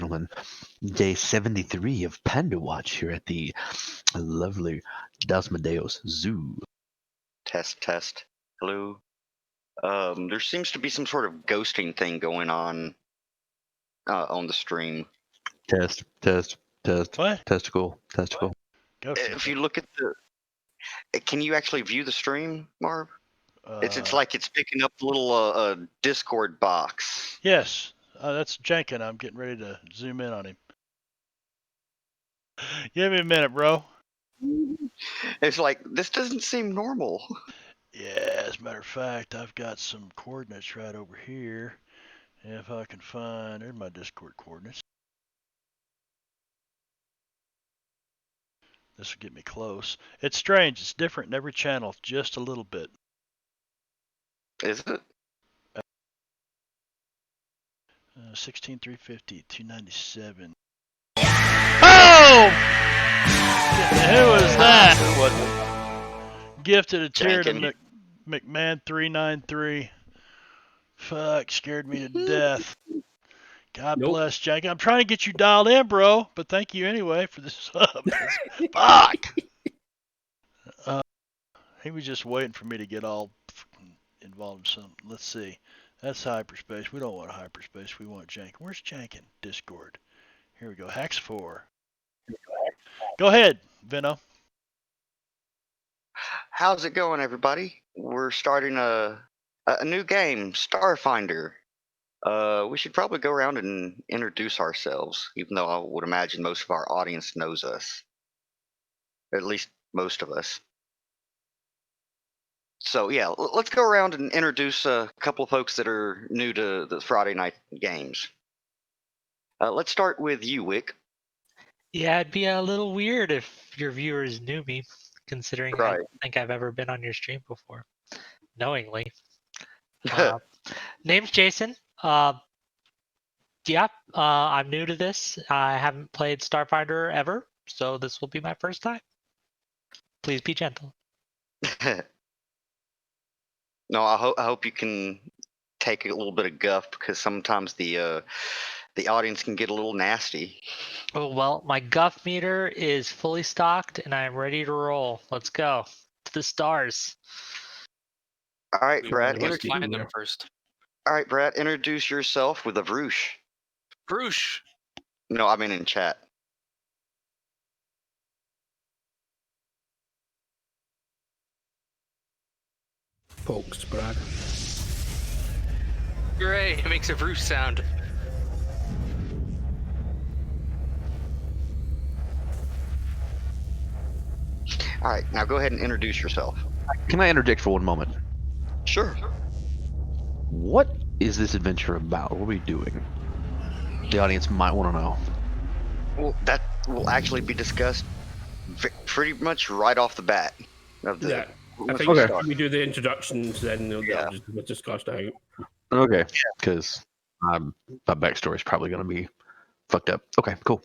gentlemen, day 73 of Panda Watch here at the lovely Dasmadeus Zoo. Test. Hello. There seems to be some sort of ghosting thing going on the stream. Test. What? Testicle. If you look at can you actually view the stream, Marv? It's like it's picking up a little Discord box. Yes, that's Jenkin. I'm getting ready to zoom in on him. Give me a minute, bro. It's like, this doesn't seem normal. Yeah, as a matter of fact, I've got some coordinates right over here. If I can find, there's my Discord coordinates. This will get me close. It's strange. It's different in every channel, just a little bit. Is it? 16,350, 297. Oh! Who was that? Gifted a chair to McMahon 393. Fuck, scared me to death. God bless, Jack. I'm trying to get you dialed in, bro. But thank you anyway for the sub. Fuck. He was just waiting for me to get all involved in something. Let's see. That's hyperspace. We don't want hyperspace. We want Jank. Where's Jank in Discord? Here we go. Hacks 4. Go ahead, Veno. How's it going, everybody? We're starting a new game, Starfinder. We should probably go around and introduce ourselves, even though I would imagine most of our audience knows us. At least most of us. So yeah, let's go around and introduce a couple of folks that are new to the Friday night games. Let's start with you, Wick. Yeah, it'd be a little weird if your viewers knew me, considering I Right. don't think I've ever been on your stream before, knowingly. Name's Jason. I'm new to this. I haven't played Starfinder ever, so this will be my first time. Please be gentle. No, I hope you can take a little bit of guff, because sometimes the audience can get a little nasty. Oh, well, my guff meter is fully stocked and I'm ready to roll. Let's go to the stars. All right, Brad. Find them first. All right, Brad. Introduce yourself with a vroosh. Vroosh. No, I mean in chat. Pokes, Brad. Hooray! It makes a vroosh sound. All right, now go ahead and introduce yourself. Can I interject for one moment? Sure. What is this adventure about? What are we doing? The audience might want to know. Well, that will actually be discussed pretty much right off the bat. Yeah, I think we do the introductions, then we'll discuss out. Okay, because my backstory is probably going to be fucked up. Okay, cool.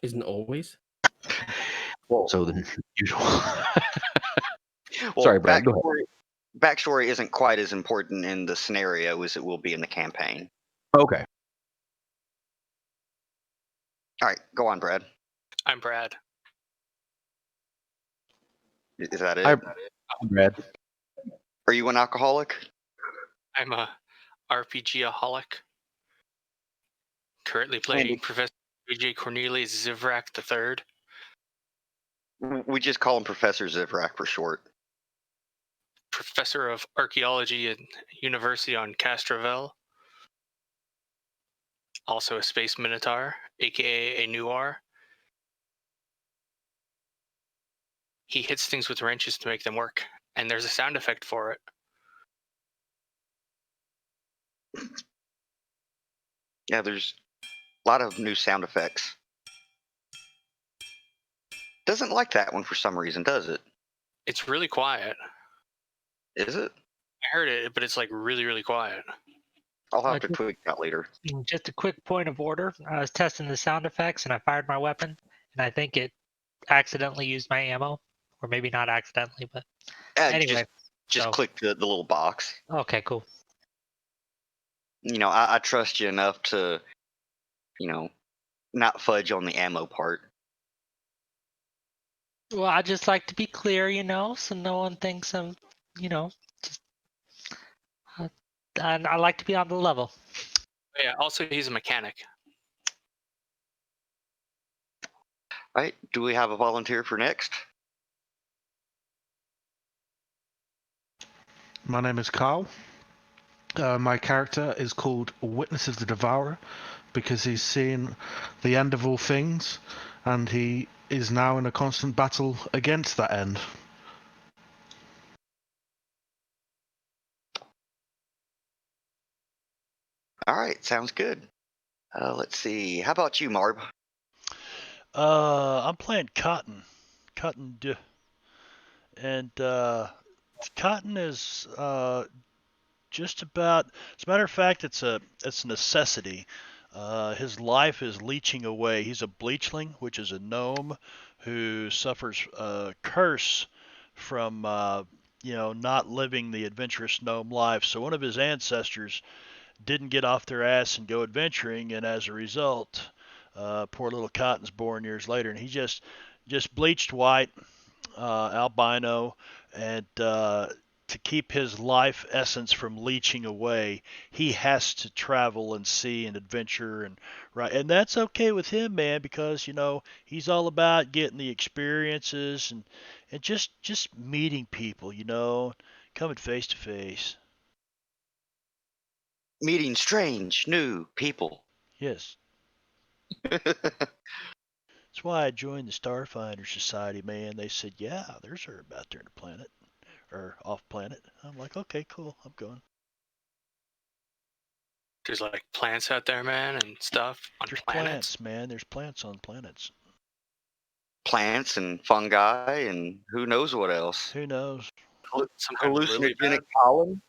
Isn't always. So the usual. Well, sorry, Brad. Go ahead. Backstory isn't quite as important in the scenario as it will be in the campaign. Okay. All right, go on, Brad. I'm Brad. Is that it? I'm Brad. Are you an alcoholic? I'm a RPG-aholic. Currently playing Professor A.J. Cornelius Zivrak III. We just call him Professor Zivrak for short. Professor of Archaeology at University on Castrovel. Also a Space Minotaur, aka a Noir. He hits things with wrenches to make them work, and there's a sound effect for it. Yeah, there's a lot of new sound effects. Doesn't like that one for some reason, does it? It's really quiet. Is it? I heard it, but it's like really, really quiet. I'll have to tweak that later. Just a quick point of order. I was testing the sound effects and I fired my weapon, and I think it accidentally used my ammo. Or maybe not accidentally, but anyway. Just click the little box. Okay, cool. You know, I trust you enough to not fudge on the ammo part. Well, I just like to be clear, so no one thinks I'm, just. And I like to be on the level. Yeah. Also, he's a mechanic. All right. Do we have a volunteer for next? My name is Carl. My character is called Witness of the Devourer because he's seen the end of all things, and he is now in a constant battle against that end. All right. Sounds good. Let's see. How about you, Marb? I'm playing Cotton. Cotton. And Cotton is just about. As a matter of fact, it's a necessity. His life is leeching away. He's a bleachling, which is a gnome who suffers a curse from not living the adventurous gnome life. So one of his ancestors didn't get off their ass and go adventuring, and as a result, poor little Cotton's born years later, and he just bleached white, albino, and to keep his life essence from leaching away, he has to travel and see and adventure and that's okay with him, man, because he's all about getting the experiences and just meeting people, coming face to face. Meeting strange, new people. Yes. That's why I joined the Starfinder Society, man. They said, yeah, there's herb out there in the planet, or off planet. I'm like, okay, cool, I'm going. There's like plants out there, man, and stuff on There's planets. plants, man. There's plants on planets. Plants and fungi and who knows what else. Who knows? Sometimes really Hallucinogenic bad. pollen.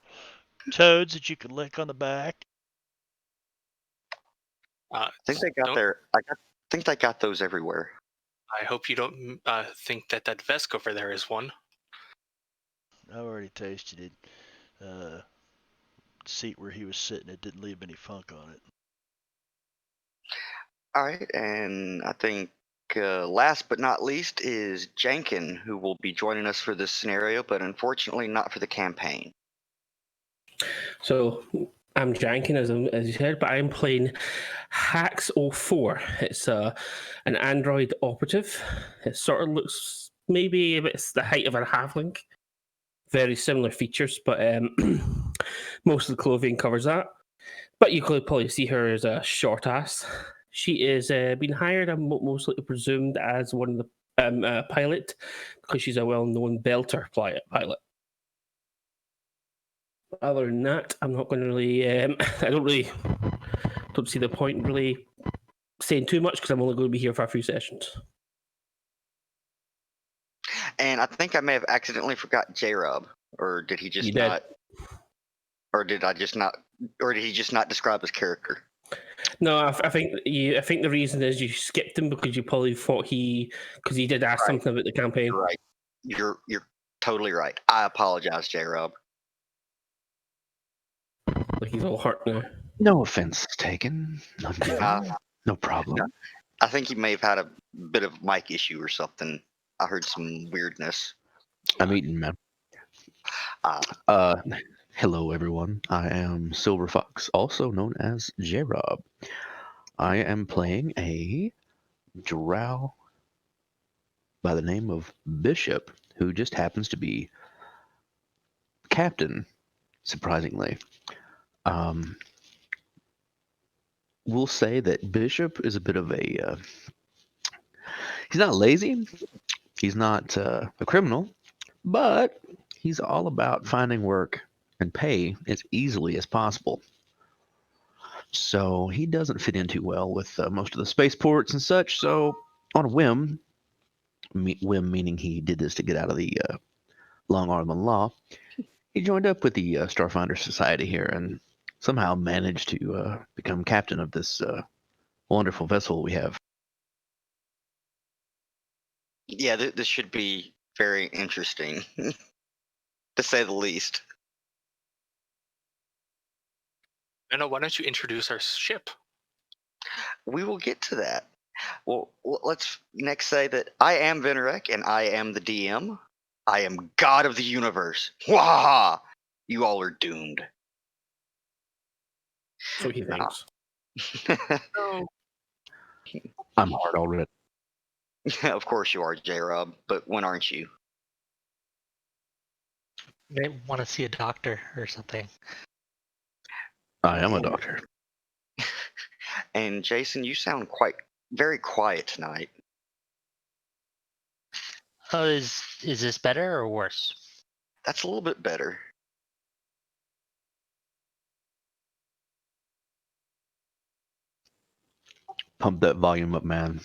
Toads that you can lick on the back. I think they got their. I think they got those everywhere. I hope you don't think that Vesk over there is one. I already tasted it. Seat where he was sitting, it didn't leave any funk on it. All right, and I think last but not least is Jankin, who will be joining us for this scenario, but unfortunately not for the campaign. So I'm Jankin, as you said, but I'm playing Hax 04. It's an android operative. It sort of looks maybe it's the height of a halfling. Very similar features, but most of the clothing covers that. But you could probably see her as a short ass. She is been hired and mostly presumed as one of the pilot because she's a well-known belter pilot. Other than that, I'm not going to really. I don't see the point in really saying too much because I'm only going to be here for a few sessions. And I think I may have accidentally forgot J-Rob, or did he just not? Or did I just not? Or did he just not describe his character? No, I think the reason is you skipped him because you probably thought because he did ask something about the campaign. You're right. You're totally right. I apologize, J-Rob. Like he's all hurt now. No offense taken. No problem. I think he may have had a bit of mic issue or something. I heard some weirdness. I'm eating, man. Hello, everyone. I am Silver Fox, also known as J-Rob. I am playing a drow by the name of Bishop, who just happens to be captain, surprisingly. We'll say that Bishop is a bit of a... he's not lazy. He's not a criminal. But he's all about finding work and pay as easily as possible. So he doesn't fit in too well with most of the spaceports and such. So on a whim meaning he did this to get out of the long arm of the law, he joined up with the Starfinder Society here and somehow managed to become captain of this wonderful vessel we have. Yeah, this should be very interesting, to say the least. I know. Why don't you introduce our ship? We will get to that. Well, let's next say that I am Venorek and I am the DM. I am God of the universe. Wahaha! You all are doomed. So he thinks. I'm hard already. Of course you are, J-Rob, but when aren't you? They want to see a doctor or something. I am a doctor. And Jason, you sound very quiet tonight. Oh, is this better or worse? That's a little bit better. Pump that volume up, man.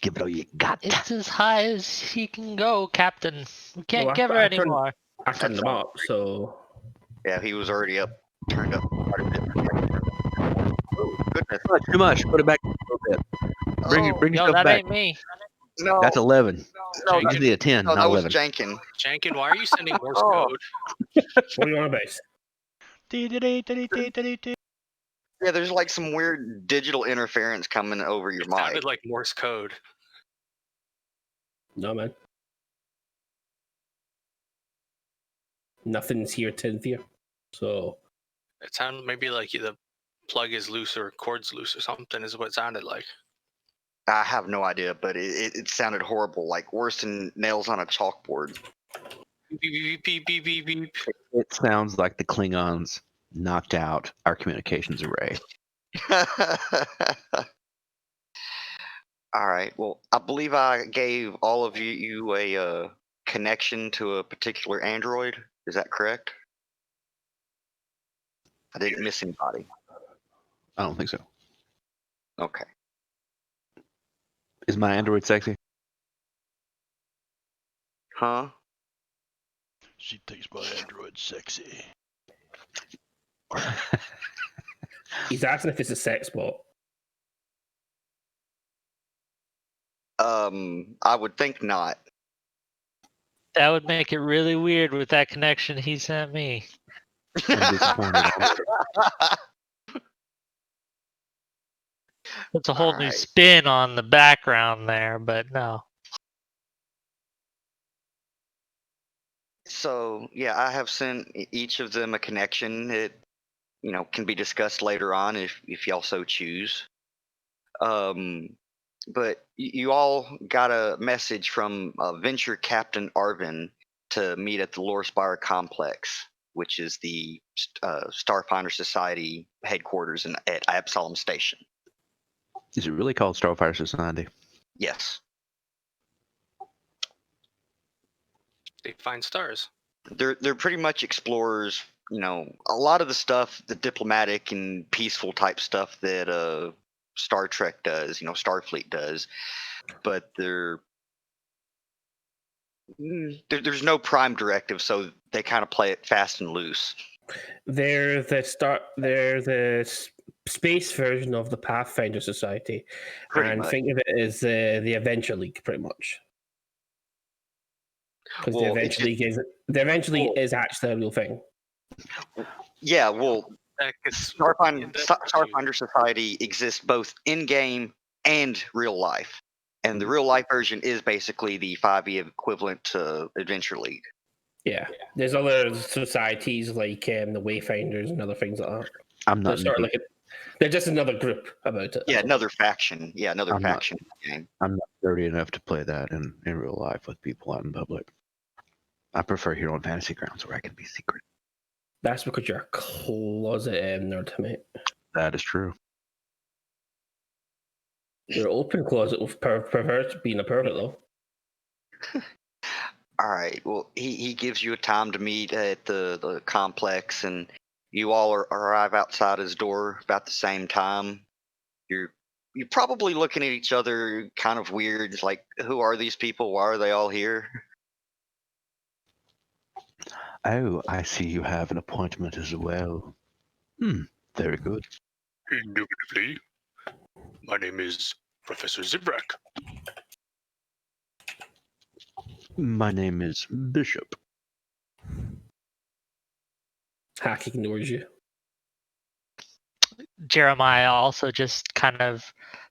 Give it all you got. It's as high as he can go, Captain. We can't Well, give her any more. I turned them up, so Yeah, he was already turned up quite a bit. Oh, goodness. Too much. Put it back a little bit. Bring Oh, bring Yo, yourself that back. ain't me. No, That's 11. no, You just need a 10, no, not that was 11. Jankin. Jankin, why are you sending Morse Oh. code? what do you want about? Yeah, there's like some weird digital interference coming over your It mic. sounded like Morse code. No, man. Nothing's here, Cynthia. So It sounded maybe like the plug is loose or cord's loose or something is what it sounded like. I have no idea, but it sounded horrible, like worse than nails on a chalkboard. Beep, beep, beep, beep, beep, beep. It sounds like the Klingons knocked out our communications array. All right. Well, I believe I gave all of you a connection to a particular android. Is that correct? I didn't miss anybody. I don't think so. Okay. Is my android sexy? Huh? She thinks my android's sexy. he's asking if it's a sex bot. I would think not. That would make it really weird with that connection he sent me. I'm disappointed. It's a whole new Alright. spin on the background there, but no. So yeah, I have sent each of them a connection. It can be discussed later on if y'all so choose. But you all got a message from Venture Captain Arvin to meet at the Lorespire Complex, which is the Starfinder Society headquarters at Absalom Station. Is it really called Starfire Society? Yes. They find stars. They're pretty much explorers. A lot of the stuff, the diplomatic and peaceful type stuff that Star Trek does, Starfleet does, but there's no prime directive, so they kind of play it fast and loose. They're the space version of the Pathfinder Society, Pretty and much. think of it as the Adventure League, pretty much. Because Well, the Adventure League is actually a real thing. Yeah, well, That gets Starfinder Society exists both in game and real life, and the real life version is basically the 5e equivalent to Adventure League. Yeah, there's other societies like the Wayfinders and other things like that. I'm not. They're just another group about it. Yeah, another faction. Yeah, another I'm not- faction in the game. I'm not dirty enough to play that in real life with people out in public. I prefer here on Fantasy Grounds where I can be secret. That's because you're a closet nerd, mate. That is true. You're an open closet with pervert being a pervert, though. All right. Well, he gives you a time to meet at the complex, and you all arrive outside his door about the same time. You're probably looking at each other kind of weird. It's like, who are these people? Why are they all here? Oh, I see you have an appointment as well. Very good. Indubitably. My name is Professor Zivrak. My name is Bishop. Hack ignores you. Jeremiah also just kind of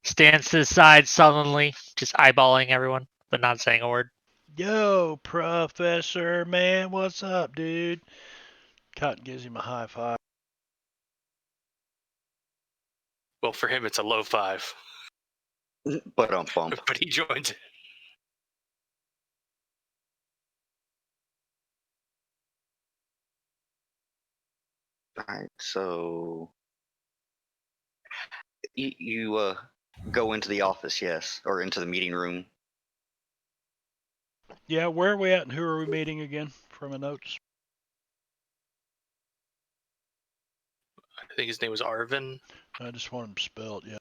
stands to the side sullenly, just eyeballing everyone, but not saying a word. Yo, Professor, man, what's up, dude? Cotton gives him a high five. Well, for him, it's a low five, But bump. but he joins. All right, so you go into the office, yes, or into the meeting room. Yeah, where are we at and who are we meeting again from the notes? I think his name was Arvin. I just want him spelled, yeah.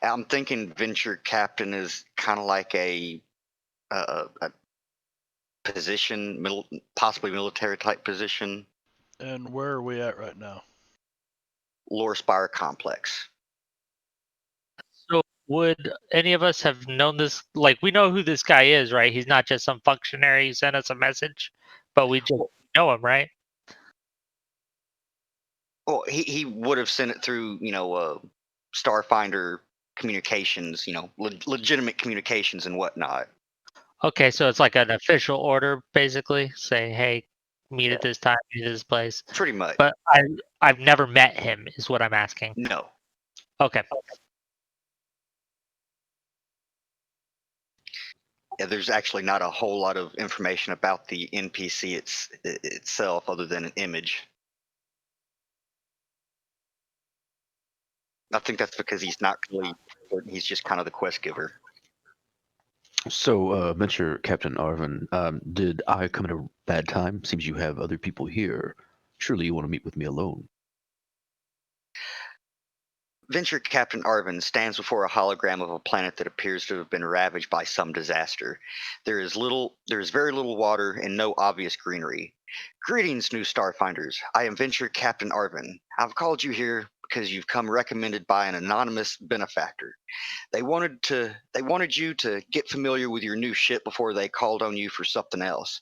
I'm thinking venture captain is kind of like a position, possibly military type position. And where are we at right now? Lore Spire complex. So would any of us have known this? Like, we know who this guy is, right? He's not just some functionary who sent us a message, but we just know him, right? Well, he would have sent it through, Starfinder communications, legitimate communications and whatnot. Okay, so it's like an official order, basically, saying, "Hey, meet at this time, meet at this place." Pretty much. But I've never met him, is what I'm asking. No. Okay. Yeah, there's actually not a whole lot of information about the NPC itself other than an image. I think that's because he's not really, he's just kind of the quest giver. So, Venture Captain Arvin, did I come at a bad time? Seems you have other people here. Surely you want to meet with me alone. Venture Captain Arvin stands before a hologram of a planet that appears to have been ravaged by some disaster. There is very little water and no obvious greenery. Greetings, new Starfinders. I am Venture Captain Arvin. I've called you here because you've come recommended by an anonymous benefactor. They wanted you to get familiar with your new ship before they called on you for something else.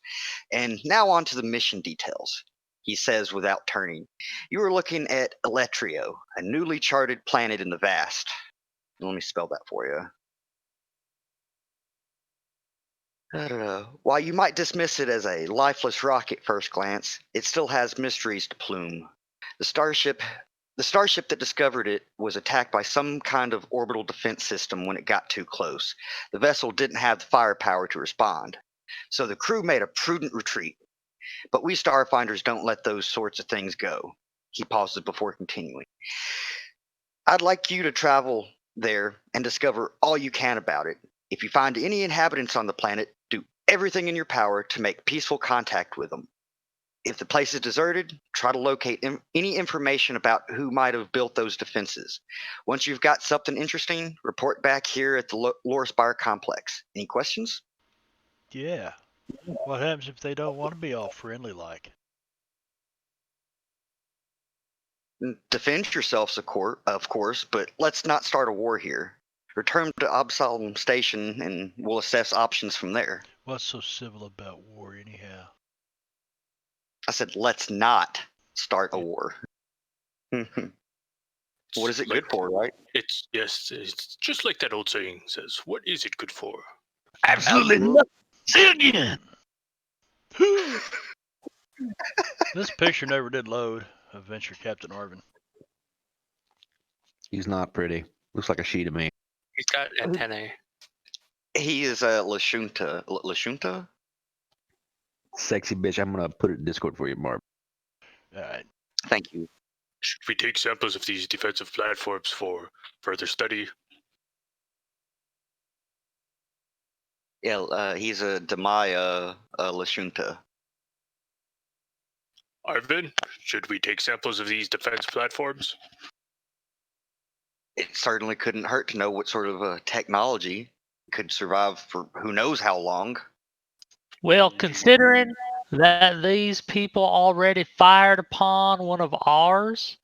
And now on to the mission details. He says without turning. You are looking at Eletrio, a newly charted planet in the vast. Let me spell that for you. While you might dismiss it as a lifeless rock at first glance, it still has mysteries to plume. The starship that discovered it was attacked by some kind of orbital defense system when it got too close. The vessel didn't have the firepower to respond, so the crew made a prudent retreat. But we Starfinders don't let those sorts of things go. He pauses before continuing. I'd like you to travel there and discover all you can about it. If you find any inhabitants on the planet, do everything in your power to make peaceful contact with them. If the place is deserted, try to locate any information about who might have built those defenses. Once you've got something interesting, report back here at the Lore Spire complex. Any questions? Yeah. What happens if they don't want to be all friendly like? Defend yourselves, of course, but let's not start a war here. Return to Absalom Station and we'll assess options from there. What's so civil about war, anyhow? I said, let's not start a war. What is it good for, right? It's just like that old saying says. What is it good for? Absolutely nothing. Say it again. This picture never did load of Venture Captain Arvin. He's not pretty. Looks like a she to me. He's got antennae. He is a Lashunta. Lashunta? Sexy bitch. I'm gonna put it in Discord for you, Marb. All right. Thank you. Should we take samples of these defensive platforms for further study? Yeah, he's a Demaya Lashunta. Arvin, should we take samples of these defense platforms? It certainly couldn't hurt to know what sort of technology could survive for who knows how long. Well, considering that these people already fired upon one of ours,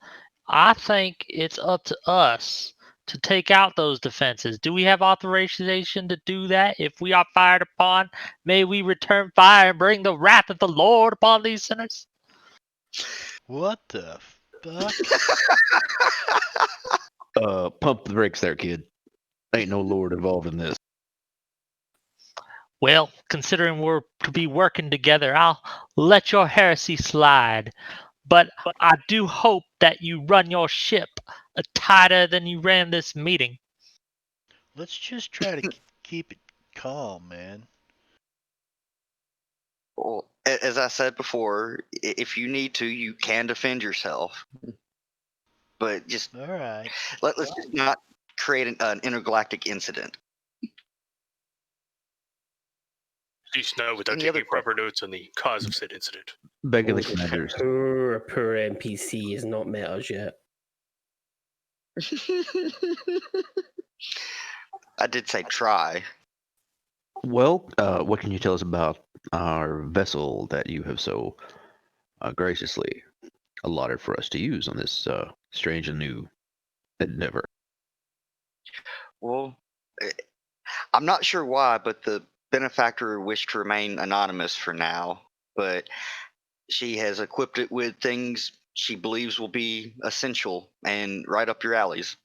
I think it's up to us to take out those defenses. Do we have authorization to do that? If we are fired upon, may we return fire and bring the wrath of the Lord upon these sinners? What the fuck? Pump the brakes there, kid. Ain't no lord involved in this. Well, considering we're to be working together, I'll let your heresy slide. But I do hope that you run your ship tighter than you ran this meeting. Let's just try to keep it calm, man. Well, as I said before, if you need to, you can defend yourself. But just All right. let's just not create an intergalactic incident. Please know without Any other taking proper notes on the cause of said incident. Begging the commanders. Poor NPC has not met us yet. I did say try. Well, what can you tell us about our vessel that you have so graciously allotted for us to use on this strange and new endeavor? Well, I'm not sure why, but the benefactor wished to remain anonymous for now. But she has equipped it with things she believes will be essential and right up your alleys.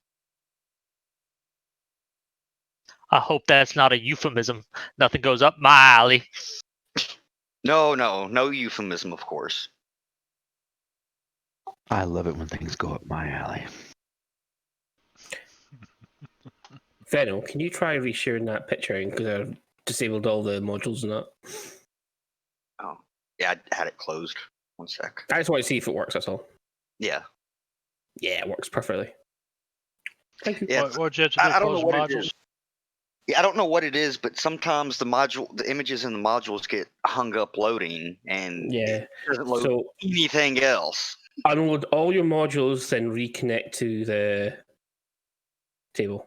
I hope that's not a euphemism. Nothing goes up my alley. No euphemism, of course. I love it when things go up my alley. Venom, can you try resharing that picture? Because I've disabled all the modules and that. Oh, yeah, I had it closed. 1 sec. I just want to see if it works, that's all. Yeah. Yeah, it works perfectly. Thank you. Yeah, What'd you have to do? I don't Close know what modules? it is. Yeah, I don't know what it is, but sometimes the images in the modules get hung up loading, and Yeah. it doesn't load So anything else. unload all your modules, then reconnect to the table.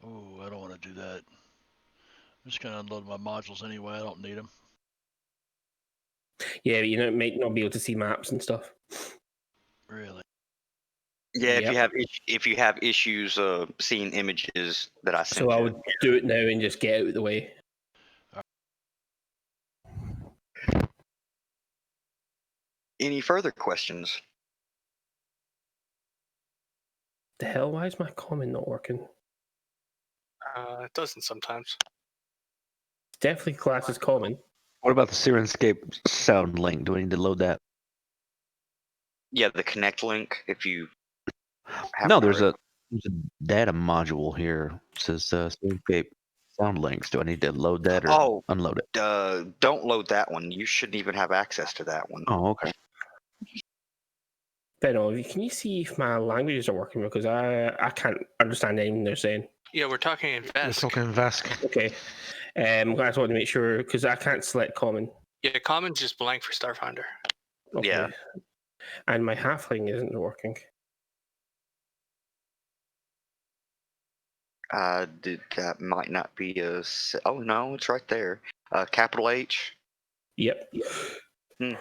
Oh, I don't want to do that. I'm just gonna unload my modules anyway. I don't need them. Yeah, but you might not be able to see maps and stuff. Really. Yeah, Yep. if you have issues seeing images that I sent So I you. would do it now and just get out of the way. Any further questions? The hell? Why is my comment not working? It doesn't sometimes. Definitely class is common. What about the Sirenscape sound link? Do I need to load that? Yeah, the connect link. If you No, there's a data module here. It says Sirenscape sound links. Do I need to load that or unload it? Don't load that one. You shouldn't even have access to that one. Oh, okay. Venom, can you see if my languages are working? Because I can't understand anything they're saying. Yeah, we're talking in We're Vesk. talking Vesk. Okay. I just want to make sure, because I can't select common. Yeah, common's just blank for Starfinder. Okay. Yeah. And my halfling isn't working. That might not be oh no, it's right there. Capital H. Yep. I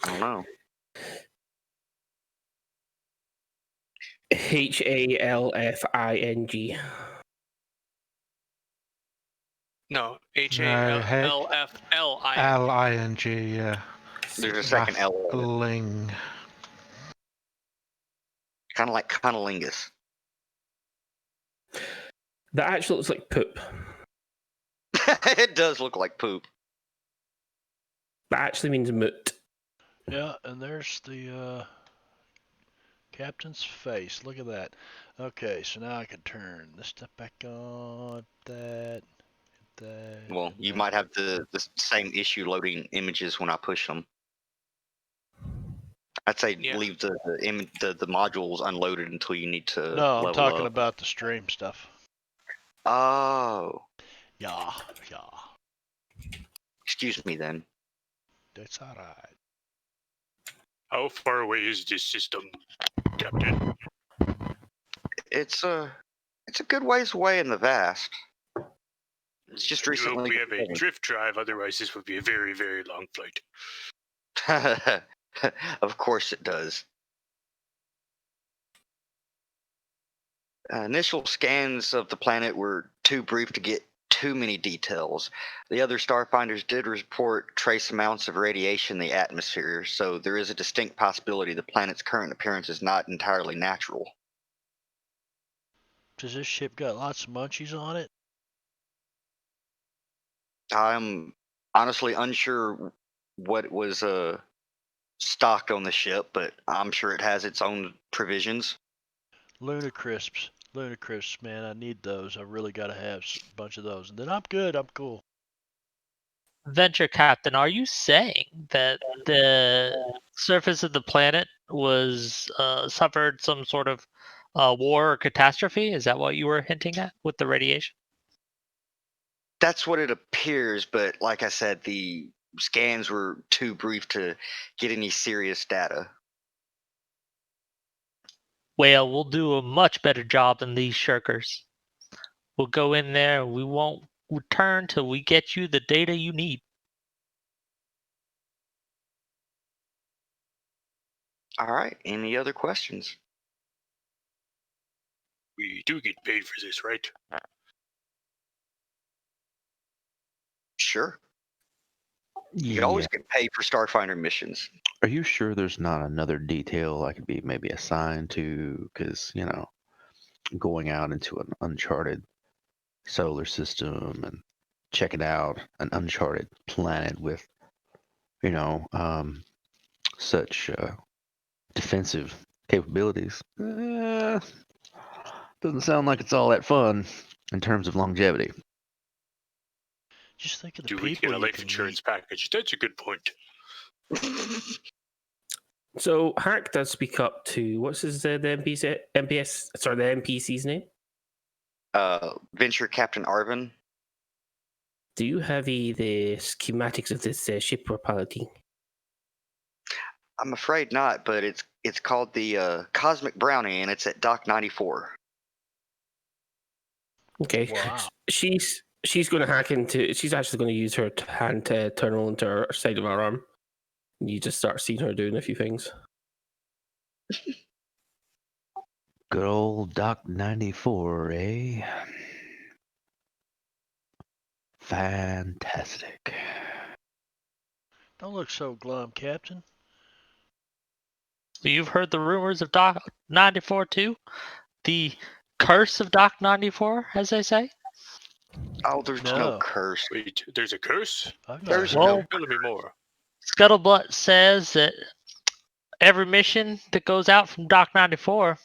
don't know. HALFING. No, No, HALFLI. L-I-N-G, yeah. There's a second L. Ling. Kind of like cunnilingus. That actually looks like poop. It does look like poop. That actually means moot. Yeah, and there's the captain's face. Look at that. Okay, so now I can turn this stuff back on. That. Well, you that. might have the same issue loading images when I push them. I'd say leave the modules unloaded until you need to No, level I'm talking up. about the stream stuff. Oh. Yeah. Excuse me then. That's alright. How far away is this system, Captain? It's a good ways away in the vast. It's just We hope recently. we have a drift drive, otherwise this would be a very, very long flight. Of course it does. Initial scans of the planet were too brief to get too many details. The other Starfinders did report trace amounts of radiation in the atmosphere, so there is a distinct possibility the planet's current appearance is not entirely natural. Does this ship got lots of munchies on it? I'm honestly unsure what was stocked on the ship, but I'm sure it has its own provisions. Luna Crisps. Luna Crisps, man. I need those. I really got to have a bunch of those. And then I'm good. I'm cool. Venture Captain, are you saying that the surface of the planet was suffered some sort of war or catastrophe? Is that what you were hinting at with the radiation? That's what it appears, but like I said, the scans were too brief to get any serious data. Well, we'll do a much better job than these shirkers. We'll go in there. We won't return till we get you the data you need. All right, any other questions? We do get paid for this, right? Sure. You Yeah. always get paid for Starfinder missions. Are you sure there's not another detail I could be maybe assigned to? Because, going out into an uncharted solar system and checking out an uncharted planet with, such defensive capabilities. Doesn't sound like it's all that fun in terms of longevity. Just think of the Do we people get a you life can insurance meet. package? That's a good point. So Hack does speak up to what's his the NPC's name? Venture Captain Arvin. Do you have the schematics of this ship we're piloting? I'm afraid not, but it's called the Cosmic Brownie, and it's at Dock 94. Okay. Wow. She's going to hack into. She's actually going to use her hand to turn on to her side of her arm. You just start seeing her doing a few things. Good old Doc 94, eh? Fantastic. Don't look so glum, Captain. You've heard the rumors of Doc 94 too? The curse of Doc 94, as they say? Oh, there's no No. curse. Wait, there's a curse? I've not There's heard no of it. Tell me more. Scuttlebutt says that every mission that goes out from Doc 94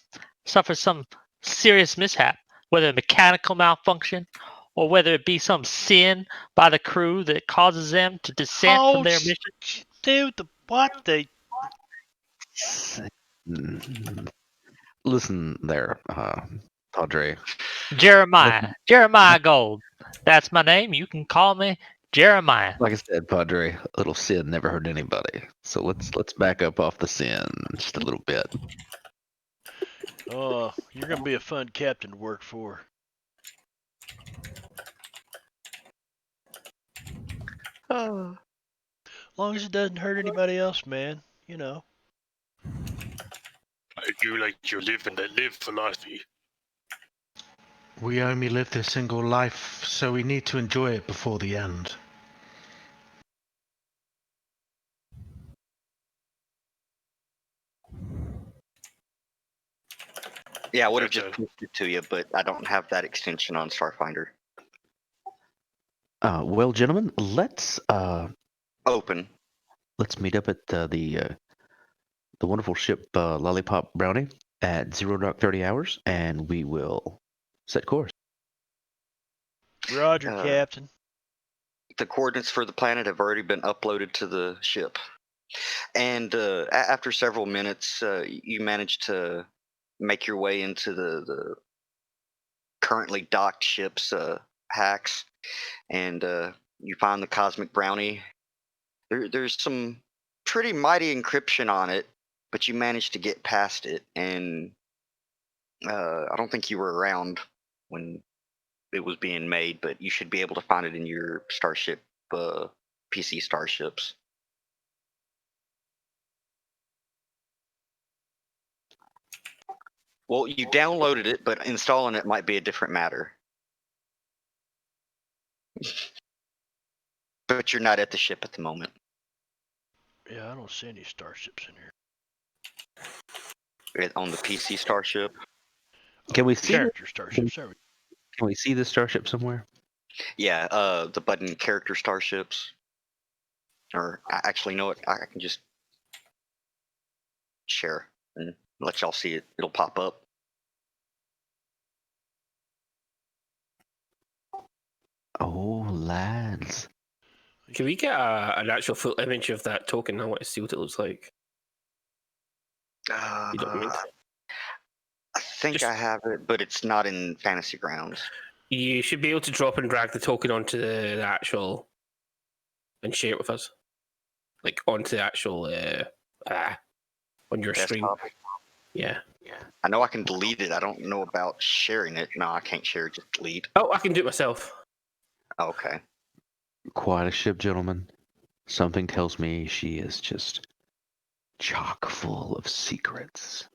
suffers some serious mishap, whether a mechanical malfunction or whether it be some sin by the crew that causes them to dissent from their mission. Dude, what? Listen there, Padre. Jeremiah Gold. That's my name. You can call me Jeremiah. Like I said, Padre, a little sin never hurt anybody. So let's back up off the sin just a little bit. Oh, you're gonna be a fun captain to work for. Uh, As long as it doesn't hurt anybody else, man. I do like your live and let live philosophy. We only live this single life, so we need to enjoy it before the end. yeah, I would have Gotcha. just pushed it to you, but I don't have that extension on Starfinder. Well, gentlemen, let's Open. meet up at the wonderful ship Lollipop Brownie at 0 dark 30 hours, and we will set course. Roger, Uh, Captain. The coordinates for the planet have already been uploaded to the ship. And after several minutes, you manage to make your way into the currently docked ship's hacks, and you find the Cosmic Brownie. There's some pretty mighty encryption on it, but you managed to get past it, and I don't think you were around when it was being made, but you should be able to find it in your Starship PC starships. Well, you downloaded it, but installing it might be a different matter. But you're not at the ship at the moment. Yeah, I don't see any starships in here. On the PC Starship. Can we see? Character starships. There we go. Can we see the starship somewhere? Yeah, the button character starships. Or actually, you know what? I can just share and let y'all see it. It'll pop up. Oh, lads. Can we get an actual full image of that token? I want to see what it looks like. You don't mind? I think I have it, but it's not in Fantasy Grounds. You should be able to drop and drag the token onto the actual and share it with us, like onto the actual on your stream. Desktop. Yeah. I know I can delete it. I don't know about sharing it. No, I can't share it. Just delete. Oh, I can do it myself. Okay. Quite a ship, gentlemen. Something tells me she is just chock full of secrets.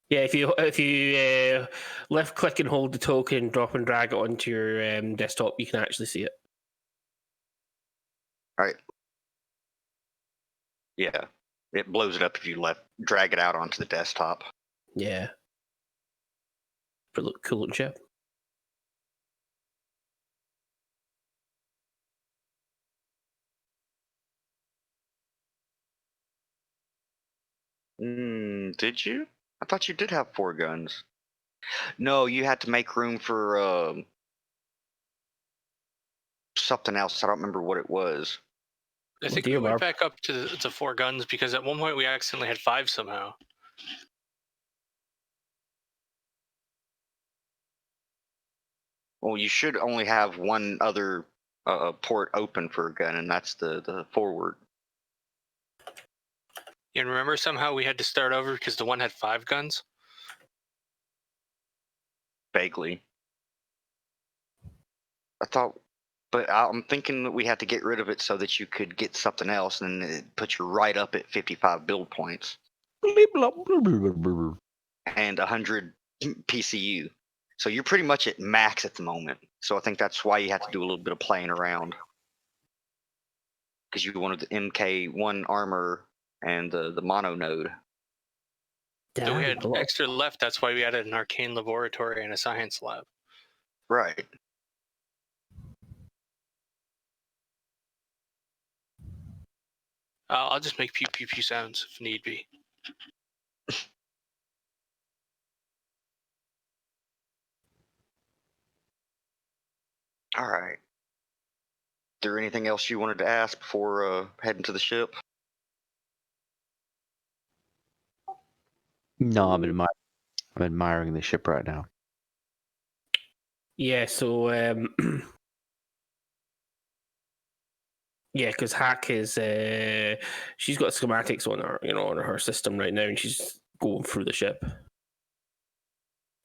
Yeah, if you left click and hold the token, drop and drag it onto your desktop, you can actually see it. All right. Yeah. It blows it up if you drag it out onto the desktop. Yeah. Pretty cool looking ship. Did you? I thought you did have 4 guns. No, you had to make room for something else. I don't remember what it was. I think we went back up to 4 guns because at one point we accidentally had 5 somehow. Well, you should only have one other port open for a gun, and that's the forward. And remember, somehow we had to start over because the one had 5 guns? Vaguely. I thought, but I'm thinking that we had to get rid of it so that you could get something else, and it put you right up at 55 build points and 100 PCU. So you're pretty much at max at the moment. So I think that's why you have to do a little bit of playing around. Because you wanted the MK1 armor and the mono node. So we had extra left, that's why we added an arcane laboratory and a science lab. Right. I'll just make pew pew pew sounds if need be. All right. Is there anything else you wanted to ask before heading to the ship? No, I'm admiring the ship right now. Yeah, so yeah, because Hack is she's got schematics on her, on her system right now, and she's going through the ship.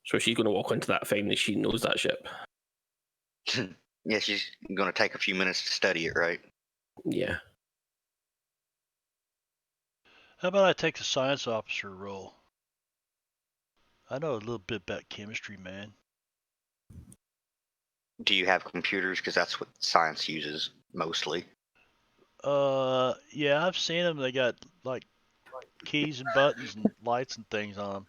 So she's going to walk into that thing that she knows that ship. Yeah, she's going to take a few minutes to study it, right? Yeah. How about I take the science officer role? I know a little bit about chemistry, man. Do you have computers? Because that's what science uses mostly. Yeah, I've seen them. They got like keys and buttons and lights and things on them.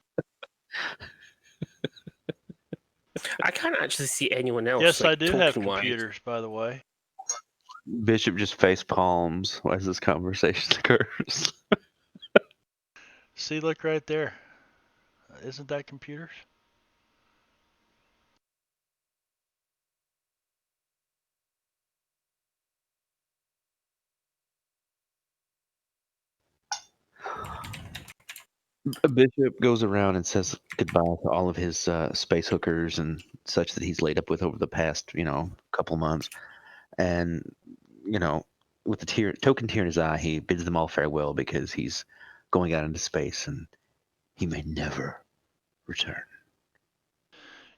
I can't actually see anyone else. Yes, like, I do have token-wise. computers, by the way. Bishop just face palms as this conversation occurs. See, look right there. Isn't that computers? Bishop goes around and says goodbye to all of his space hookers and such that he's laid up with over the past, couple months. And, with the token tear in his eye, he bids them all farewell because he's going out into space and he may never return.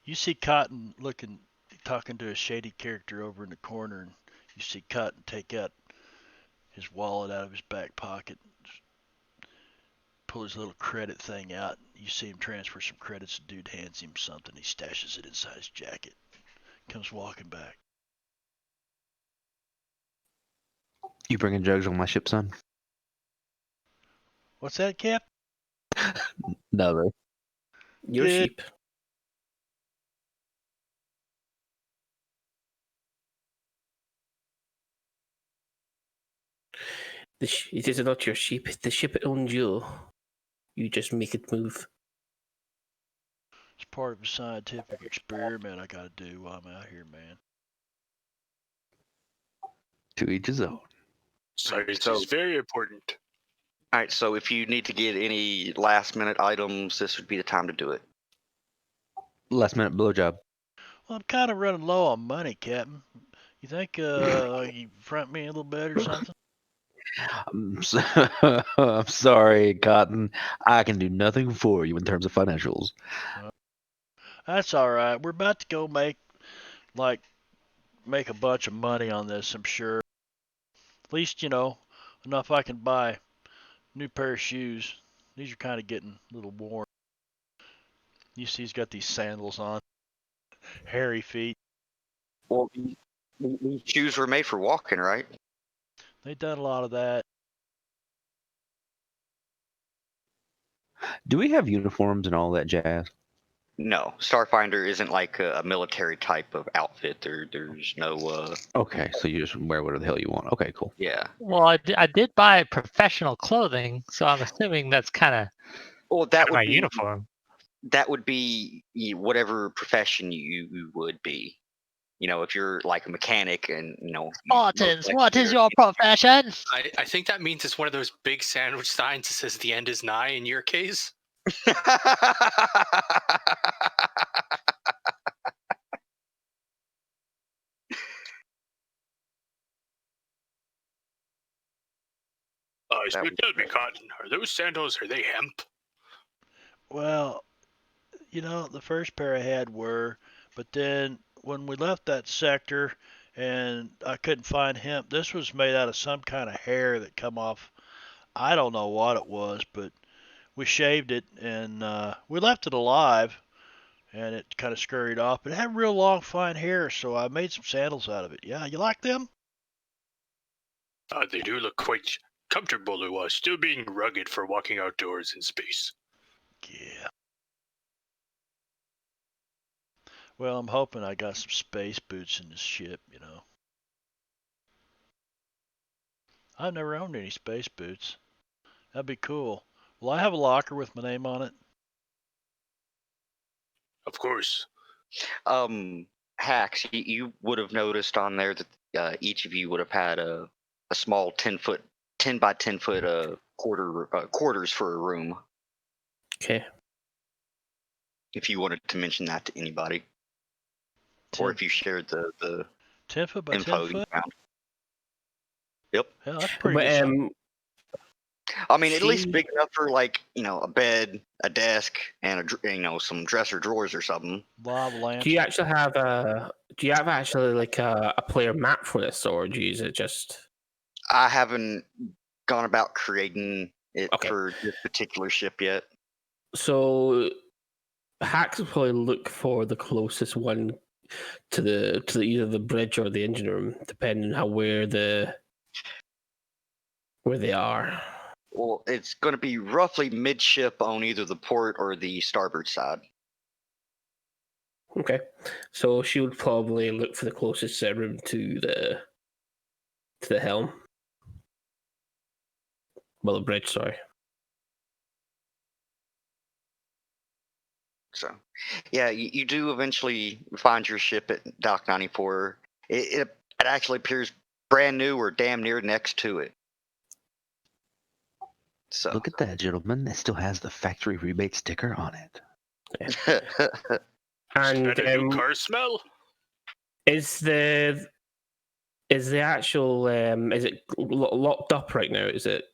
You see Cotton talking to a shady character over in the corner, and you see Cotton take out his wallet out of his back pocket, pull his little credit thing out. You see him transfer some credits. The dude hands him something. He stashes it inside his jacket. Comes walking back. You bringing jugs on my ship, son? What's that, Cap? No. Your Good. sheep. It is not your sheep. The ship owns you. You just make it move. It's part of a scientific experiment I gotta do while I'm out here, man. To each his own. Science so- is very important. All right, so if you need to get any last-minute items, this would be the time to do it. Last minute blowjob. Well, I'm kind of running low on money, Captain. You think you front me a little bit or something? I'm sorry, Cotton. I can do nothing for you in terms of financials. That's all right. We're about to go make a bunch of money on this, I'm sure. At least, enough I can buy a new pair of shoes. These are kind of getting a little worn. You see he's got these sandals on. Hairy feet. Well, these shoes were made for walking, right? They done a lot of that. Do we have uniforms and all that jazz? No, Starfinder isn't like a military type of outfit. There's no. Okay, so you just wear whatever the hell you want. Okay, cool. Yeah. Well, I did buy professional clothing, so I'm assuming that's kind of Well, that my would be uniform. that would be whatever profession you would be. If you're like a mechanic and Spartans, what is your profession? I think that means it's one of those big sandwich signs that says the end is nigh in your case. So tell me, Cotton, are those sandals, are they hemp? Well, the first pair I had were, but then when we left that sector and I couldn't find hemp, this was made out of some kind of hair that come off. I don't know what it was, but we shaved it and we left it alive and it kind of scurried off. But it had real long, fine hair, so I made some sandals out of it. Yeah, you like them? They do look quite comfortable while still being rugged for walking outdoors in space. Yeah. Well, I'm hoping I got some space boots in this ship, I've never owned any space boots. That'd be cool. Will I have a locker with my name on it? Of course. Hacks, you would have noticed on there that each of you would have had a small 10 by 10 foot quarters for a room. Okay. If you wanted to mention that to anybody, or if you shared the 10 foot by info 10 you foot? found. Yep. Hell, that's pretty But good. I mean, at least big enough for a bed, a desk, and some dresser drawers or something. Lava lamps. do you actually have like a player map for this, or do you use it just? I haven't gone about creating it Okay. for this particular ship yet. So Hacks will probably look for the closest one to the either the bridge or the engine room, depending on where they are. Well, it's going to be roughly midship on either the port or the starboard side. Okay, so she would probably look for the closest room to the helm. Well, the bridge, sorry. So, yeah, you do eventually find your ship at Dock 94. It actually appears brand new or damn near next to it. So Look at that, gentlemen. It still has the factory rebate sticker on it. And Is that a new car smell? is the actual is it locked up right now? Is it?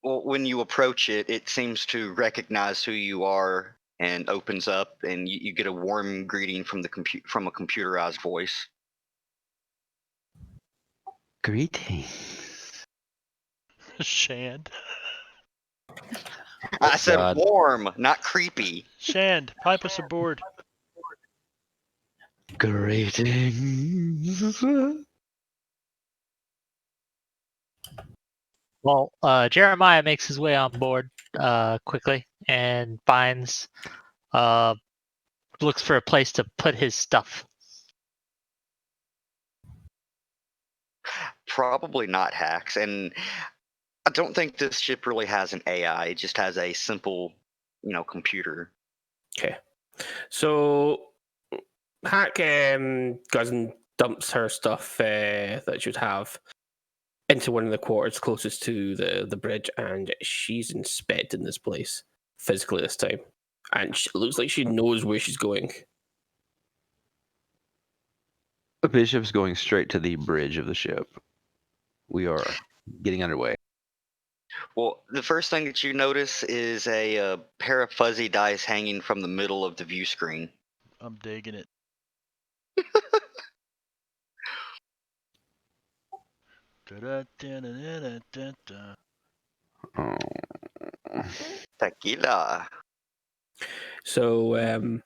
well, when you approach it, it seems to recognize who you are and opens up, and you get a warm greeting from from a computerized voice. Greetings. Shand. I said God. warm, not creepy. Shand, pipe us aboard. Greetings. Well, Jeremiah makes his way on board quickly and finds, looks for a place to put his stuff. Probably not hacks, and I don't think this ship really has an AI. It just has a simple, computer. Okay. So Hack goes and dumps her stuff that she would have into one of the quarters closest to the bridge, and she's inspecting this place physically this time. And it looks like she knows where she's going. The bishop's going straight to the bridge of the ship. We are getting underway. Well, the first thing that you notice is a pair of fuzzy dice hanging from the middle of the view screen. I'm digging it. Da-da-da-da-da-da-da. Oh. Tequila. So I'm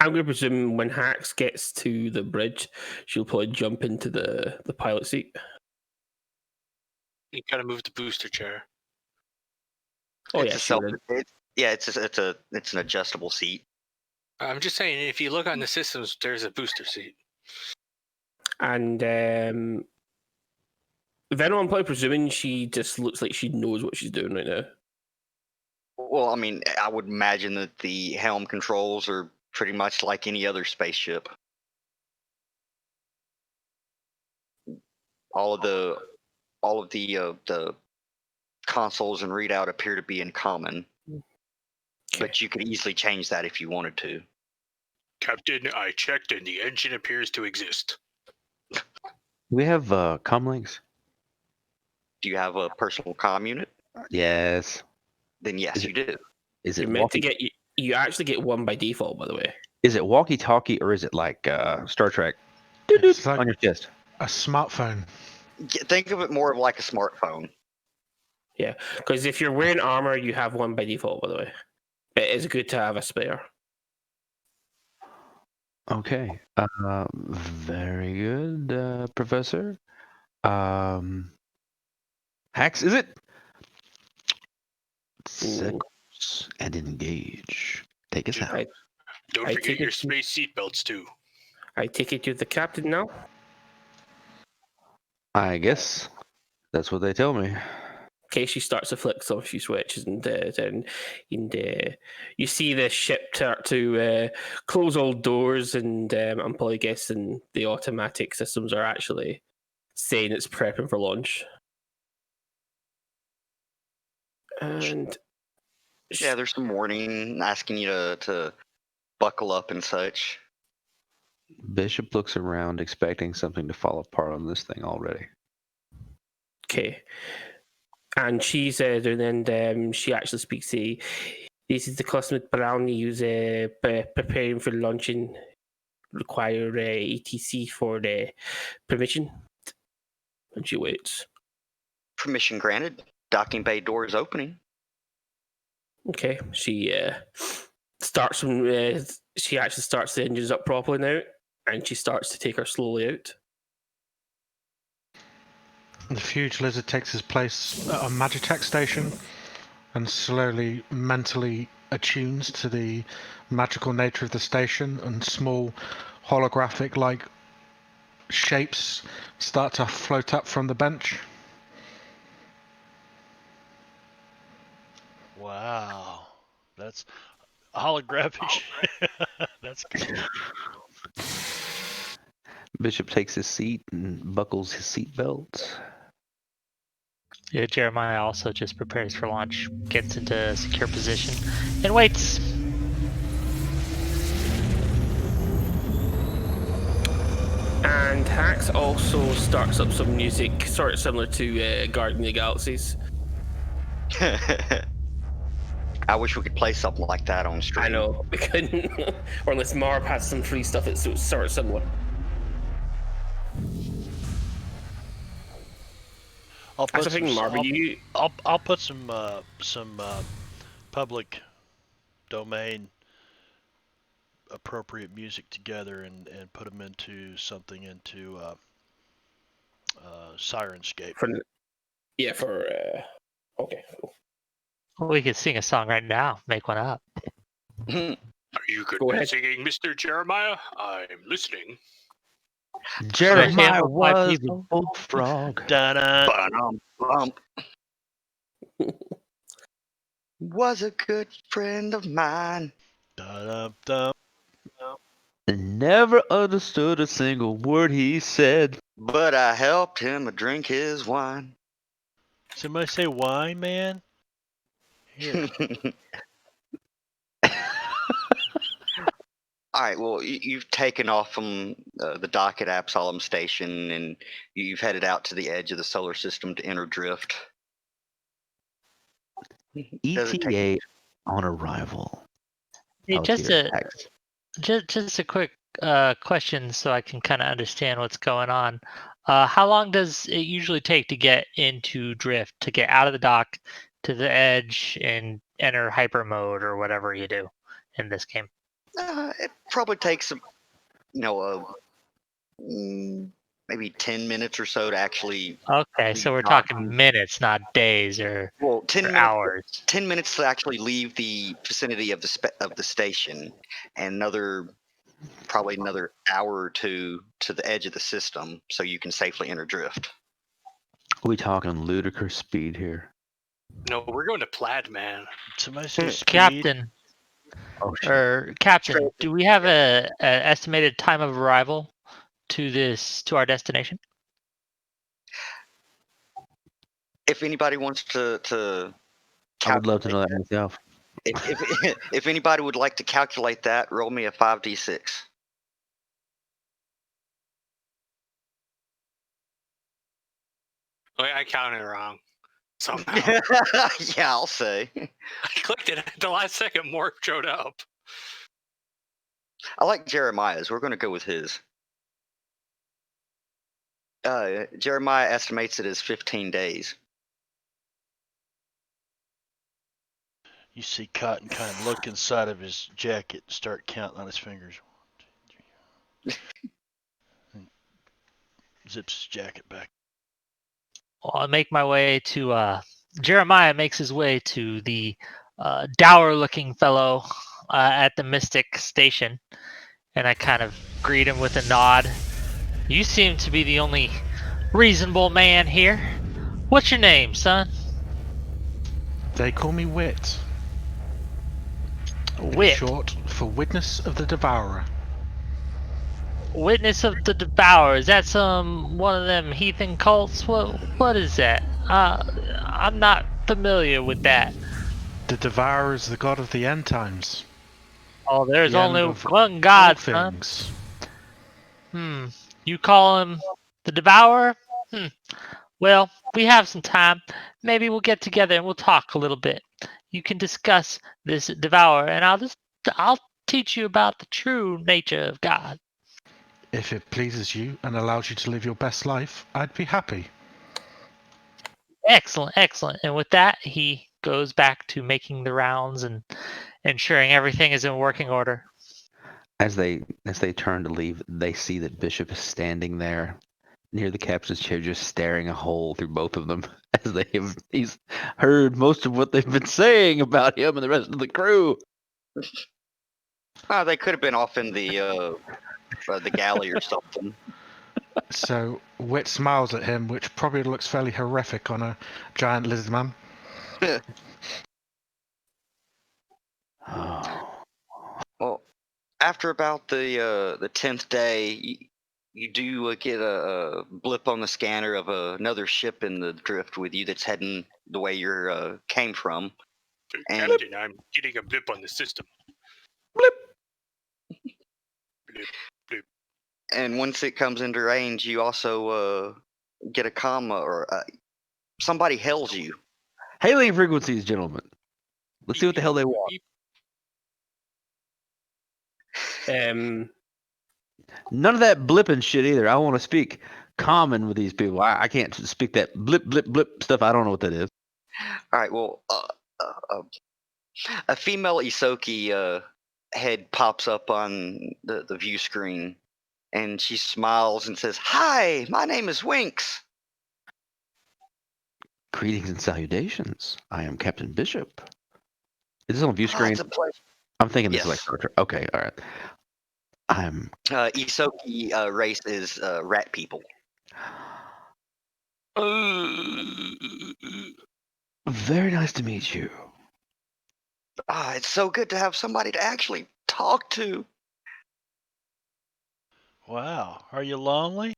going to presume when Hax gets to the bridge, she'll probably jump into the pilot seat. You gotta move the booster chair. Oh It's yeah, a she self. would. It's an adjustable seat. I'm just saying, if you look on the systems, there's a booster seat. And Venom, I'm probably presuming she just looks like she knows what she's doing right now. Well, I mean, I would imagine that the helm controls are pretty much like any other spaceship. All of the consoles and readout appear to be in common, but you could easily change that if you wanted to. Captain, I checked and the engine appears to exist. Do we have comlinks? Do you have a personal comm unit? Yes. Then yes, Is you do. Is You're it meant to walkie? get you actually get one by default, by the way. Is it walkie-talkie or is it like Star Trek? It's like On your chest. a smartphone. Think of it more of like a smartphone. Yeah, because if you're wearing armor, you have one by default, by the way. It is good to have a spare. Okay. Very good, Professor. Hacks, is it? Signals and engage. Take us out. Don't I forget take your it- space seatbelts too. I take it you're the captain now? I guess that's what they tell me. Okay, she starts to flick some few switches, and you see the ship start to close all doors, and I'm probably guessing the automatic systems are actually saying it's prepping for launch. And Yeah, there's some warning asking you to buckle up and such. Bishop looks around, expecting something to fall apart on this thing already. okay, and she said, and then she actually speaks to. This is the cosmic brownie who's preparing for launching. Require ETC for the permission. And she waits. Permission granted. Docking bay door is opening. Okay, she starts from. She actually starts the engines up properly now, and she starts to take her slowly out. The huge lizard takes his place at a Magitech station and slowly mentally attunes to the magical nature of the station, and small holographic like shapes start to float up from the bench. Wow. That's holographic. That's good. Bishop takes his seat and buckles his seatbelt. Yeah, Jeremiah also just prepares for launch, gets into a secure position, and waits. And Hax also starts up some music, sort of similar to Guardian of the Galaxies. I wish we could play something like that on stream. I know, we couldn't. Or unless Marv has some free stuff that's sort of similar. I'll That's put the thing, some. Marvin. I'll put some public domain appropriate music together and put them into something into Sirenscape. Okay. We could sing a song right now. Make one up. Are you good Go at ahead. singing, Mr. Jeremiah? I'm listening. Jeremiah amplify, was a people. bullfrog. Da-da. Bump. Was a good friend of mine. Da-da-da. And never understood a single word he said. But I helped him drink his wine. Somebody say wine, man? Here. All right, well, you've taken off from the dock at Absalom Station, and you've headed out to the edge of the solar system to enter Drift. Does it take- ETA on arrival. Hey, Altier X. just a quick question so I can kind of understand what's going on. How long does it usually take to get into Drift, to get out of the dock to the edge and enter hyper mode or whatever you do in this game? It probably takes, maybe 10 minutes or so to actually. Okay, so we're Not- talking minutes, not days or 10 minutes. hours. 10 minutes to actually leave the vicinity of the station, and probably another hour or two to the edge of the system, so you can safely enter Drift. We talking ludicrous speed here. No, we're going to Plaid, man. Somebody say speed. Captain, Oh shit. or Captain, do we have a estimated time of arrival to our destination? If anybody wants to I would love to know that myself. if anybody would like to calculate that, roll me a 5d6. Wait, I counted it wrong. Somehow. Yeah, I'll say. I clicked it at the last second. Morph showed up. I like Jeremiah's. We're going to go with his. Jeremiah estimates it as 15 days. You see Cotton kind of look inside of his jacket and start counting on his fingers. 1, 2, 3. And zips his jacket back. Well, I make my way to Jeremiah makes his way to the dour-looking fellow at the Mystic Station, and I kind of greet him with a nod. You seem to be the only reasonable man here. What's your name, son? They call me Wit. Wit. Short for Witness of the Devourer. Witness of the Devourer. Is that one of them heathen cults? What is that? I'm not familiar with that. The Devourer is the god of the end times. Oh, there's The only end of one God, all son. things. You call him the Devourer? Well, we have some time. Maybe we'll get together and we'll talk a little bit. You can discuss this Devourer, and I'll teach you about the true nature of God. If it pleases you and allows you to live your best life, I'd be happy. Excellent, excellent. And with that, he goes back to making the rounds and ensuring everything is in working order. As they turn to leave, they see that Bishop is standing there near the captain's chair, just staring a hole through both of them, as he's heard most of what they've been saying about him and the rest of the crew. They could have been off in the galley or something. So Wit smiles at him, which probably looks fairly horrific on a giant lizard man. Oh. Well, after about the 10th day, you do get a blip on the scanner of another ship in the Drift with you that's heading the way you came from. And Captain, I'm getting a blip on the system. and once it comes into range, you also get a comma or somebody hails you. Hailing frequencies, gentlemen. Let's see what the hell they want. None of that blipping shit either. I want to speak. common with these people. I can't speak that blip blip blip stuff. I don't know what that is. All right. Well, a female Isoki head pops up on the view screen, and she smiles and says, "Hi, my name is Winks." Greetings and salutations. I am Captain Bishop. Is this on view "Ah, screen? it's a pleasure. I'm thinking this is like Yes. Star Trek. Okay, all right. I'm Isoki race is rat people. very nice to meet you. Ah, it's so good to have somebody to actually talk to. Wow. Are you lonely?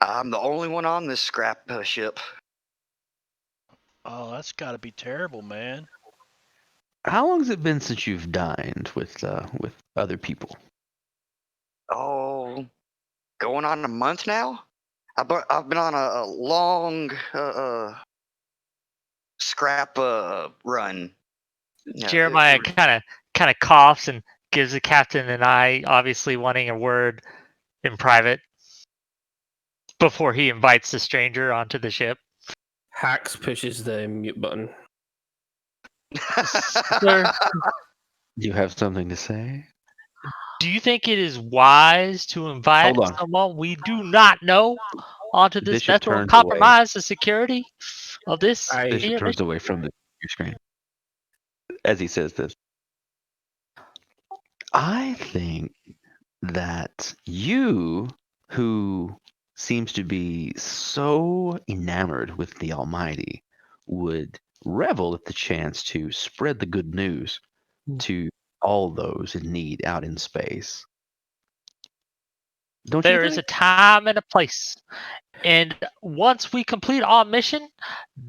I'm the only one on this scrap ship. Oh, that's got to be terrible, man. How long has it been since you've dined with other people? Oh, going on a month now. I've been on a long scrap run. Yeah, Jeremiah kind of coughs and gives the captain an eye, obviously wanting a word in private before he invites the stranger onto the ship. Hax pushes the mute button. Sir, Do you have something to say? do you think it is wise to invite Hold on. someone we do not know onto this Bishop vessel and turns away. compromise the security of this? Bishop here turns mission? away from the view screen as he says this. I think that you, who seems to be so enamored with the Almighty, would revel at the chance to spread the good news to all those in need out in space. Don't you There is a think? time and a place. And once we complete our mission,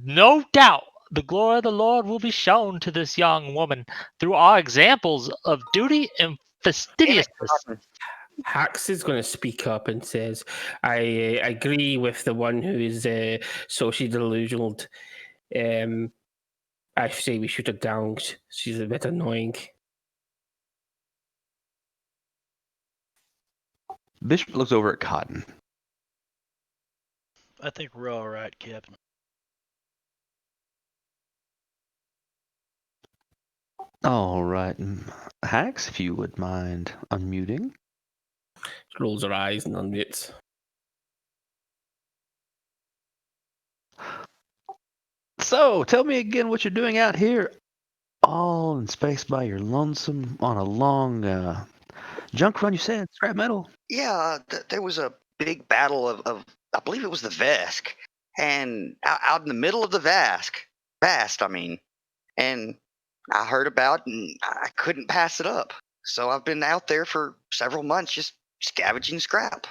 no doubt the glory of the Lord will be shown to this young woman through our examples of duty and Damn it, fastidiousness. Cotton. Hax is going to speak up and says, I agree with the one who is socially delusional. I say we shoot her down. She's a bit annoying. Bishop looks over at Cotton. I think we're all right, Captain. All right. Hax, if you would mind unmuting. She rolls her eyes and unmutes. So, tell me again what you're doing out here, all in space by your lonesome on a long junk run. You said scrap metal. Yeah, there was a big battle of I believe it was the Vesk, and out in the middle of the Vast, I mean, and I heard about it and I couldn't pass it up. So I've been out there for several months just scavenging scrap.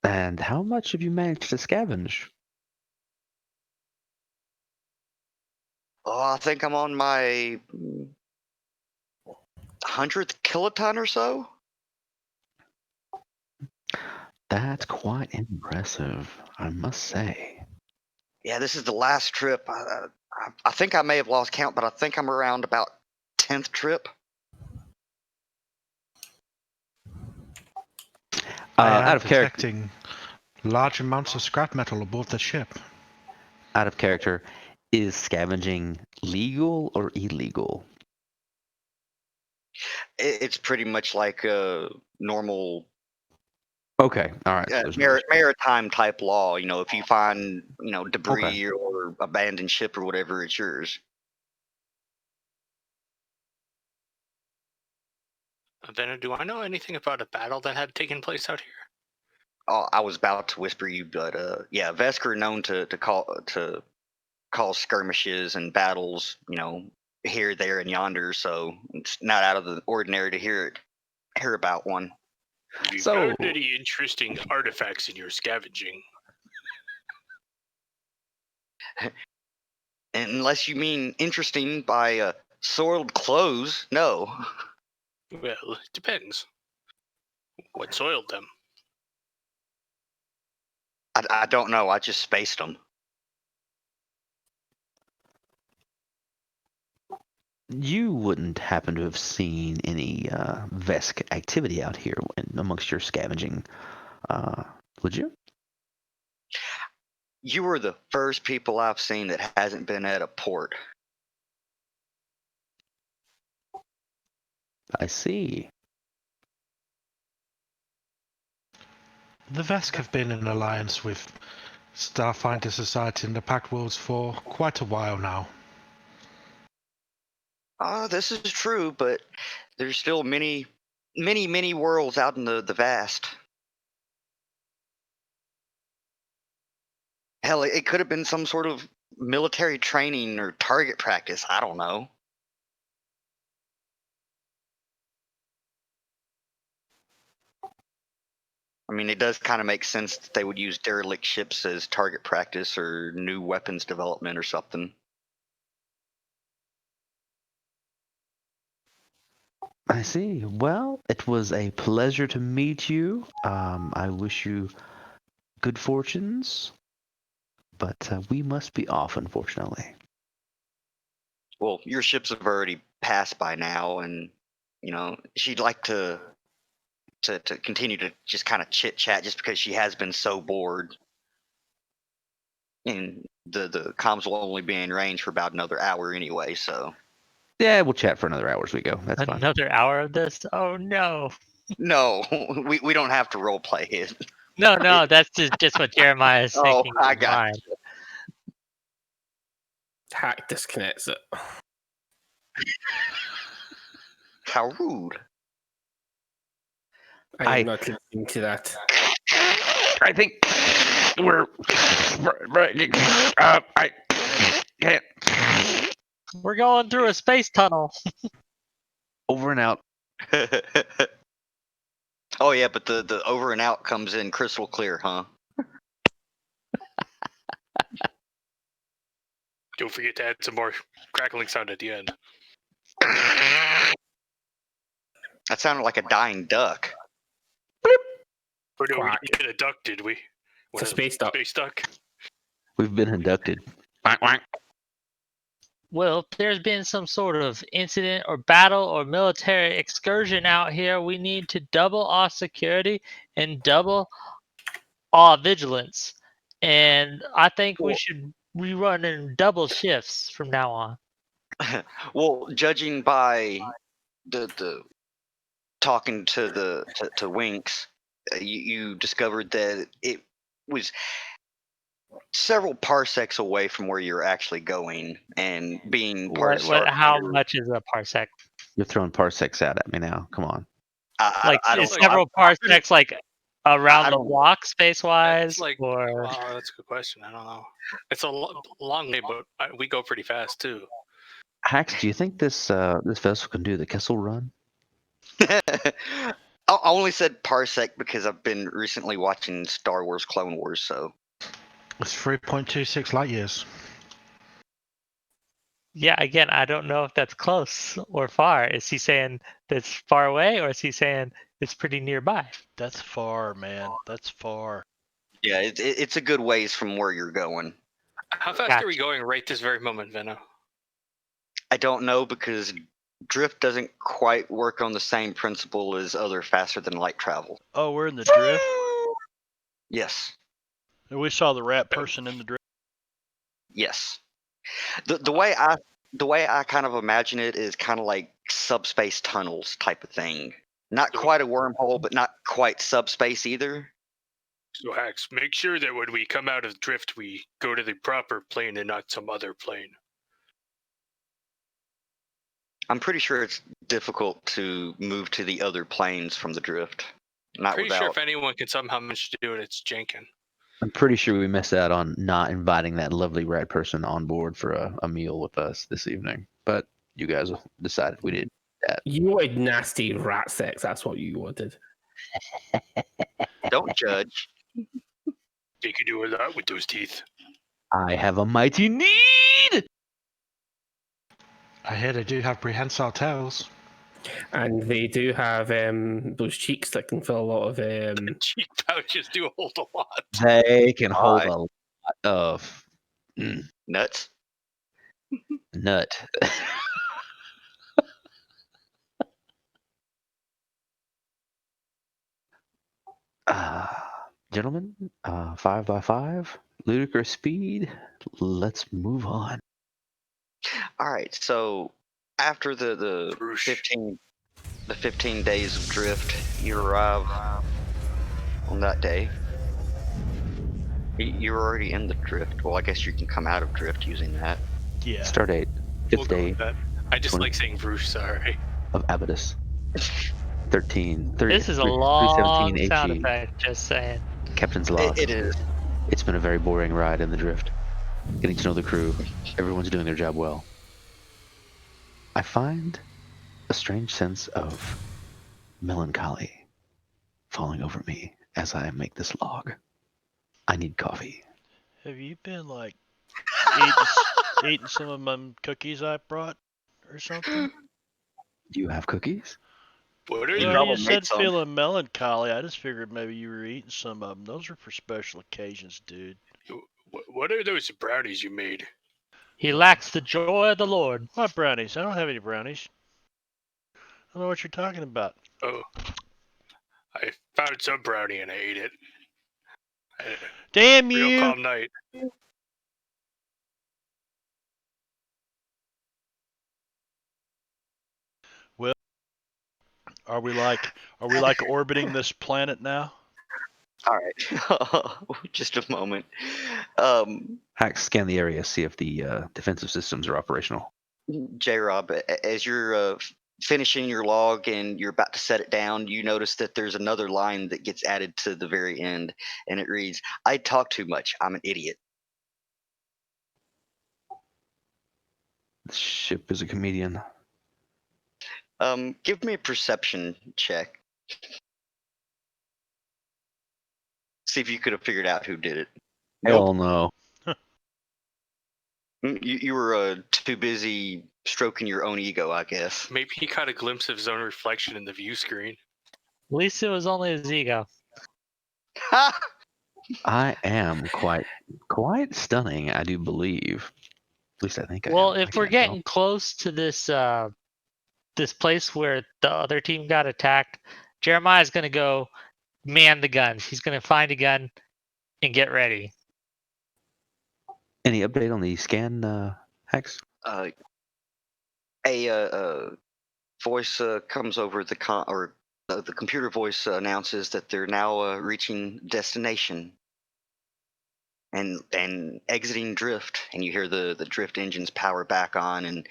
And how much have you managed to scavenge? Oh, I think I'm on my 100th kiloton or so. That's quite impressive, I must say. Yeah, this is the last trip. I think I may have lost count, but I think I'm around about 10th trip. I am Out of character. detecting large amounts of scrap metal aboard the ship. Out of character, is scavenging legal or illegal? It's pretty much like normal Okay, all right. So there's no- maritime type law. You know, if you find debris Okay. or abandoned ship or whatever, it's yours. Then, do I know anything about a battle that had taken place out here? Oh, I was about to whisper you, but yeah, Vesker are known to call skirmishes and battles. Here, there, and yonder. So it's not out of the ordinary to hear about one. Have you So- found any interesting artifacts in your scavenging? Unless you mean interesting by soiled clothes, no. Well, it depends. What soiled them? I don't know. I just spaced them. You wouldn't happen to have seen any Vesk activity out here amongst your scavenging, would you? You were the first people I've seen that hasn't been at a port. I see. The Vesk have been in alliance with Starfinder Society and the Pact Worlds for quite a while now. This is true, but there's still many worlds out in the vast. Hell, it could have been some sort of military training or target practice. I don't know. I mean, it does kind of make sense that they would use derelict ships as target practice or new weapons development or something. I see. Well, it was a pleasure to meet you. I wish you good fortunes, but we must be off, unfortunately. Well, your ships have already passed by now, and she'd like to continue to just kind of chit chat, just because she has been so bored. And the comms will only be in range for about another hour anyway, so. Yeah, we'll chat for another hour as we go. That's fine. Another hour of this? Oh no. No, we don't have to role play it. No, that's just what Jeremiah is thinking. I in his got mind. Hack disconnects it. How rude. I am not listening to that. I think we're I can't. We're going through a space tunnel. Over and out. Oh yeah, but the over and out comes in crystal clear, huh? Don't forget to add some more crackling sound at the end. That sounded like a dying duck. Or no, we Quack. didn't get a duck, did we? It's a space duck. Space duck. We've been inducted. Well, if there's been some sort of incident or battle or military excursion out here, we need to double our security and double our vigilance. And I think we should rerun in double shifts from now on. Well, judging by the talking to Winks, you discovered that it was several parsecs away from where you're actually going, and being part of How Starfinder, much is a parsec? You're throwing parsecs out at me now. Come on. Like I don't several parsecs, like around I the don't- block space wise, It's like, or wow, that's a good question. I don't know. It's a long way, but we go pretty fast too. Hax, do you think this vessel can do the Kessel Run? I only said parsec because I've been recently watching Star Wars Clone Wars, so. It's 3.26 light years. yeah, again, I don't know if that's close or far. Is he saying that's far away, or is he saying it's pretty nearby? That's far, man. That's far. Yeah, it's a good ways from where you're going. How fast are we going right this very moment, Venno? I don't know, because drift doesn't quite work on the same principle as other faster than light travel. Oh, we're in the drift. Yes. We saw the rat person in the drift. Yes. The way I kind of imagine it is kind of like subspace tunnels type of thing. Not quite a wormhole, but not quite subspace either. So Hax, make sure that when we come out of drift, we go to the proper plane and not some other plane. I'm pretty sure it's difficult to move to the other planes from the drift. Not Pretty without. sure if anyone can somehow manage to do it, it's Jenkin. I'm pretty sure we missed out on not inviting that lovely rat person on board for a meal with us this evening. But you guys decided we did that. You wanted nasty rat sex. That's what you wanted. Don't judge. They could do a lot with those teeth. I have a mighty need! I hear they do have prehensile tails. And they do have those cheeks that can fill a lot of. Cheek pouches do hold a lot. They can hold Why? a lot of Nuts. nut. gentlemen, 5x5, ludicrous speed. Let's move on. All right. So after the Broosh. 15 days of drift, you arrive on that day. You're already in the drift. Well, I guess you can come out of drift using that. Yeah. Start date, We'll 5th go day with that. I just 20 like saying Broosh, sorry. of Abydos. 13, This is a 317 long sound HE. effect, just saying. Captain's log. It is. It's been a very boring ride in the drift. Getting to know the crew. Everyone's doing their job well. I find a strange sense of melancholy falling over me as I make this log. I need coffee. Have you been like eating some of my cookies I brought or something? Do you have cookies? What are You Well, those? probably you made said some. feeling melancholy. I just figured maybe you were eating some of them. Those are for special occasions, dude. What are those brownies you made? He lacks the joy of the Lord. What brownies? I don't have any brownies. I don't know what you're talking about. Oh, I found some brownie and I ate it. Damn Real you! calm night. Are we like orbiting this planet now? All right. Just a moment. Hacks scan the area, see if the defensive systems are operational. J-Rob, as you're finishing your log and you're about to set it down, you notice that there's another line that gets added to the very end, and it reads, "I talk too much. I'm an idiot." The ship is a comedian. Give me a perception check. See if you could have figured out who did it. Hell no. You were too busy stroking your own ego, I guess. Maybe he caught a glimpse of his own reflection in the view screen. At least it was only his ego. Ha! I am quite stunning, I do believe. At least I think I Well, am. I if we're can't tell. getting close to this this place where the other team got attacked, Jeremiah's gonna go man the guns. He's gonna find a gun and get ready. Any update on the scan, Hex? A voice comes over the the computer voice announces that they're now reaching destination and exiting drift, and you hear the drift engines power back on, and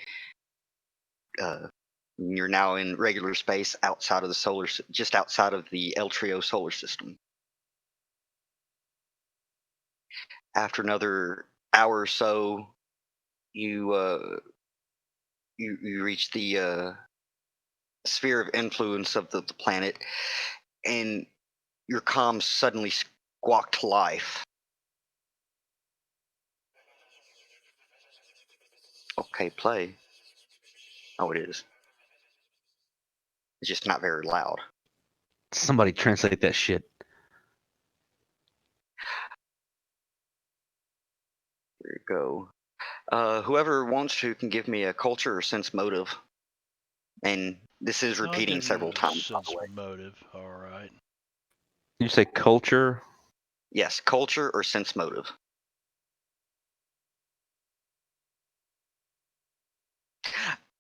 you're now in regular space outside of the just outside of the El Trio solar system. After another hour or so, you you reach the sphere of influence of the planet, and your comms suddenly squawk to life. Okay, play. Oh, it is. It's just not very loud. Somebody translate that shit. There you go. Whoever wants to can give me a culture or sense motive. And this is I'll repeating give you several a times, by sense the way. motive. All right. You say culture? Yes, culture or sense motive.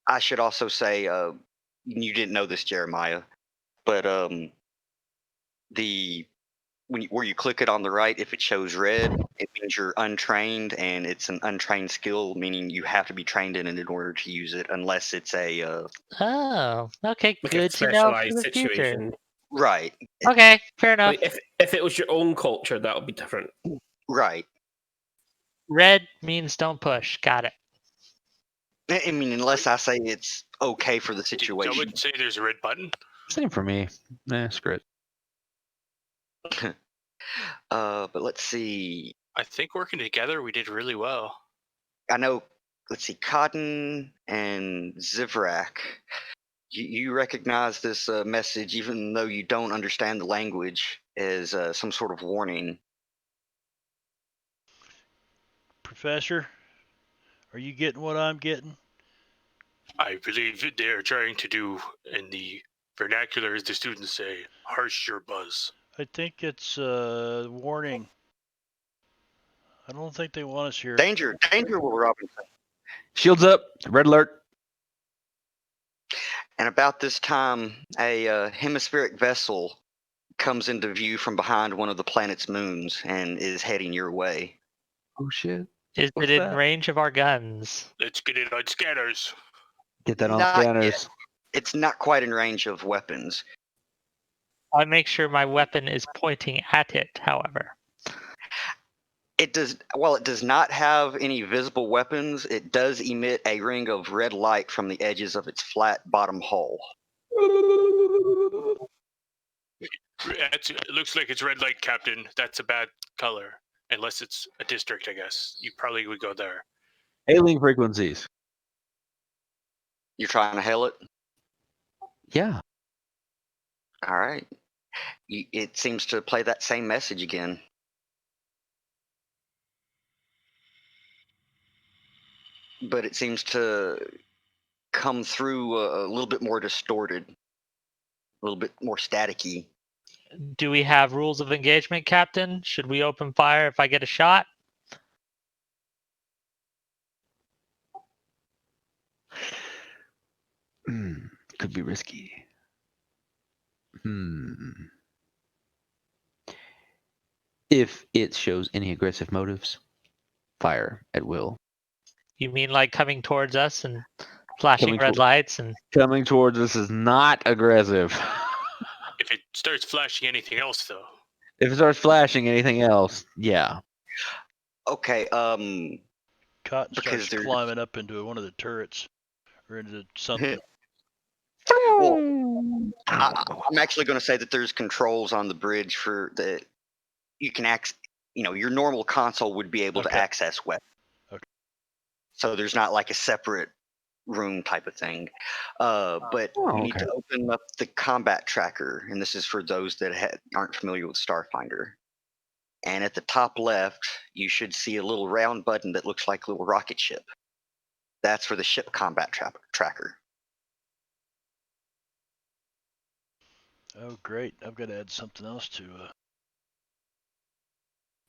I should also say, you didn't know this, Jeremiah, but where you click it on the right, if it shows red, it means you're untrained, and it's an untrained skill, meaning you have to be trained in it in order to use it, unless it's a Oh, okay, Like good a to know for specialized the future. situation. right, Okay, fair enough. Like if it was your own culture, that would be different. right. Red means don't push. Got it. I mean, unless I say it's okay for the Did situation. someone say there's a red button? Same for me. Screw it. But let's see. I think working together we did really well. I know. Let's see. Cotton and Zivrak. You recognize this message, even though you don't understand the language, as some sort of warning. Professor, are you getting what I'm getting? I believe they're trying to do, in the vernacular, as the students say, harsh your buzz. I think it's warning. I don't think they want us here. Danger, danger, Will Robinson. Shields up. Red alert. And about this time, a hemispheric vessel comes into view from behind one of the planet's moons and is heading your way. Oh shit. Is What's it in that? range of our guns? Let's get it on scanners. Get that on Not scanners. yet. It's not quite in range of weapons. I make sure my weapon is pointing at it, however. It does. While it does not have any visible weapons, it does emit a ring of red light from the edges of its flat bottom hull. It looks like it's red light, Captain. That's a bad color. Unless it's a district, I guess. You probably would go there. Hailing frequencies. You're trying to hail it? Yeah. All right. It seems to play that same message again. But it seems to come through a little bit more distorted, a little bit more staticky. Do we have rules of engagement, Captain? Should we open fire if I get a shot? Could be risky. If it shows any aggressive motives, fire at will. You mean like coming towards us and flashing red lights and Coming towards us is not aggressive. If it starts flashing anything else, though. If it starts flashing anything else, yeah. Okay, Cotton because starts there's- climbing up into one of the turrets or into something. Well, I'm actually going to say that there's controls on the bridge for the you can your normal console would be able to Okay. access weapons. Okay. So there's not like a separate room type of thing. But you need to open up the combat tracker, and this is for those that aren't familiar with Starfinder. And at the top left, you should see a little round button that looks like a little rocket ship. That's for the ship combat tracker. Oh, great. I've got to add something else to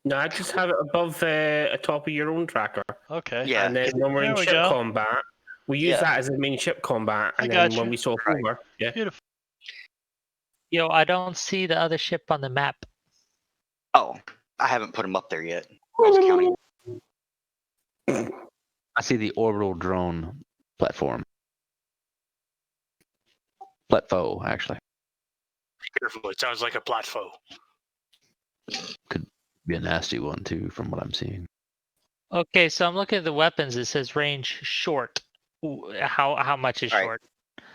No, I just have it above atop of your own tracker. Okay. Yeah, And then when we're There in we ship go. combat, we use Yeah. that as the main ship combat. I And got then when you. we swap Right. over, yeah. Beautiful. yo, I don't see the other ship on the map. Oh, I haven't put them up there yet. I was counting. I see the orbital drone platform. Platfo, actually. Be careful. It sounds like a platform. Be a nasty one, too, from what I'm seeing. Okay, so I'm looking at the weapons. It says range short. Ooh, how much is All right. short?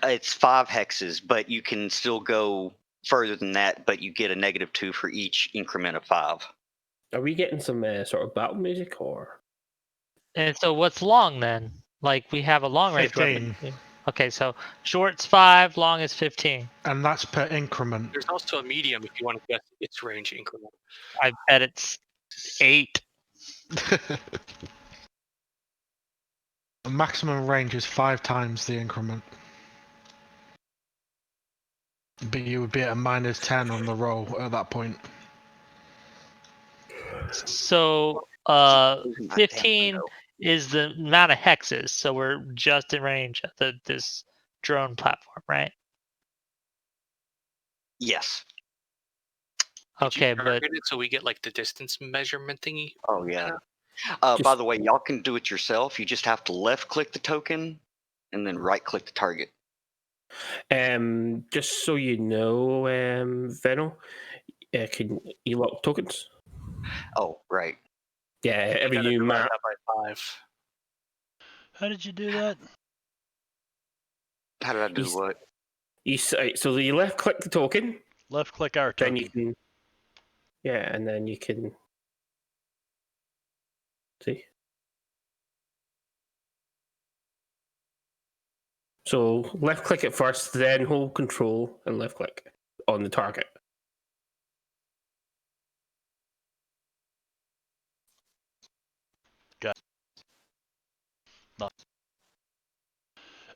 It's 5 hexes, but you can still go further than that, but you get a -2 for each increment of 5. Are we getting some sort of battle music or? And so what's long then? Like we have a long range 15. weapon. Okay, so short's 5, long is 15. And that's per increment. There's also a medium if you want to guess its range increment. I bet it's 8. The maximum range is 5 times the increment. But you would be at a -10 on the roll at that point. So Losing my damn 15 window. is the amount of hexes, so we're just in range of this drone platform, right? Yes. Did you Okay, but target it so we get like the distance measurement thingy? Oh, yeah. Just- By the way, y'all can do it yourself. You just have to left-click the token and then right-click the target. Just so you know, Veno, can you lock tokens? Oh, right. Yeah, every Gotta new divide map. that by 5. How did you do that? How did I do He's- what? So you left click the token, Left click our then token. you can. Yeah, and then you can. See. So left click it first, then hold control and left click on the target.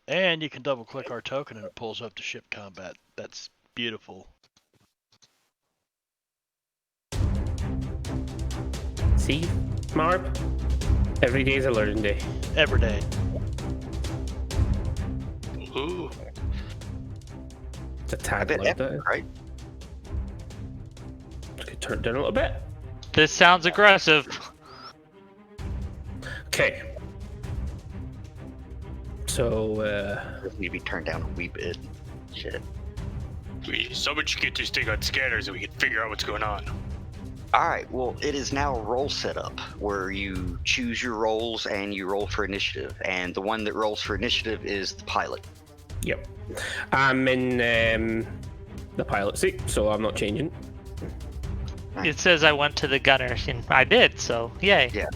And you can double click our token and it pulls up to ship combat. That's beautiful. See, Marb? Every day is a learning day. Every day. Ooh. It's a tad bit like epic, that. right? Could turn it down a little bit. This sounds aggressive. Okay. So, Maybe turn down a wee bit. Shit. Someone should get this thing on scanner so we can figure out what's going on. Alright, well, it is now a roll setup where you choose your rolls and you roll for initiative. And the one that rolls for initiative is the pilot. yep. I'm in the pilot seat, so I'm not changing. It says I went to the gunners, and I did, so yay. Yeah.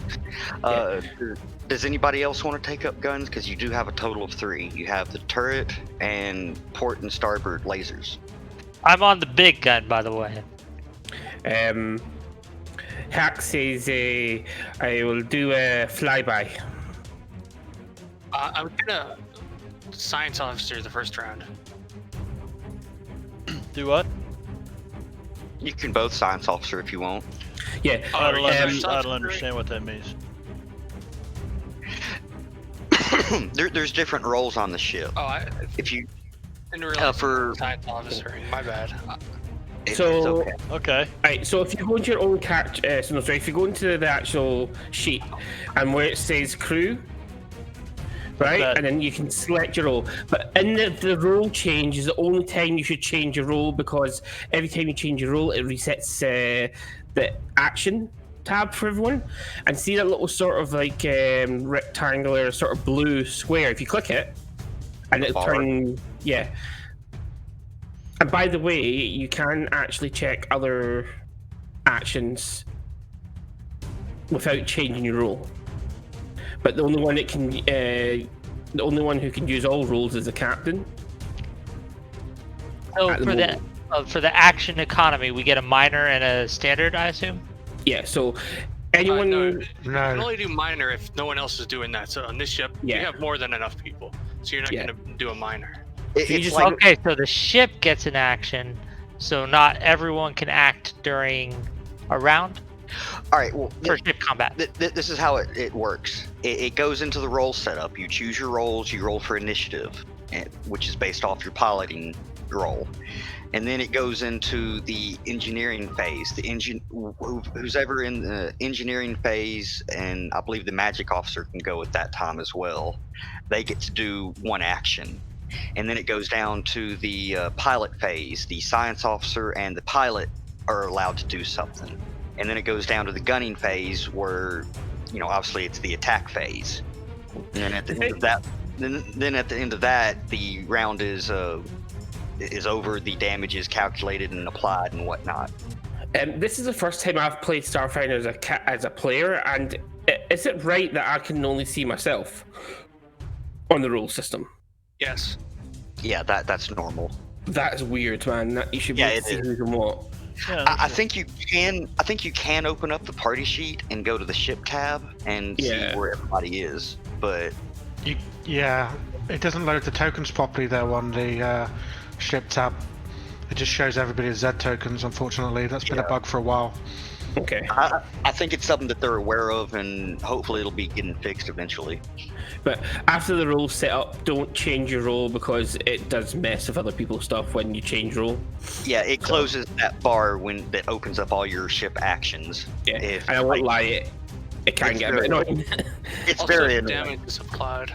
Does anybody else want to take up guns? Because you do have a total of 3. You have the turret and port and starboard lasers. I'm on the big gun, by the way. Hack says I will do a flyby. I'm gonna science officer the first round. Do what? You can both science officer if you want. Yeah. I don't, science I don't officer? understand what that means. There's different roles on the ship. Oh, I If you didn't realize for- science officer. My bad. it's So- okay. Okay. Right, so if you go into your own if you go into the actual sheet and where it says crew, right, Okay. and then you can select your role. But in the role change is the only time you should change your role, because every time you change your role, it resets the action tab for everyone. And see that little sort of like rectangular sort of blue square? If you click it, and it'll bar. turn, yeah. And by the way, you can actually check other actions without changing your role. But the only one that can, the only one who can use all roles is the captain. So At the for the action economy, we get a minor and a standard, I assume. Yeah. So anyone, No, you can No. only do minor if no one else is doing that. So on this ship, Yeah. you have more than enough people, so you're not Yeah. gonna do a minor. It- So you it's just like Okay, so the ship gets an action, so not everyone can act during a round all right. Well, for ship combat. this is how it works. It goes into the role setup. You choose your roles. You roll for initiative, which is based off your piloting role, and then it goes into the engineering phase. The who's ever in the engineering phase, and I believe the magic officer can go at that time as well. They get to do one action. And then it goes down to the pilot phase. The science officer and the pilot are allowed to do something. And then it goes down to the gunning phase where, obviously it's the attack phase. And then at the end of that, then at the end of that, the round is over. The damage is calculated and applied and whatnot. this is the first time I've played Starfinder as a player, and is it right that I can only see myself on the role system? Yes. Yeah, that's normal. That's weird, man. You should be Yeah, able it to see is. who's and what. Yeah, I think you can. I think you can open up the party sheet and go to the ship tab and Yeah. see where everybody is. But Yeah, it doesn't load the tokens properly though on the ship tab. It just shows everybody as Z tokens, unfortunately. That's been a Yeah. bug for a while. Okay. I think it's something that they're aware of, and hopefully it'll be getting fixed eventually. But after the role set up, don't change your role, because it does mess with other people's stuff when you change role. Yeah, it closes that bar that opens up all your ship actions. Yeah. If, And I won't like, lie, it can it's get a bit very- annoying. It's Also, very annoying. damage is applied.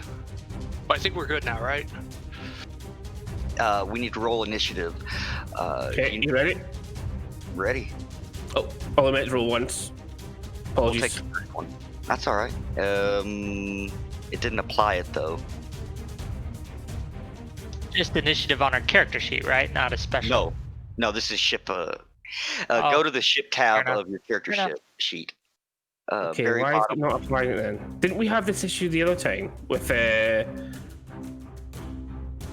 But I think we're good now, right? We need to roll initiative. Okay, you ready? Ready? Oh, I meant to roll once. We'll take Apologies. the first one. That's all right. It didn't apply it though. Just initiative on our character sheet, right? Not a special. No, this is ship. Oh, Go to the ship tab fair enough. of your character Fair enough. sheet. Okay, Very why is it bottom. not applying it then? Didn't we have this issue the other time with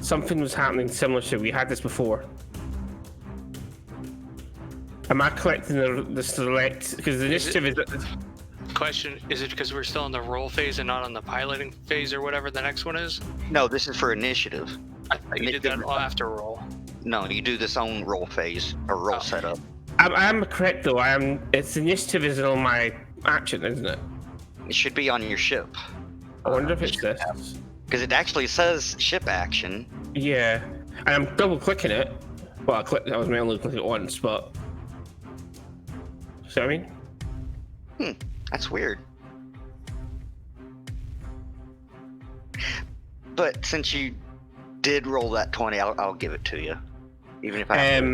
something was happening similar to, we had this before? Am I collecting the select, because the Is it- initiative is Question: is it because we're still in the roll phase and not on the piloting phase or whatever the next one is? No, this is for initiative. I thought you did that after roll. No, you do this on roll phase or roll Oh. setup. I am correct though. It's initiative is on my action, isn't it? It should be on your ship. I wonder if it's this. Because it actually says ship action. Yeah, and I'm double clicking it. Well, I was mainly clicking it once, but. See what I mean? That's weird. But since you did roll that 20, I'll give it to you. Even if I have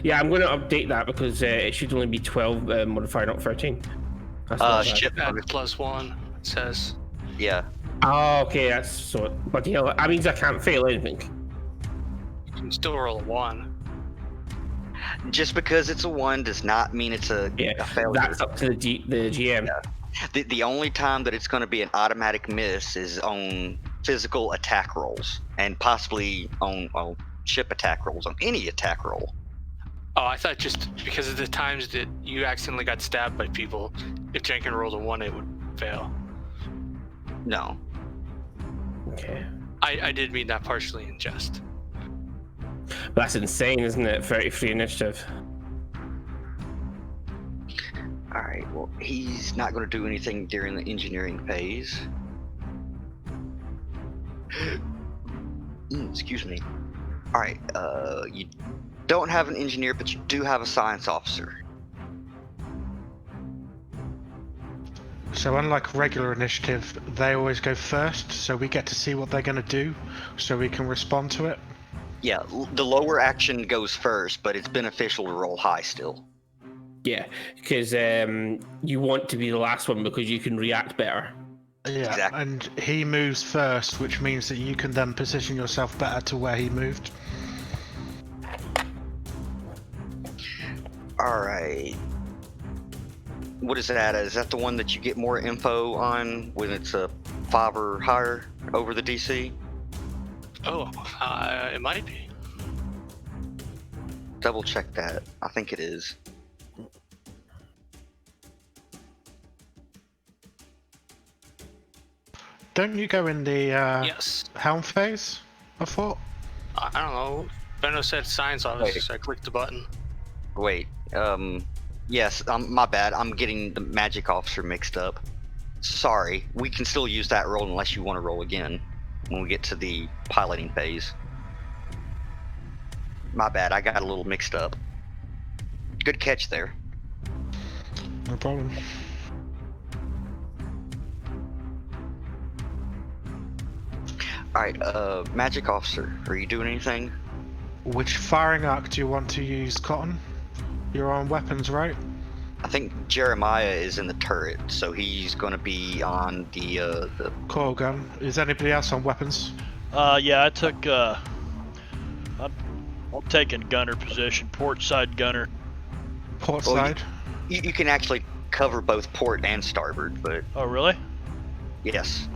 Yeah, I'm going to update that because it should only be 12 modifier, not 13. That's not bad. ship. Add +1, it says. Yeah. Oh, okay, that's so. But yeah, that means I can't fail anything. You can still roll a 1. Just because it's a 1 does not mean it's a failure. That's up to the GM. Yeah. The only time that it's going to be an automatic miss is on physical attack rolls, and possibly on ship attack rolls, on any attack roll. Oh, I thought just because of the times that you accidentally got stabbed by people, if Jenkins rolled a 1, it would fail. No. Okay. I did mean that partially in jest. That's insane, isn't it? 33 initiative. Alright, well, he's not going to do anything during the engineering phase. Excuse me. Alright, you don't have an engineer, but you do have a science officer. So unlike regular initiative, they always go first, so we get to see what they're going to do, so we can respond to it. Yeah, the lower action goes first, but it's beneficial to roll high still. Yeah, because you want to be the last one because you can react better. Yeah, Exactly. and he moves first, which means that you can then position yourself better to where he moved. Alright. What is that? Is that the one that you get more info on when it's a 5 or higher over the DC? Oh, it might be. Double check that. I think it is. Don't you go in the Yes. helm phase, I thought? I don't know. Benno said science officer, so I clicked the button. Wait, yes, my bad. I'm getting the magic officer mixed up. Sorry, we can still use that roll unless you want to roll again when we get to the piloting phase. My bad, I got a little mixed up. Good catch there. No problem. Alright, magic officer, are you doing anything? Which firing arc do you want to use, Cotton? You're on weapons, right? I think Jeremiah is in the turret, so he's going to be on the Coil gun. Is anybody else on weapons? Yeah, I took. I'm taking gunner position, port side gunner. Port Well, side? you can actually cover both port and starboard, but Oh, really? yes.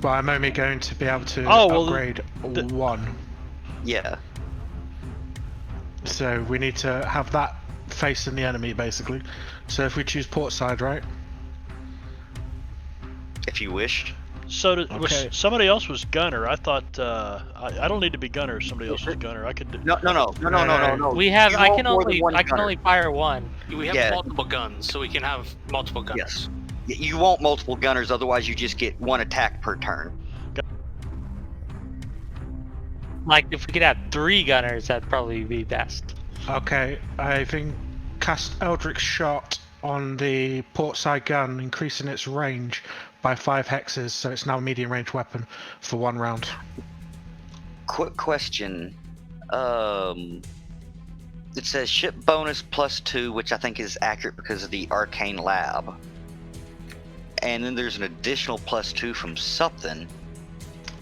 But I'm only going to be able to Oh, well, upgrade one. Yeah. So we need to have that facing the enemy, basically. So if we choose port side, right? If you wish. So Okay. somebody else was gunner. I thought I don't need to be gunner. If somebody else is gunner. I could. No. We have. You I roll can more than only. one I can gunner. only fire one. We have Yeah. multiple guns, so we can have multiple guns. Yes. You want multiple gunners, otherwise you just get one attack per turn. Like if we could have 3 gunners, that'd probably be best. Okay, I think cast Eldritch Shot on the port side gun, increasing its range by 5 hexes, so it's now a medium range weapon for 1 round. Quick question. It says ship bonus +2, which I think is accurate because of the arcane lab. And then there's an additional +2 from something.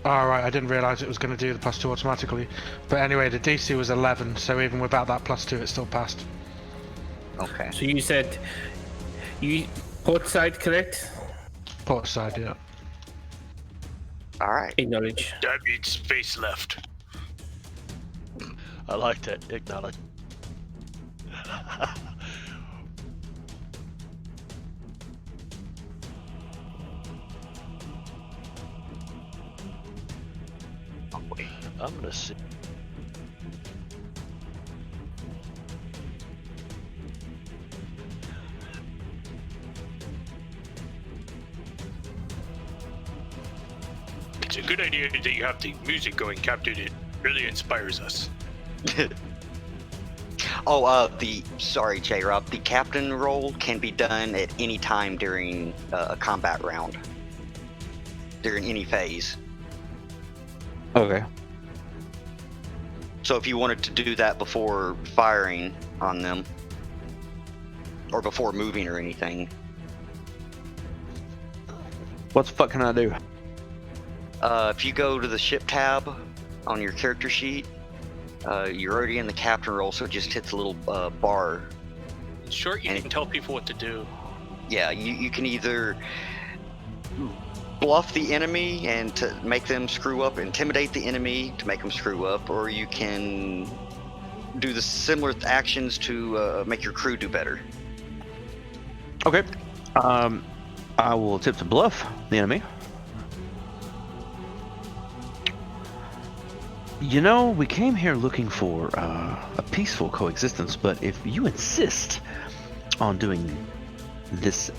Alright, I didn't realise it was going to do the +2 automatically. But anyway, the DC was 11, so even without that +2, it still passed. Okay. So you said you port side, correct? Port side, yeah. Alright. Acknowledge. That means space left. I like that. Acknowledge. I'm gonna see. It's a good idea that you have the music going, Captain. It really inspires us. Sorry, J-Rob. The captain role can be done at any time during a combat round. During any phase. Okay. So if you wanted to do that before firing on them, or before moving or anything. What the fuck can I do? If you go to the ship tab on your character sheet, you're already in the captain role, so it just hits a little bar. In short, you can tell people what to do. Yeah, you can either bluff the enemy and to make them screw up, intimidate the enemy to make them screw up, or you can do the similar actions to make your crew do better. Okay. I will attempt to bluff the enemy. You know, we came here looking for a peaceful coexistence, but if you insist on doing this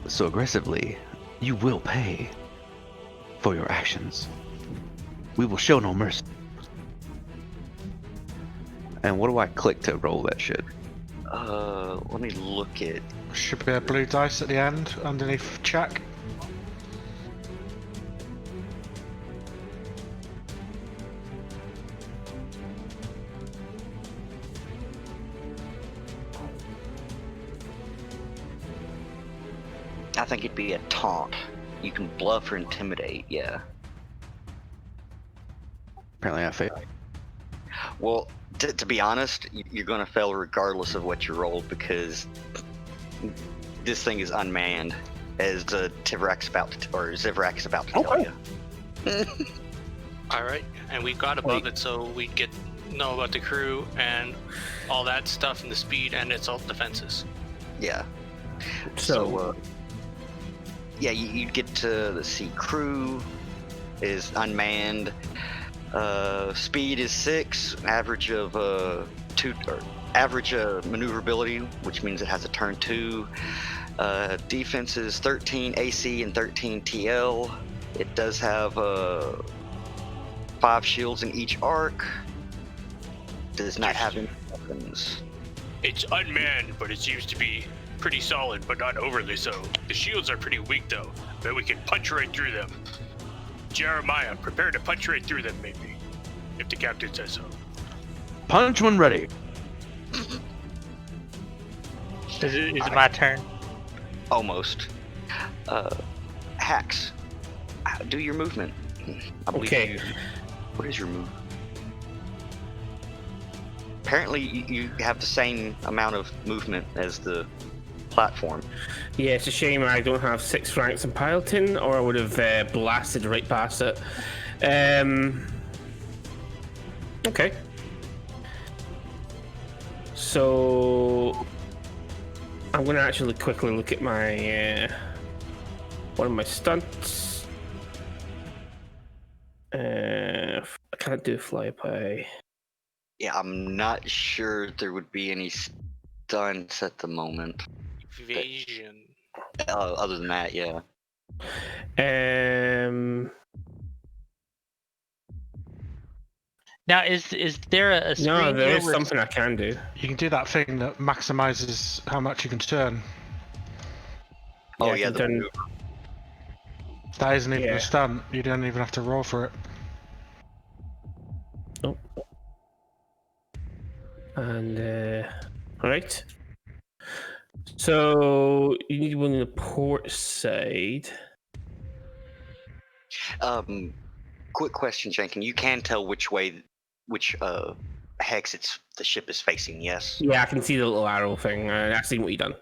so aggressively, you will pay for your actions. We will show no mercy. And what do I click to roll that shit? Let me look at... Should be a blue dice at the end, underneath check. I think it'd be a taunt. You can bluff or intimidate, yeah. Apparently I failed. Well, to be honest, you're going to fail regardless of what you rolled, because this thing is unmanned, as Zivrak's about to tell you. All right, and we got above it, so we know about the crew and all that stuff, and the speed and its all defenses. Yeah. So yeah, you get to the sea. Crew is unmanned. Speed is 6. Average of 2, or average maneuverability, which means it has a turn 2. Defense is 13 AC and 13 TL. It does have 5 shields in each arc. Does not have any weapons. It's unmanned, but it seems to be pretty solid, but not overly so. The shields are pretty weak, though. Bet we can punch right through them. Jeremiah, prepare to punch right through them, maybe. If the captain says so. Punch when ready. Is it my turn? Almost. Hacks. Do your movement. I believe Okay. What is your move? Apparently, you have the same amount of movement as the platform. Yeah, it's a shame I don't have 6 ranks in piloting, or I would have blasted right past it. Okay. So I'm going to actually quickly look at my one of my stunts. I can't do flyby. Yeah, I'm not sure there would be any stunts at the moment. Evasion. Other than that, yeah. Now, is there a screen No, there here is where- something I can do. You can do that thing that maximizes how much you can turn. Oh, I yeah, can the turn- maneuver. That isn't even Yeah. a stunt. You don't even have to roll for it. And alright. So you need one on the port side. Quick question, Jenkins. You can tell which hex the ship is facing, yes? Yeah, I can see the little arrow thing. I've seen what you done.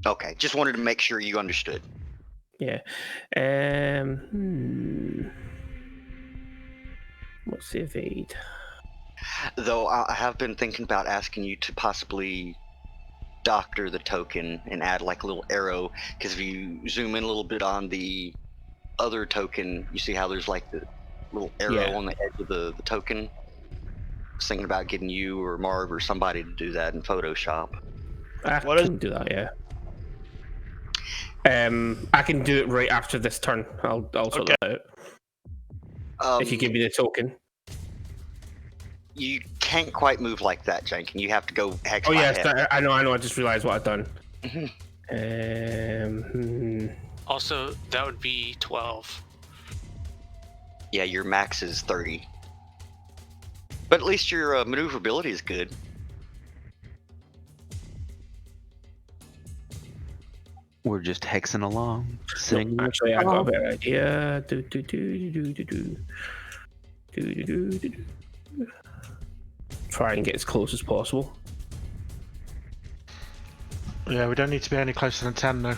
Okay, just wanted to make sure you understood. Yeah. What's the evade? Though I have been thinking about asking you to possibly doctor the token and add like a little arrow, because if you zoom in a little bit on the other token, you see how there's like the little arrow on the edge of the token. I was thinking about getting you or Marv or somebody to do that in Photoshop. I What is- can do that, yeah. I can do it right after this turn. I'll sort Okay. that out. If you give me the token. You can't quite move like that, Jenkins. You have to go hex Oh by yes, hex. I know. I just realized what I've done. Mhm. Also, that would be 12. Yeah, your max is 30. But at least your maneuverability is good. We're just hexing along, sitting. No, actually, I got a better idea. Try and get as close as possible. Yeah, we don't need to be any closer than 10 though.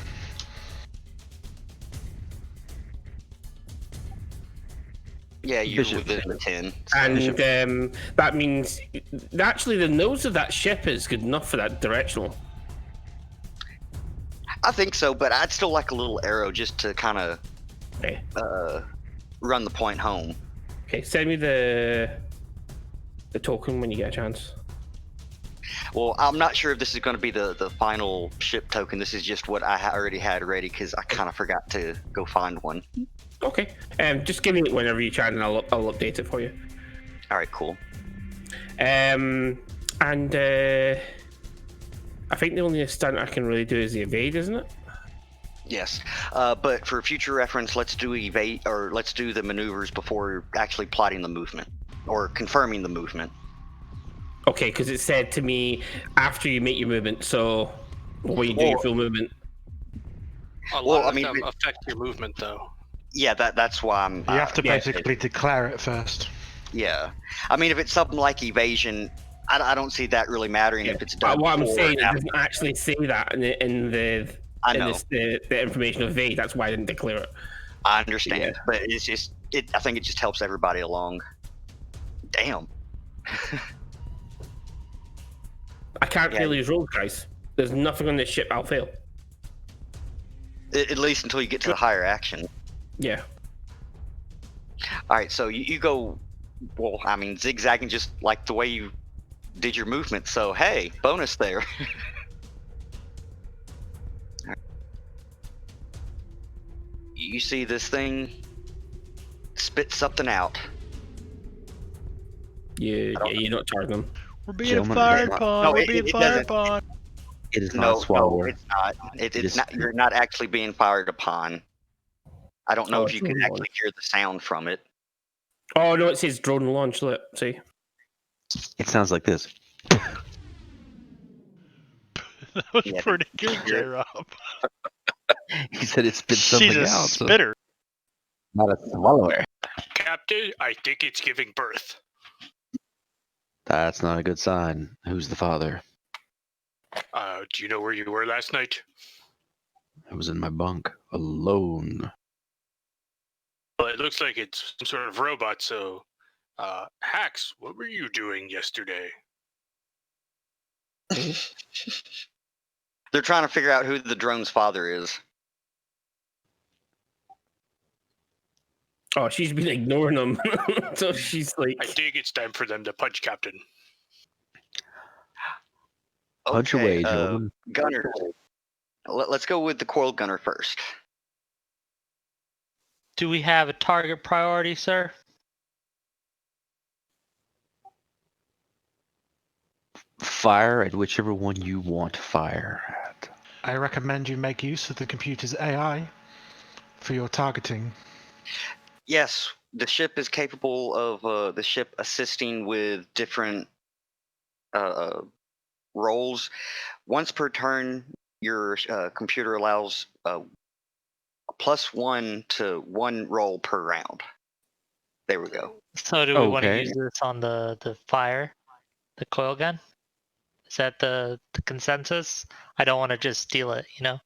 Yeah, you're Bishop. within the 10. And that means actually the nose of that ship is good enough for that directional. I think so, but I'd still like a little arrow just to kind of Okay. run the point home. Okay, send me the token when you get a chance. Well, I'm not sure if this is going to be the final ship token. This is just what I already had ready because I kind of forgot to go find one. Okay. Just give me it whenever you can, and I'll update it for you. All right, cool. And I think the only stunt I can really do is the evade, isn't it? Yes, but for future reference, let's do evade or let's do the maneuvers before actually plotting the movement or confirming the movement. Okay, because it said to me after you make your movement, so when you do your full movement. A lot of them affect your movement, though. Yeah, that's why I'm. You have to basically declare it first. Yeah, I mean, if it's something like evasion, I don't see that really mattering if it's done. What I'm saying, it doesn't actually say that in the information of evade. That's why I didn't declare it. I understand, but it's just I think it just helps everybody along. Damn. I can't fail these rolls, guys. There's nothing on this ship I'll fail. At least until you get to the higher action. Yeah. All right, so you go. Well, I mean, zigzagging just like the way you did your movement. So hey, bonus there. You see this thing spit something out. You're not targeting them. We're being fired upon. No, We're being fired upon. It is not a swallower. No, it's not. It's not. You're not actually being fired upon. I don't know if you can actually hear the sound from it. Oh no, it says drone launch. Let's see. It sounds like this. That was pretty good, J-Rob. He said it spit something She's a out. spitter. Not a swallower. Captain, I think it's giving birth. That's not a good sign. Who's the father? Do you know where you were last night? I was in my bunk, alone. Well, it looks like it's some sort of robot, so... Hax, what were you doing yesterday? They're trying to figure out who the drone's father is. Oh, she's been ignoring them. So she's like... I think it's time for them to punch Captain. Punch away, gentlemen. Gunner. Let's go with the coil gunner first. Do we have a target priority, sir? Fire at whichever one you want to fire at. I recommend you make use of the computer's AI for your targeting. Yes, the ship is capable of the ship assisting with different roles. Once per turn, your computer allows +1 to 1 roll per round. There we go. So do we want to use this on the fire, the coil gun? Is that the consensus? I don't want to just steal it, you know?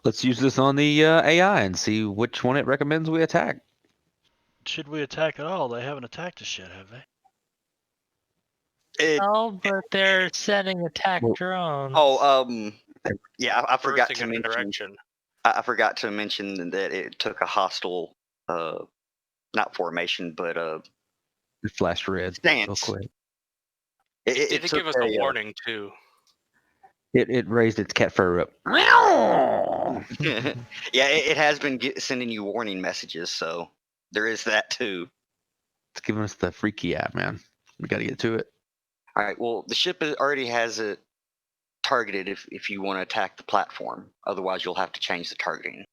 Let's use this on the AI and see which one it recommends we attack. Should we attack at all? They haven't attacked us yet, have they? No, but they're sending attack drones. Yeah, I forgot to in mention. direction. I forgot to mention that it took a hostile, not formation, but It flashed red stance. real quick. It Did give us a warning, too. It raised its cat fur up. Yeah, it has been sending you warning messages, so there is that too. It's giving us the freaky eye, man. We got to get to it. All right. Well, the ship already has it targeted if you want to attack the platform. Otherwise, you'll have to change the targeting.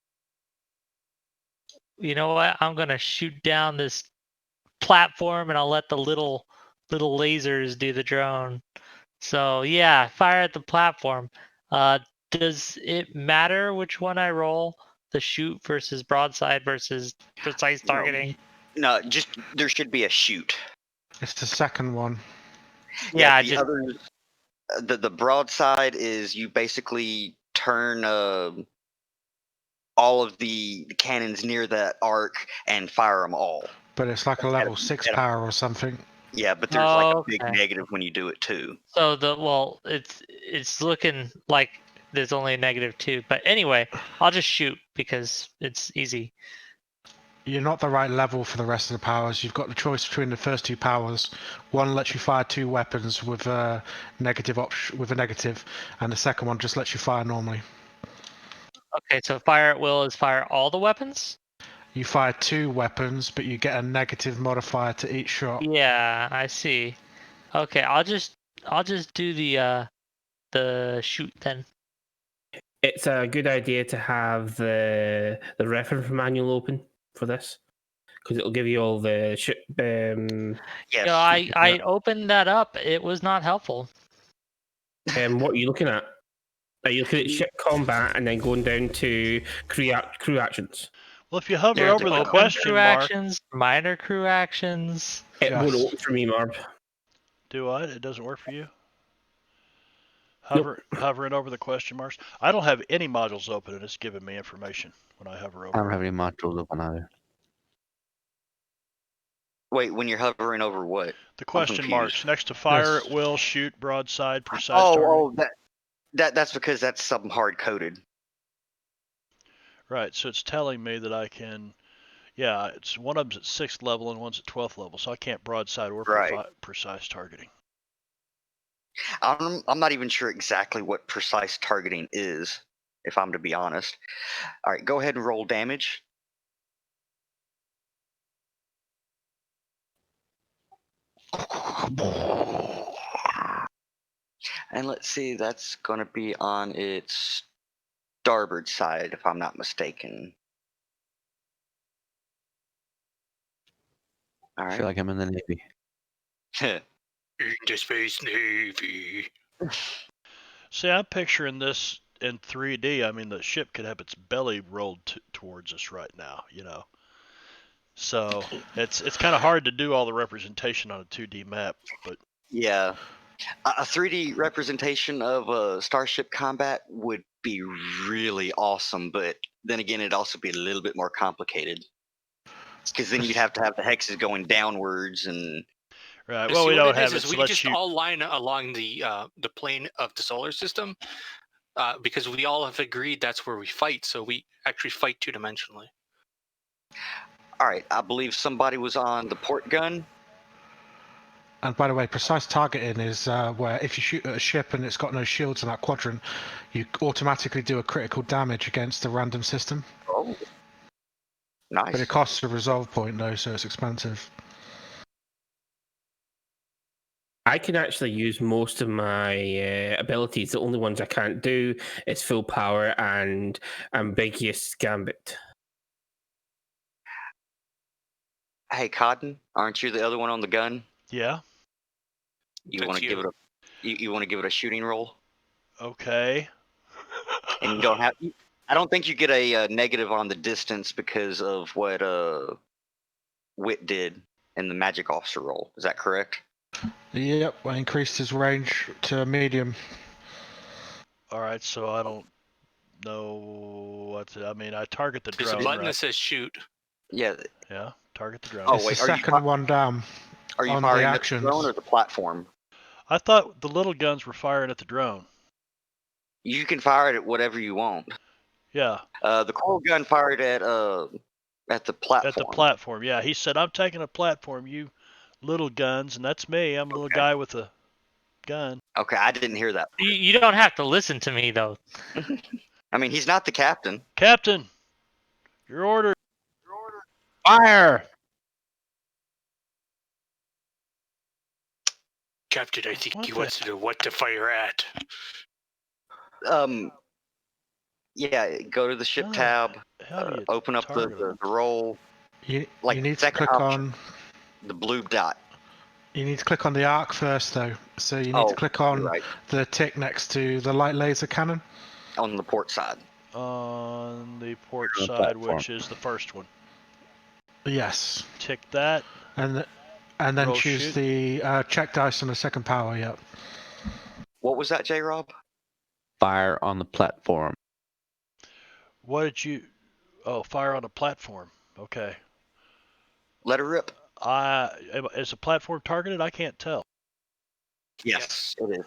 You know what? I'm gonna shoot down this platform, and I'll let the little lasers do the drone. So yeah, fire at the platform. Does it matter which one I roll? The shoot versus broadside versus precise targeting? No, just there should be a shoot. It's the second one. Yeah, the other, the broadside is you basically turn all of the cannons near that arc and fire them all. But it's like a level 6 power or something. Yeah, but there's like a big okay. negative when you do it too. So it's looking like there's only a -2. But anyway, I'll just shoot because it's easy. You're not the right level for the rest of the powers. You've got the choice between the first two powers. One lets you fire 2 weapons with a negative and the second one just lets you fire normally. Okay, so fire at will is fire all the weapons? You fire 2 weapons, but you get a negative modifier to each shot. Yeah, I see. Okay, I'll just do the shoot then. It's a good idea to have the reference manual open for this because it'll give you all the ship. Yes. I opened that up. It was not helpful. What are you looking at? Are you looking at ship combat and then going down to crew actions? Well, if you hover There's over the open question crew mark, actions, minor crew actions. It Yes. won't open for me, Marb. do what? It doesn't work for you? Nope. Hovering over the question marks. I don't have any modules open, and it's giving me information when I hover over. I don't have any modules open either. Wait, when you're hovering over what? The question confused. marks next to fire Yes. at will, shoot, broadside, precise targeting. That's because that's something hard coded. Right, so it's telling me that I can. Yeah, it's one of them's at 6th level and one's at 12th level, so I can't broadside or Right. precise targeting. I'm not even sure exactly what precise targeting is, if I'm to be honest. All right, go ahead and roll damage. And let's see, that's going to be on its starboard side, if I'm not mistaken. All I right. feel like I'm in the Navy. In the Space Navy. See, I'm picturing this in 3D. I mean, the ship could have its belly rolled towards us right now, you know. So it's kind of hard to do all the representation on a 2D map, but Yeah. A 3D representation of Starship Combat would be really awesome, but then again, it'd also be a little bit more complicated. Because then you'd have to have the hexes going downwards and... right. See, Well, we what don't it have is it, so we let's just shoot. all line along the plane of the solar system because we all have agreed that's where we fight. So we actually fight 2-dimensionally. All right, I believe somebody was on the port gun. And by the way, precise targeting is where if you shoot at a ship and it's got no shields in that quadrant, you automatically do a critical damage against the random system. Oh, nice. But it costs a resolve point though, so it's expensive. I can actually use most of my abilities. The only ones I can't do is full power and ambiguous gambit. Hey, Cotton, aren't you the other one on the gun? Yeah. You That's want to you. give it a you want to give it a shooting roll? Okay. And you don't have. I don't think you get a negative on the distance because of what Wit did in the magic officer roll. Is that correct? Yep, I increased his range to medium. All right, so I don't know what's it. I mean, I target the There's a drone, button right? that says shoot. Yeah. Yeah, target the drone. Oh, It's wait, the are you second one down. Are you on the firing at the actions. drone or the platform? I thought the little guns were firing at the drone. You can fire it at whatever you want. Yeah, The coral gun fired at the platform. at the platform. Yeah, he said, "I'm taking a platform, you little guns," and that's me. I'm a little guy with a gun. Okay, I didn't hear that. You don't have to listen to me though. I mean, he's not the captain. Captain, your order. Fire! Captain, I think What he the- wants to know what to fire at. Yeah, go to the ship How the tab, How do you open up the, target 'em? the roll, You like need to second click option. on. the blue dot. You need to click on the arc first, though. So you need Oh, to click you're on right. the tick next to the light laser cannon. On the port side. On the port On the side, platform. which is the first one. Yes, Tick that. and then Roll choose shoot. the check dice on the second power. Yep. What was that, J. Rob? Fire on the platform. What did you? Oh, fire on a platform. Okay. Let her rip. Is a platform targeted? I can't tell. Yes, it is.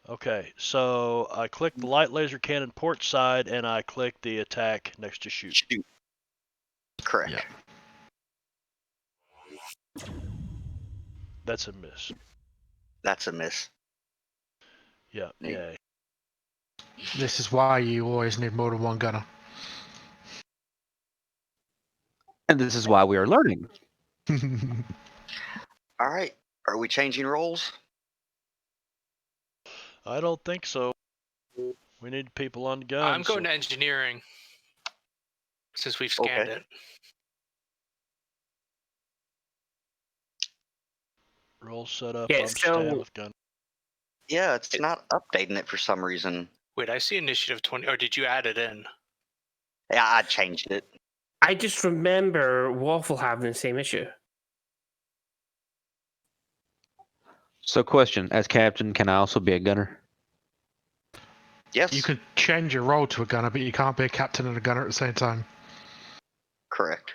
Okay, so I click the light laser cannon port side, and I click the attack next to shoot. Shoot. Correct. Yeah. That's a miss. That's a miss. Yeah, Neat. yay. This is why you always need more than one gunner. And this is why we are learning. All right. Are we changing roles? I don't think so. We need people on guns. I'm going to engineering since we've scanned Okay. it. Roll set up. Yeah, I'm so- staying with gun. Yeah, it's not updating it for some reason. Wait, I see initiative 20. Or did you add it in? Yeah, I changed it. I just remember Waffle having the same issue. So, question: as captain, can I also be a gunner? Yes. You can change your role to a gunner, but you can't be a captain and a gunner at the same time. Correct.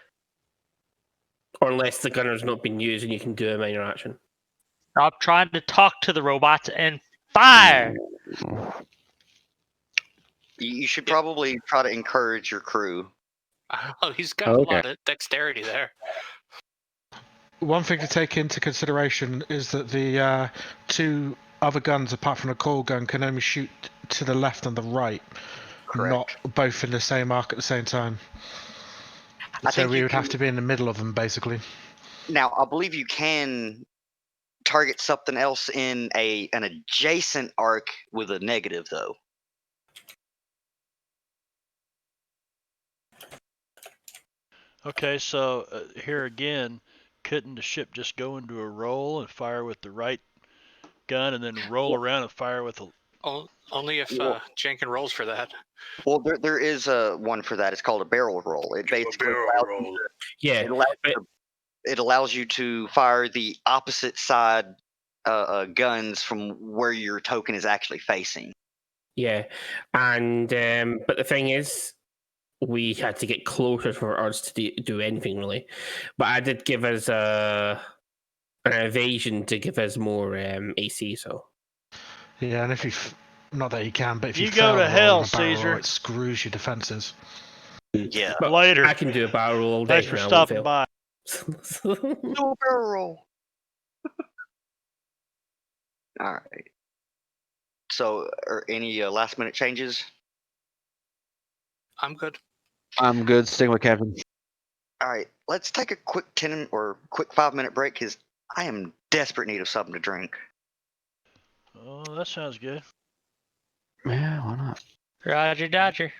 Or unless the gunner's not been used and you can do a minor action. Stop trying to talk to the robots and fire! You should probably try to encourage your crew. Oh, he's got Okay. a lot of dexterity there. One thing to take into consideration is that the two other guns, apart from the core gun, can only shoot to the left and the right, Correct. not both in the same arc at the same time. I So think we you would have can- to be in the middle of them, basically. Now, I believe you can target something else in an adjacent arc with a negative, though. Okay, so here again, couldn't the ship just go into a roll and fire with the right gun, and then roll around and fire with the? Only if Well- Jenkin rolls for that. Well, there is one for that. It's called a barrel roll. It basically roll. Yeah, it allows you to fire the opposite side guns from where your token is actually facing. yeah. And but the thing is, we had to get closer for us to do anything really. But I did give us an evasion to give us more AC. So Yeah, and if you, not that you can, but if you You fail go to the roll hell, on a barrel Caesar. roll, it screws your defenses. Yeah. But Later. I can do a barrel roll all day. Thanks for and I won't stopping fail. by. Do a barrel roll. All right. So, are any last minute changes? I'm good. I'm good. Sticking with captain. All right. Let's take a quick 10 or quick 5-minute break because I am in desperate need of something to drink. Oh, that sounds good. Yeah, why not? Roger Dodger.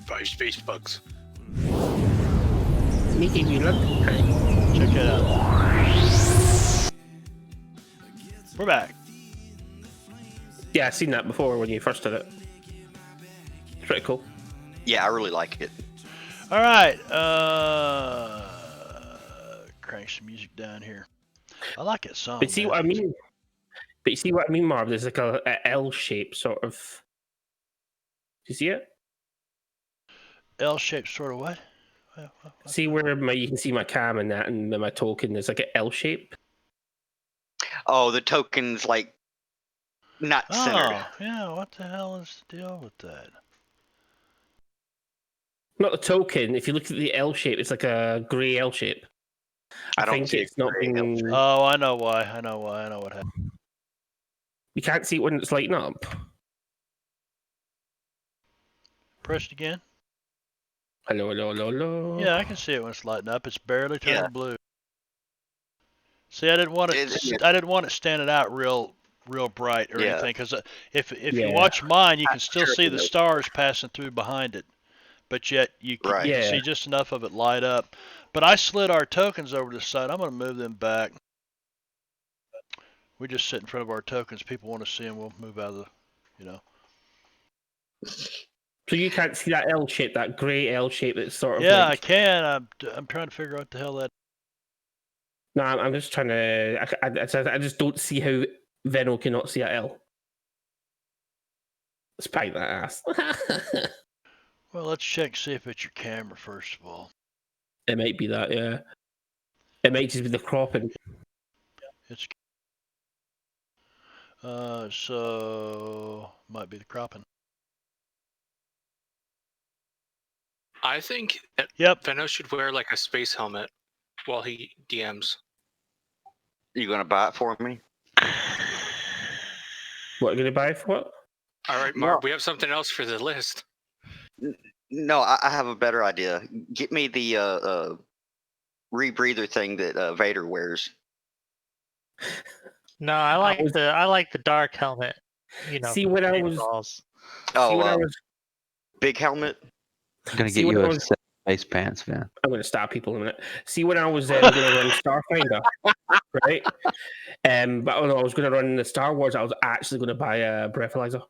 by space bugs. Making me look. Check it out. We're back. Yeah, I've seen that before when you first did it. It's pretty cool. Yeah, I really like it. All right. Crank some music down here. I like that song. But see man. what I mean? But you see what I mean, Marv? There's like a L shape sort of. Do you see it? L-shaped sort of what? See where you can see my cam and that, and my token. There's like an L shape. Oh, the token's like not centered. Oh, yeah. What the hell is the deal with that? Not the token. If you look at the L shape, it's like a grey L shape. I don't think see a it's not grey L being. shape. Oh, I know why. I know what happened. You can't see it when it's lighting up. Press it again. Hello. Yeah, I can see it when it's lighting up. It's barely turning Yeah. blue. See, I didn't want it. I didn't want it standing out real bright or Yeah. anything. Because if Yeah. you watch mine, you can still sure see you the know. stars passing through behind it, but yet you can, Right. you can Yeah. see just enough of it light up. But I slid our tokens over to the side. I'm going to move them back. We just sit in front of our tokens. People want to see them. We'll move out of the, So you can't see that L shape, that grey L shape that's sort of Yeah, I like. can. I'm trying to figure out what the hell that. No, I'm just trying to. I just don't see how Venno cannot see a L. Spike that ass. Well, let's check see if it's your camera first of all. It might be that, yeah. It might just be the cropping. It's so might be the cropping. I think that Yep. Venno should wear like a space helmet while he DMs. You gonna buy it for me? What are you going to buy for what? All right, Mark, we have something else for the list. No, I have a better idea. Get me the rebreather thing that Vader wears. No, I like the dark helmet. You know, See, for when I paint was. balls. Oh, See, when I was. big helmet. I'm gonna See, get when you I a was- set of face pants, man. I'm going to stop people in a minute. See, when I was going to run Starfinder, right? But I was going to run the Star Wars. I was actually going to buy a breathalyzer.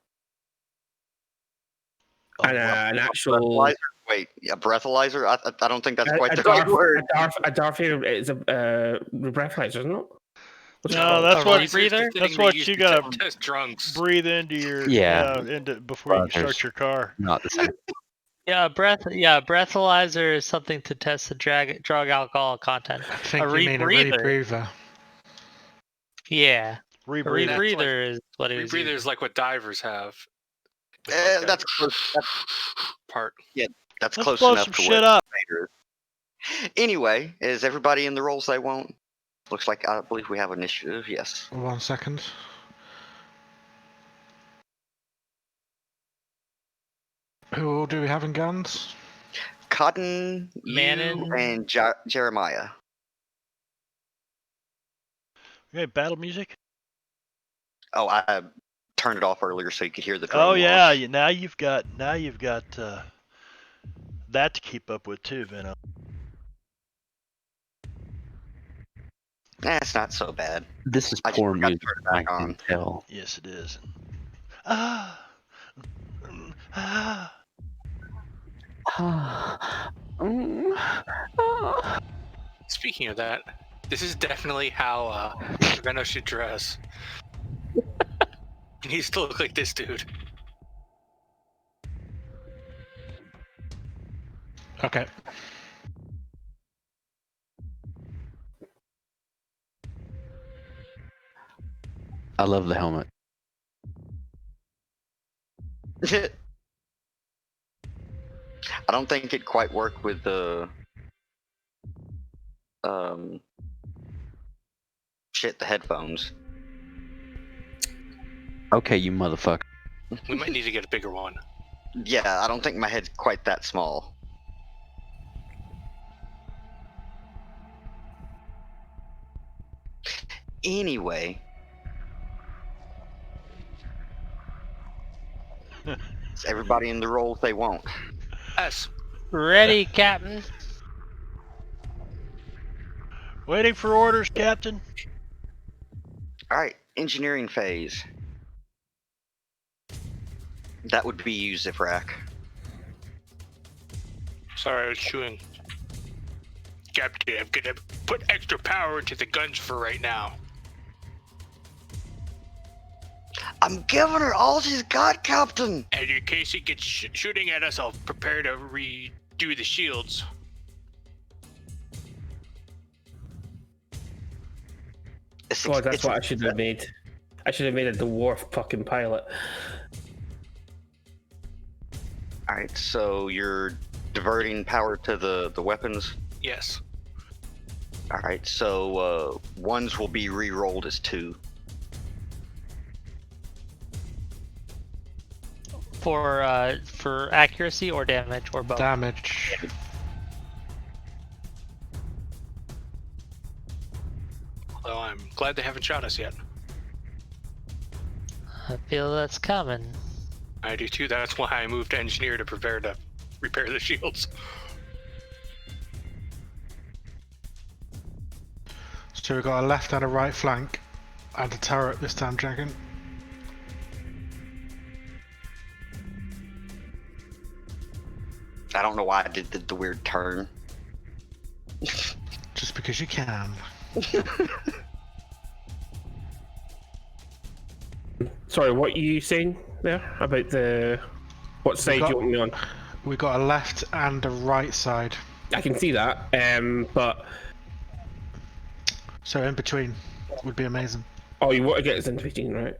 And an actual. Breathalyzer? Wait, a breathalyzer? I don't think that's quite a the right word. Darth Vader is a breathalyzer, isn't it? What's it No, called? that's A what rebreather? that's what you gotta test drunks. breathe into your Yeah. into before you can start Brothers. your car. Not the same. Breathalyzer is something to test the drug alcohol content. I think A you mean a rebreather. rebreather. Yeah, a Rebreather. rebreather is what it is. Rebreather is like what divers have. With like That's that close. part. That's Let's close blow enough some to shit what up. Vader is. Anyway, is everybody in the roles they want? Looks like I believe we have initiative. Yes. 1 second. Who all do we have in guns? Cotton, Manon. you, and Jeremiah. Okay, battle music. Oh, I turned it off earlier so you could hear the drum. Oh yeah, launch. now you've got that to keep up with too, Venom. It's not so bad. This is I just poor forgot to music. turn it I back can on. tell. Yes, it is. Ah. Ah. Speaking of that, this is definitely how Venno should dress. He needs to look like this dude. Okay. I love the helmet. I don't think it quite worked with the the headphones. Okay, you motherfucker. We might need to get a bigger one. Yeah, I don't think my head's quite that small. Anyway. Is everybody in the roles they want? Yes. Ready, Captain. Waiting for orders, Captain. All right, engineering phase. That would be you, Ziprak. Sorry, I was chewing. Captain, I'm gonna put extra power into the guns for right now. I'm giving her all she's got, Captain. And in case he gets shooting at us, I'll prepare to redo the shields. God, that's what I should have made. I should have made a dwarf fucking pilot. All right, so you're diverting power to the weapons. Yes. All right, so ones will be re-rolled as 2. For accuracy or damage or both. Damage. Although I'm glad they haven't shot us yet. I feel that's coming. I do too. That's why I moved to engineer to prepare to repair the shields. So we've got a left and a right flank, and a turret this time, Dragon. I don't know why I did the weird turn. Just because you can. Sorry, what are you saying there about the... What side do you want me on? We've got a left and a right side. I can see that, but... So in between would be amazing. Oh, you want to get us into 15, right?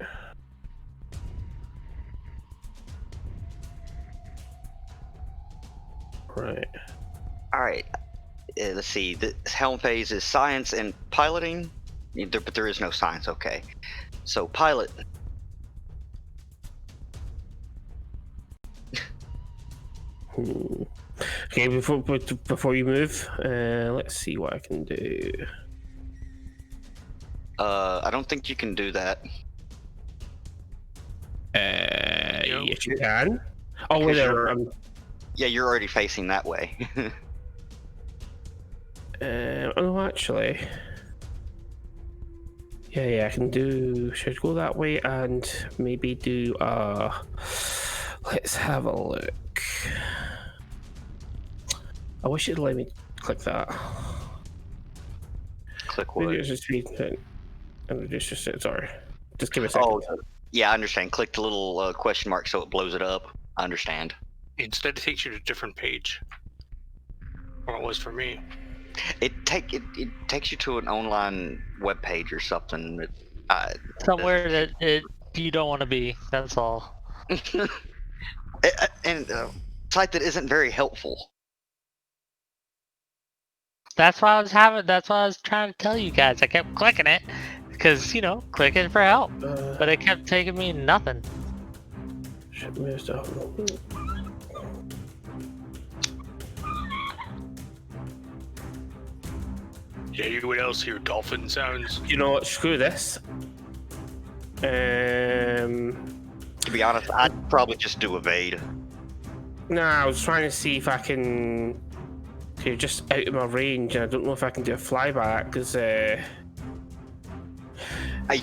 Right. All right, let's see. The helm phase is science and piloting, but there is no science. Okay, so pilot. Okay, before you move, let's see what I can do. I don't think you can do that. Yes, you can. Oh, wait, there. Yeah, you're already facing that way. Oh, actually. Yeah, I can do. Should I go that way and maybe do. Let's have a look. I wish it'd let me click that. Click what? Maybe it's just me. Sorry. Just give me a second. Oh, yeah, I understand. Click the little question mark so it blows it up. I understand. Instead, it takes you to a different page. Or it was for me. It takes you to an online web page or something. Somewhere that you don't want to be. That's all. And site that isn't very helpful. That's why That's why I was trying to tell you guys. I kept clicking it because clicking for help, but it kept taking me nothing. Shit, where's the... Yeah, anyone else hear dolphin sounds? You know what? Screw this. To be honest, I'd probably just do evade. Nah, I was trying to see if I can. You're just out of my range, and I don't know if I can do a flyback because. I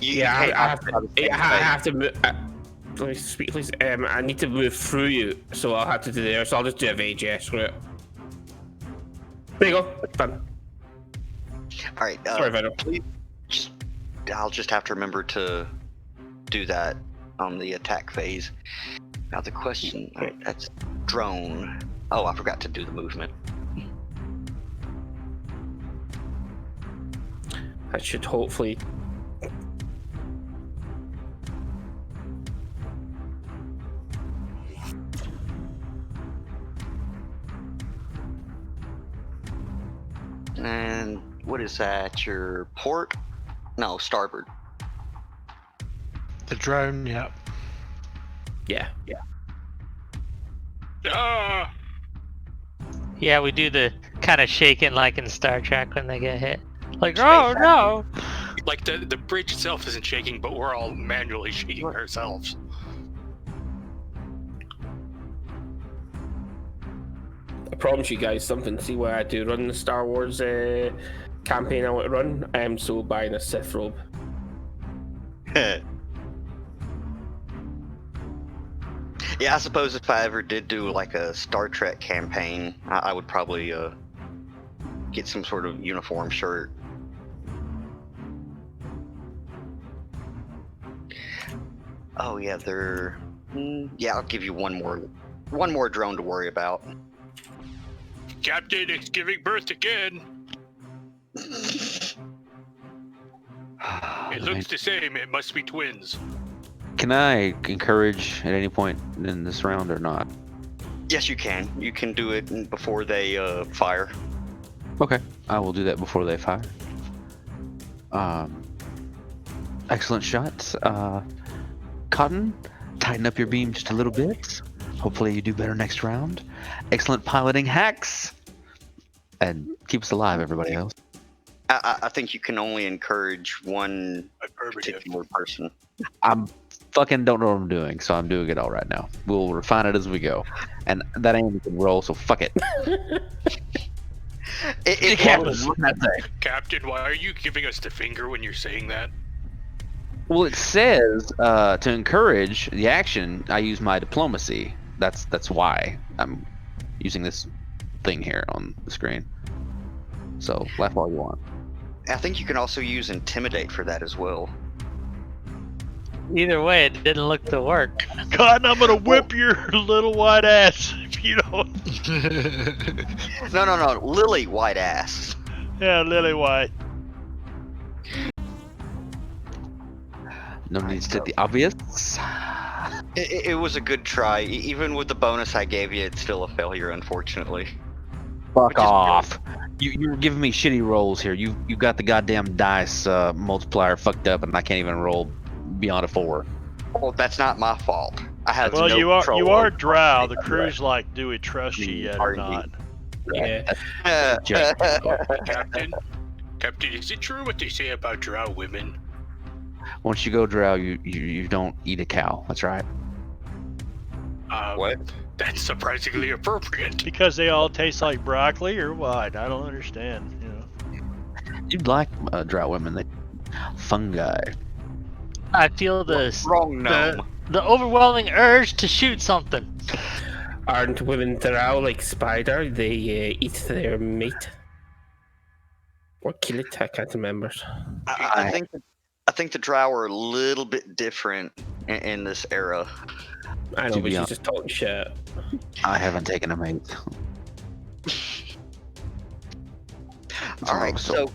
have to move. Let me speak, please. I need to move through you, so I'll have to do there. So I'll just do evade. Yeah, screw it. There you go. Done. All right. Sorry, Venorek. I'll just have to remember to do that on the attack phase. Now the question, that's drone. Oh, I forgot to do the movement. That should hopefully. And what is that? Your port? No, starboard. The drone, yeah. Yeah. Ah! Yeah, we do the kind of shaking like in Star Trek when they get hit. Like, oh no! Like the bridge itself isn't shaking, but we're all manually shaking ourselves. promise you guys something. See where I do run the Star Wars campaign I want to run. I am so buying a Sith robe. Yeah, I suppose if I ever did do like a Star Trek campaign, I would probably get some sort of uniform shirt. Oh yeah, yeah, I'll give you one more drone to worry about. Captain, it's giving birth again. It looks the same. It must be twins. Can I encourage at any point in this round or not? Yes, you can. You can do it before they fire. Okay, I will do that before they fire. Excellent shot. Cotton, tighten up your beam just a little bit. Hopefully you do better next round. Excellent piloting, Hacks. And keep us alive, everybody else. I think you can only encourage one particular person. I'm fucking don't know what I'm doing, so I'm doing it all right now. We'll refine it as we go. And that ain't even roll, so fuck it. Captain, why are you giving us the finger when you're saying that? Well, it says to encourage the action, I use my diplomacy. That's why I'm using this thing here on the screen. So laugh all you want. I think you can also use intimidate for that as well. Either way, it didn't look to work. God, I'm gonna whip your little white ass if you don't. No, Lily white ass. Yeah, Lily White. No need to state the obvious. It was a good try. Even with the bonus I gave you, it's still a failure, unfortunately. Fuck off. You're giving me shitty rolls here. You got the goddamn dice multiplier fucked up, and I can't even roll beyond a 4. Well, that's not my fault. I have Well, no you are control drow. The crew's like, do we trust you yet or not? Yeah. Captain, is it true what they say about drow women? Once you go drow, you don't eat a cow. That's right. What? That's surprisingly appropriate. Because they all taste like broccoli or what? I don't understand. You know. You'd like drow women. They fungi. I feel the Wrong gnome. the overwhelming urge to shoot something. Aren't women drow like spider? They eat their meat. Or kill it, I can't remember. I think the drow are a little bit different in this era. I know, To but be she's honest. just talking shit. I haven't taken a mate. All right, so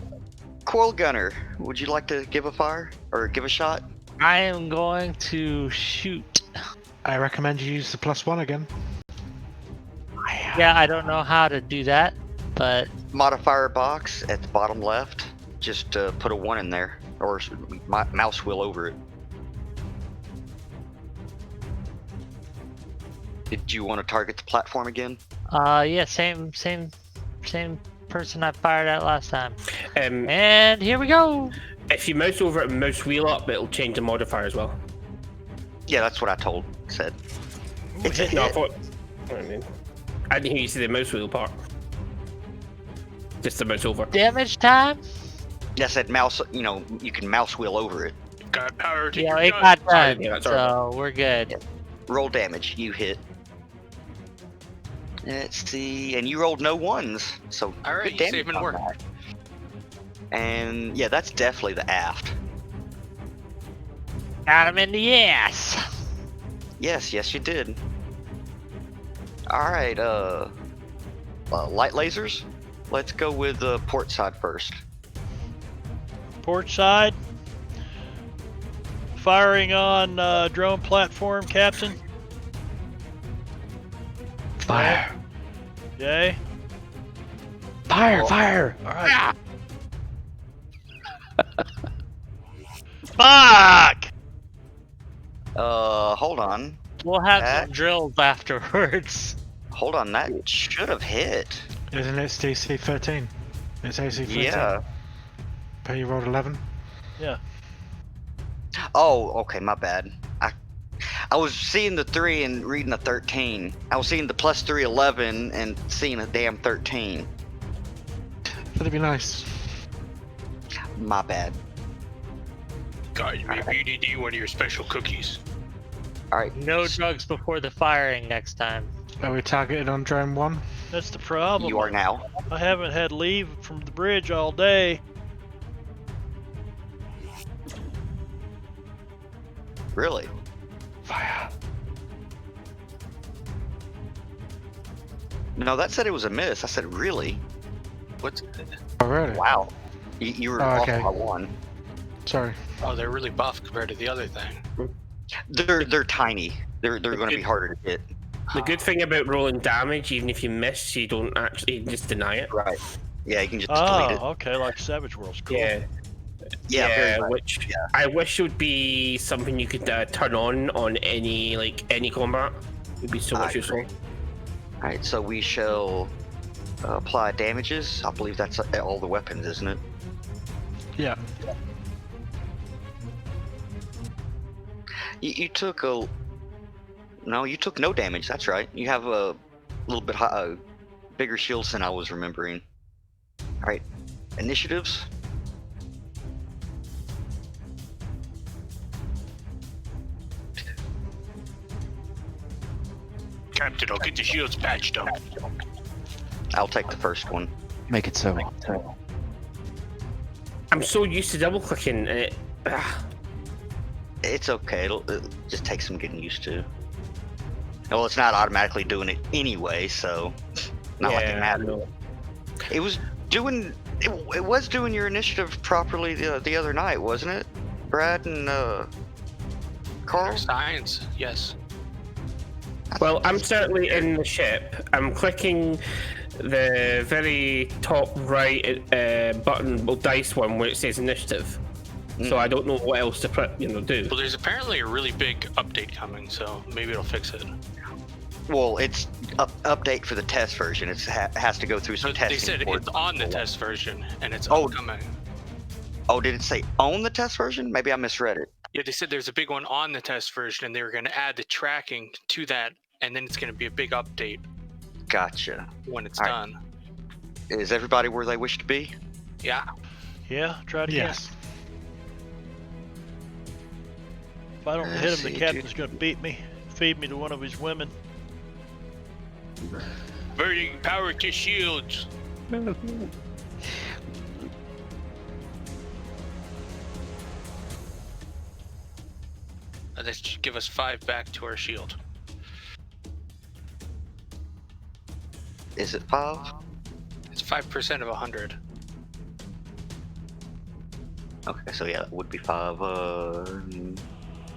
Coil Gunner, would you like to give a fire or give a shot? I am going to shoot. I recommend you use the +1 again. Yeah, I don't know how to do that, but Modifier box at the bottom left. Just put a 1 in there, or mouse wheel over it. Did you want to target the platform again? yeah, same person I fired at last time. Um, And here we go. if you mouse over it and mouse wheel up, it'll change the modifier as well. Yeah, that's what I said. It's a No, I hit. thought. I mean, I didn't hear you say the mouse wheel part. Just the mouse over. Damage time. Yeah, I said mouse. You know, you can mouse wheel over it. Got power to Yeah, your it gun. got done, Yeah, that's all right. so we're good. Roll damage. You hit. Let's see, and you rolled no 1s, so All right, good you damage saving on work. that. And yeah, that's definitely the aft. Got him in the ass. Yes, you did. All right, light lasers. Let's go with the port side first. Port side. Firing on drone platform, Captain. Fire! Yay. Fire! Fire! All right. Fuck! Hold on. We'll have That- some drills afterwards. Hold on, that should have hit. Isn't it DC 13? It's AC 13. Yeah. But you rolled 11. Oh, okay, my bad. I was seeing the 3 and reading a 13. I was seeing the +3 11 and seeing a damn 13. That'd be nice. My bad. God, maybe you need to eat one of your special cookies. All right. No drugs before the firing next time. Are we targeted on drone 1? That's the problem. You are now. I haven't had leave from the bridge all day. Really? Fire. No, that said it was a miss. I said really. What's? Oh, really? Wow. You were Oh, off okay. by 1. Sorry. Oh, they're really buff compared to the other thing. They're tiny. They're going to be harder to hit. The good thing about rolling damage, even if you miss, you don't actually just deny it. Right. Yeah, you can just delete it. Oh, okay, like Savage Worlds. Cool. Yeah. Yeah, very much. Which Yeah. I wish would be something you could turn on any combat. It'd be so I much useful. agree. All right, so we shall apply damages. I believe that's all the weapons, isn't it? Yeah. You took a... No, you took no damage. That's right. You have a little bit bigger shields than I was remembering. All right, initiatives. Captain, I'll get the shields patched up. I'll take the first one. Make it so. I'm so used to double clicking and it. It's okay. It'll just take some getting used to. Well, it's not automatically doing it anyway, so not like it matters. no. It was doing. It was doing your initiative properly the other night, wasn't it, Brad and Carl? Science, yes. Well, I'm certainly in the ship. I'm clicking the very top right button, well, dice one, where it says initiative. So I don't know what else to do. Well, there's apparently a really big update coming, so maybe it'll fix it. Well, it's update for the test version. It has to go through some But testing. they said before it's on the test version, and it's Oh. upcoming. Oh, did it say on the test version? Maybe I misread it. Yeah, they said there's a big one on the test version, and they were going to add the tracking to that, and then it's going to be a big update Gotcha. when it's All right. done. Is everybody where they wish to be? Yeah. Yeah, try it again. Yes. If I don't Let's hit him, see, the captain's gonna beat me, feed me to one of his women. Burning power to shields. That should give us 5 back to our shield. Is it 5? It's 5% of 100. Okay, so yeah, that would be 5.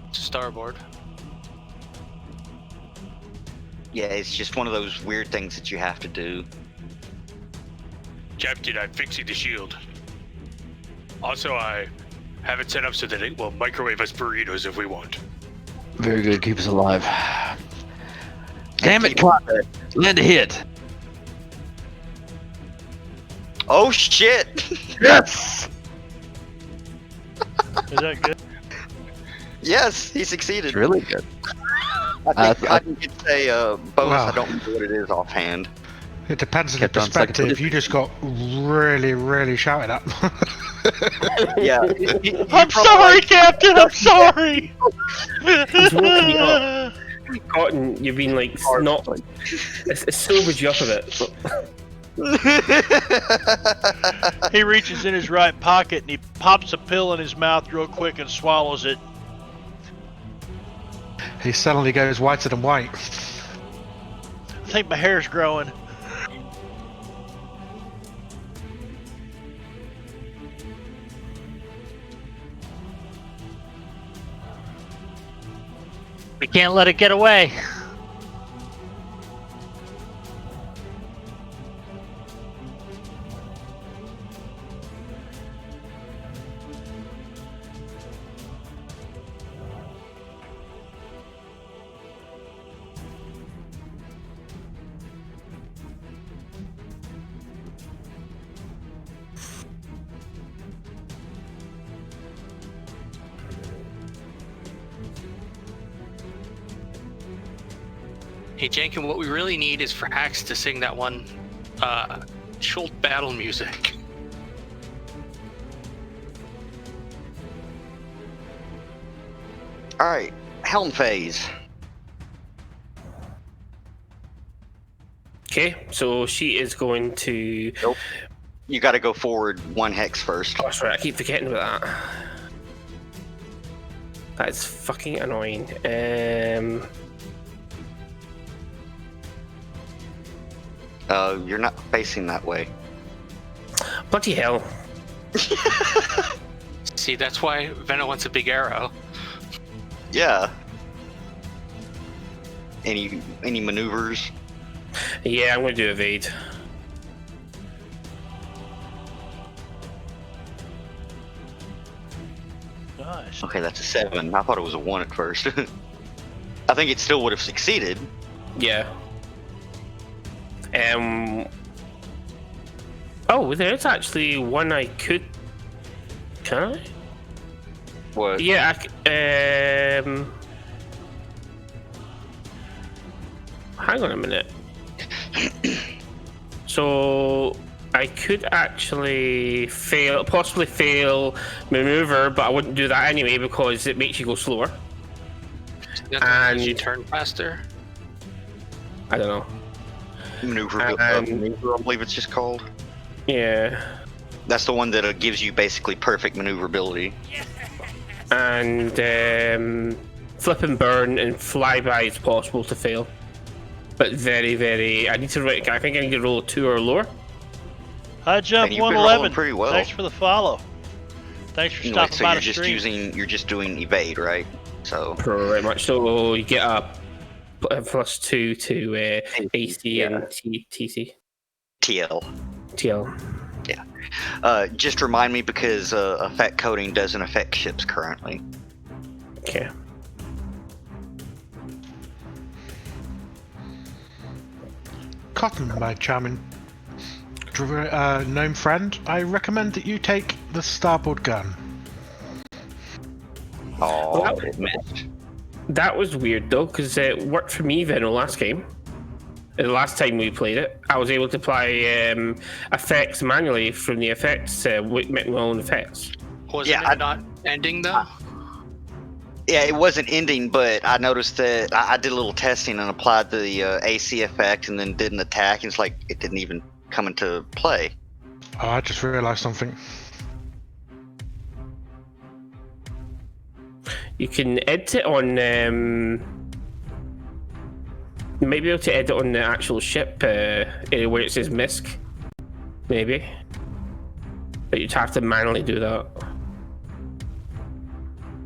It's starboard. Yeah, it's just one of those weird things that you have to do. Captain, I'm fixing the shield. Also, I have it set up so that it will microwave us burritos if we want. Very good. Keep us alive. Damn it, Clyde. Land a hit. Oh shit! Yes! Is that good? Yes, he succeeded. It's really good. I think I can get a bonus. Wow. I don't know what it is offhand. It depends on the Kept on second perspective. You just got really, really shouted at. Yeah. I'm sorry, Captain. I'm sorry. He's woken you up. Cotton, you've been like not. It's sobered you up a bit. He reaches in his right pocket and he pops a pill in his mouth real quick and swallows it. He suddenly goes whiter than white. I think my hair's growing. We can't let it get away. Hey, Jenkin, what we really need is for Hax to sing that one Schult battle music. All right, helm phase. Okay, so she is going to. Nope. You got to go forward 1 hex first. Oh, sorry, I keep forgetting about that. That's fucking annoying. You're not facing that way. Bloody hell. See, that's why Venna wants a big arrow. Yeah. Any maneuvers? Yeah, I'm going to do evade. Nice. Okay, that's a 7. I thought it was a 1 at first. I think it still would have succeeded. Yeah. Oh, there's actually one I could. Can I? What? Yeah. Hang on a minute. So I could actually possibly fail maneuver, but I wouldn't do that anyway because it makes you go slower. And you turn faster. I don't know. Maneuver, I believe it's just called. Yeah. That's the one that gives you basically perfect maneuverability. And flip and burn and flyby is possible to fail, but very, very. I think I need to roll a 2 or lower. High jump And you've been rolling 111. pretty well. Thanks for the follow. Thanks for Anyway, stopping so by you're the just stream. you're just doing evade, right? So Pretty much. So you get a +2 to AC and TC. TL. TL. Just remind me because effect coding doesn't affect ships currently. Okay. Cotton, my charming gnome friend, I recommend that you take the starboard gun. Oh, Well, it missed. That was weird though, because it worked for me then the last game. The last time we played it, I was able to apply effects manually from the effects, make my own effects. Wasn't it not ending though? Yeah, it wasn't ending, but I noticed that I did a little testing and applied the AC effect and then did an attack, and it's like it didn't even come into play. Oh, I just realised something. You can edit it on. You might be able to edit on the actual ship where it says MISC. Maybe. But you'd have to manually do that.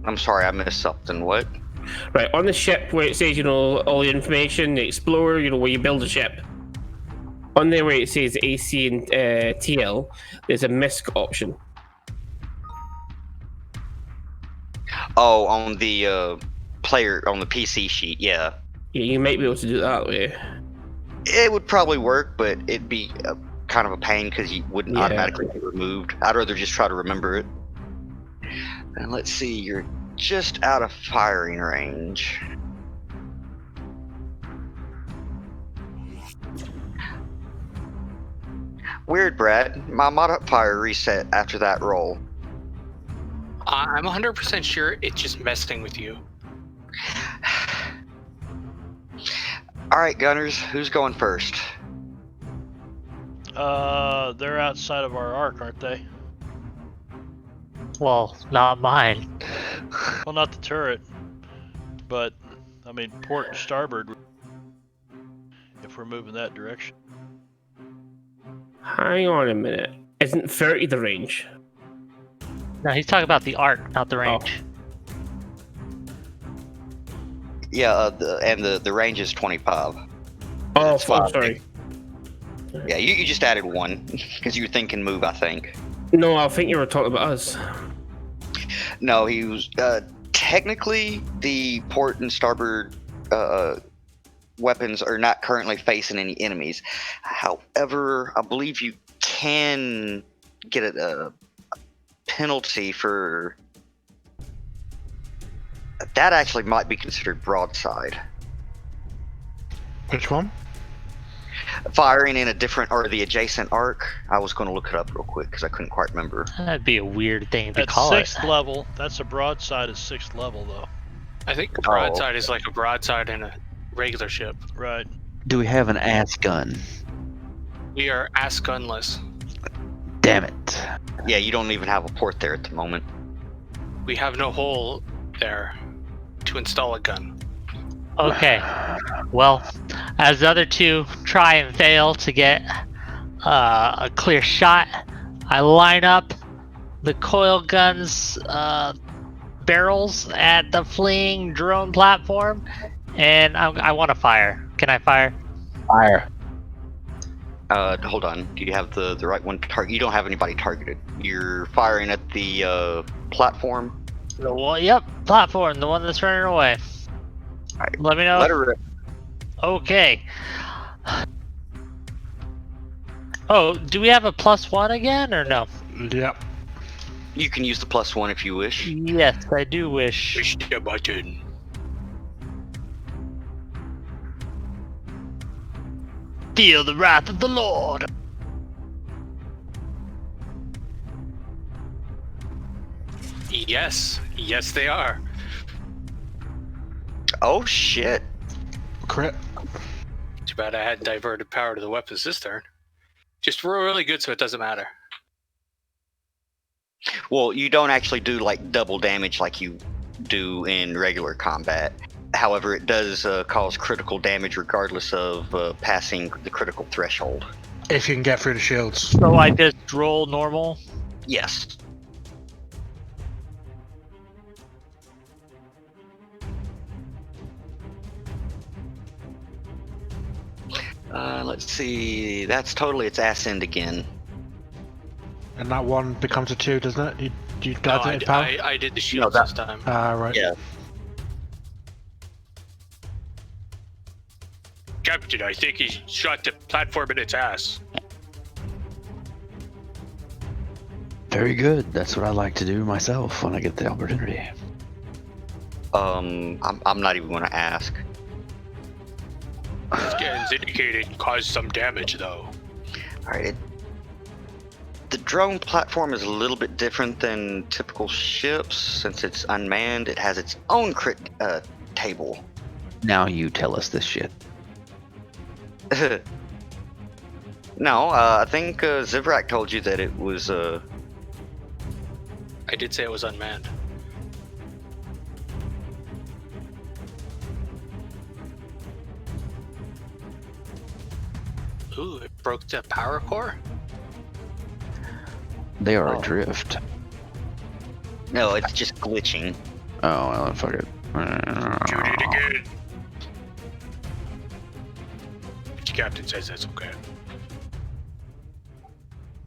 I'm sorry, I missed something. What? Right, on the ship where it says, all the information, the Explorer, where you build a ship. On there where it says AC and TL, there's a MISC option. Oh, on the player, on the PC sheet, yeah. Yeah, you might be able to do it that way. It would probably work, but it'd be kind of a pain because you wouldn't automatically be removed. I'd rather just try to remember it. And let's see, you're just out of firing range. Weird, Brad. My modifier reset after that roll. I'm 100% sure it's just messing with you. All right, Gunners, who's going first? They're outside of our arc, aren't they? Well, not mine. Well, not the turret, but I mean port and starboard. If we're moving that direction. Hang on a minute. Isn't 30 the range? No, he's talking about the arc, not the range. Yeah, the range is 25. Oh, It's five. sorry. Yeah, you just added 1 because you were thinking move, I think. No, I think you were talking about us. No, he was technically the port and starboard weapons are not currently facing any enemies. However, I believe you can get a penalty for that. Actually might be considered broadside. Which one? Firing in a different or the adjacent arc. I was going to look it up real quick because I couldn't quite remember. That'd be a weird thing to At call it. 6th level, that's a broadside at 6th level, though. I think broadside is like a broadside in a regular ship. Right. Do we have an ass gun? We are ass gunless. Damn it. Yeah, you don't even have a port there at the moment. We have no hole there to install a gun. Okay. Well, as the other two try and fail to get a clear shot, I line up the coil guns barrels at the fleeing drone platform, and I want to fire. Can I fire? Fire. Hold on. Do you have the right one to target? You don't have anybody targeted. You're firing at the platform. The one, yep, platform, the one that's running away. Alright, Let me know. let her rip. Okay. Oh, do we have a +1 again or no? Yep. You can use the +1 if you wish. Yes, I do wish. Push the button. Feel the wrath of the Lord. Yes, yes they are. Oh shit. Crit. Too bad I had diverted power to the weapons this turn. Just roll really good so it doesn't matter. Well, you don't actually do like double damage like you do in regular combat. However, it does cause critical damage regardless of passing the critical threshold. If you can get through the shields. So I just roll normal. Yes. Let's see. That's totally its ass end again. And that one becomes a 2, doesn't it? You No, got power? I did the shields that- this time. Ah, right. Yeah. Captain, I think he shot the platform in its ass. Very good. That's what I like to do myself when I get the opportunity. I'm not even going to ask. Scans indicated caused some damage, though. All right. The drone platform is a little bit different than typical ships. Since it's unmanned, it has its own crit table. Now you tell us this shit. No, I think Zivrak told you that it was. I did say it was unmanned. Ooh, it broke the power core? They are Oh. adrift. No, it's just glitching. Oh, well, fuck it. Shoot it again. The captain says that's okay.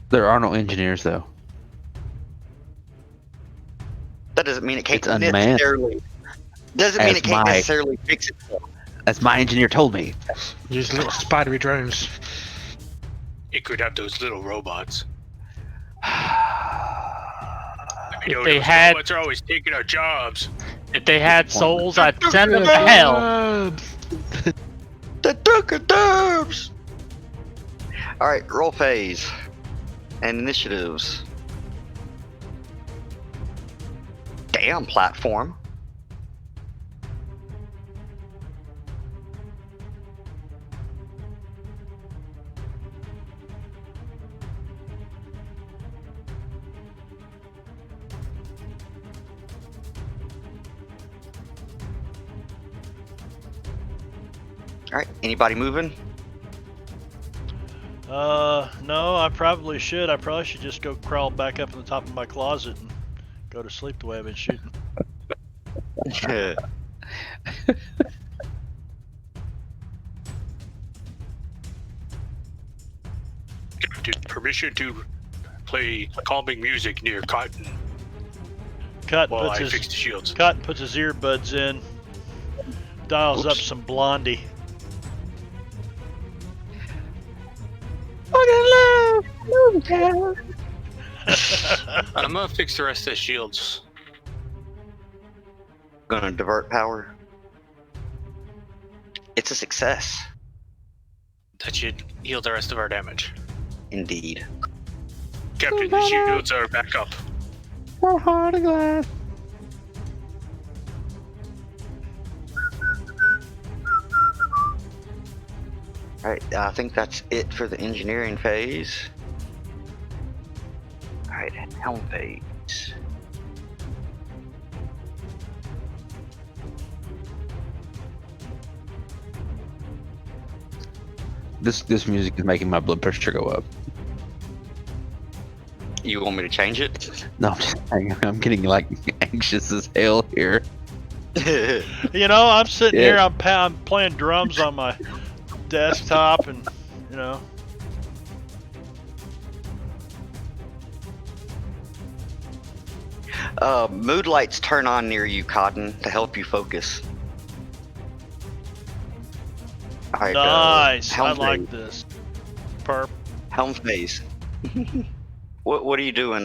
There are no engineers, though. That doesn't mean it can't It's unmanned. necessarily. Doesn't mean As it can't my- necessarily fix itself. As my engineer told me. Use little spidery drones. It could have those little robots. If You know, they those had- robots are always taking our jobs. If they had souls, I'd send them to hell. The Duke of Dubs! Alright, roll phase. And initiatives. Damn platform. Alright, anybody moving? No, I probably should. I probably should just go crawl back up in the top of my closet and go to sleep the way I've been shooting. Captain, permission to play calming music near Cotton Cotton while puts I fix the his shields. Cotton puts his earbuds in, dials up Oops. some Blondie. I'm gonna fix the rest of the shields. Gonna divert power. It's a success. That should heal the rest of our damage. Indeed. Captain, the shields are back up. Alright, I think that's it for the engineering phase. Alright, helm phase. This music is making my blood pressure go up. You want me to change it? No, I'm getting like anxious as hell here. You know, I'm sitting here, I'm playing drums on my desktop, and you know. Mood lights turn on near you, Cotton, to help you focus. Alright, Nice. I helm like phase. this. Perp. Helm phase. What are you doing?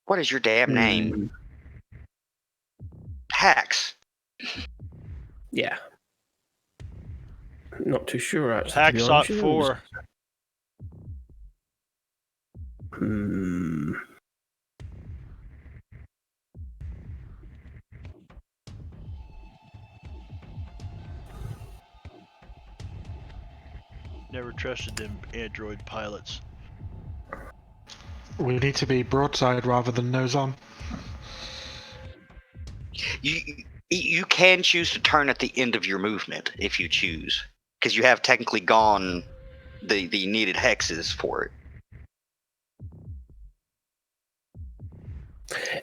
What is your damn name? Hacks. Yeah. Not too sure actually. to be Hackshot honest with you. 4. Hmm. Never trusted them android pilots. We need to be broadside rather than nose on. You can choose to turn at the end of your movement if you choose, because you have technically gone the needed hexes for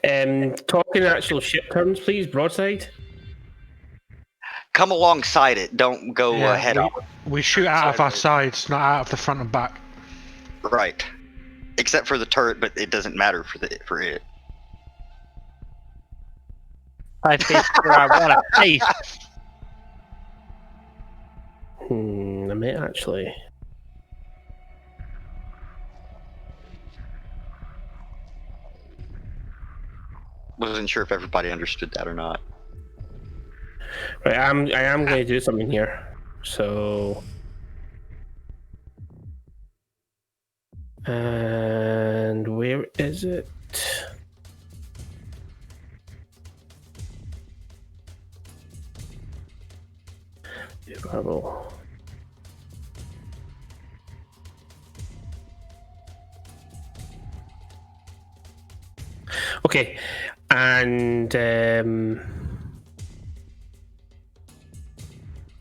it. Talking actual ship terms, please. Broadside. Come alongside it. Don't go head on. We shoot out of our sides, not out of the front and back. Right. Except for the turret, but it doesn't matter for it. I face where I want to face. I may actually. Wasn't sure if everybody understood that or not. Right, I am going to do something here. So. And where is it? Bravo. Okay, and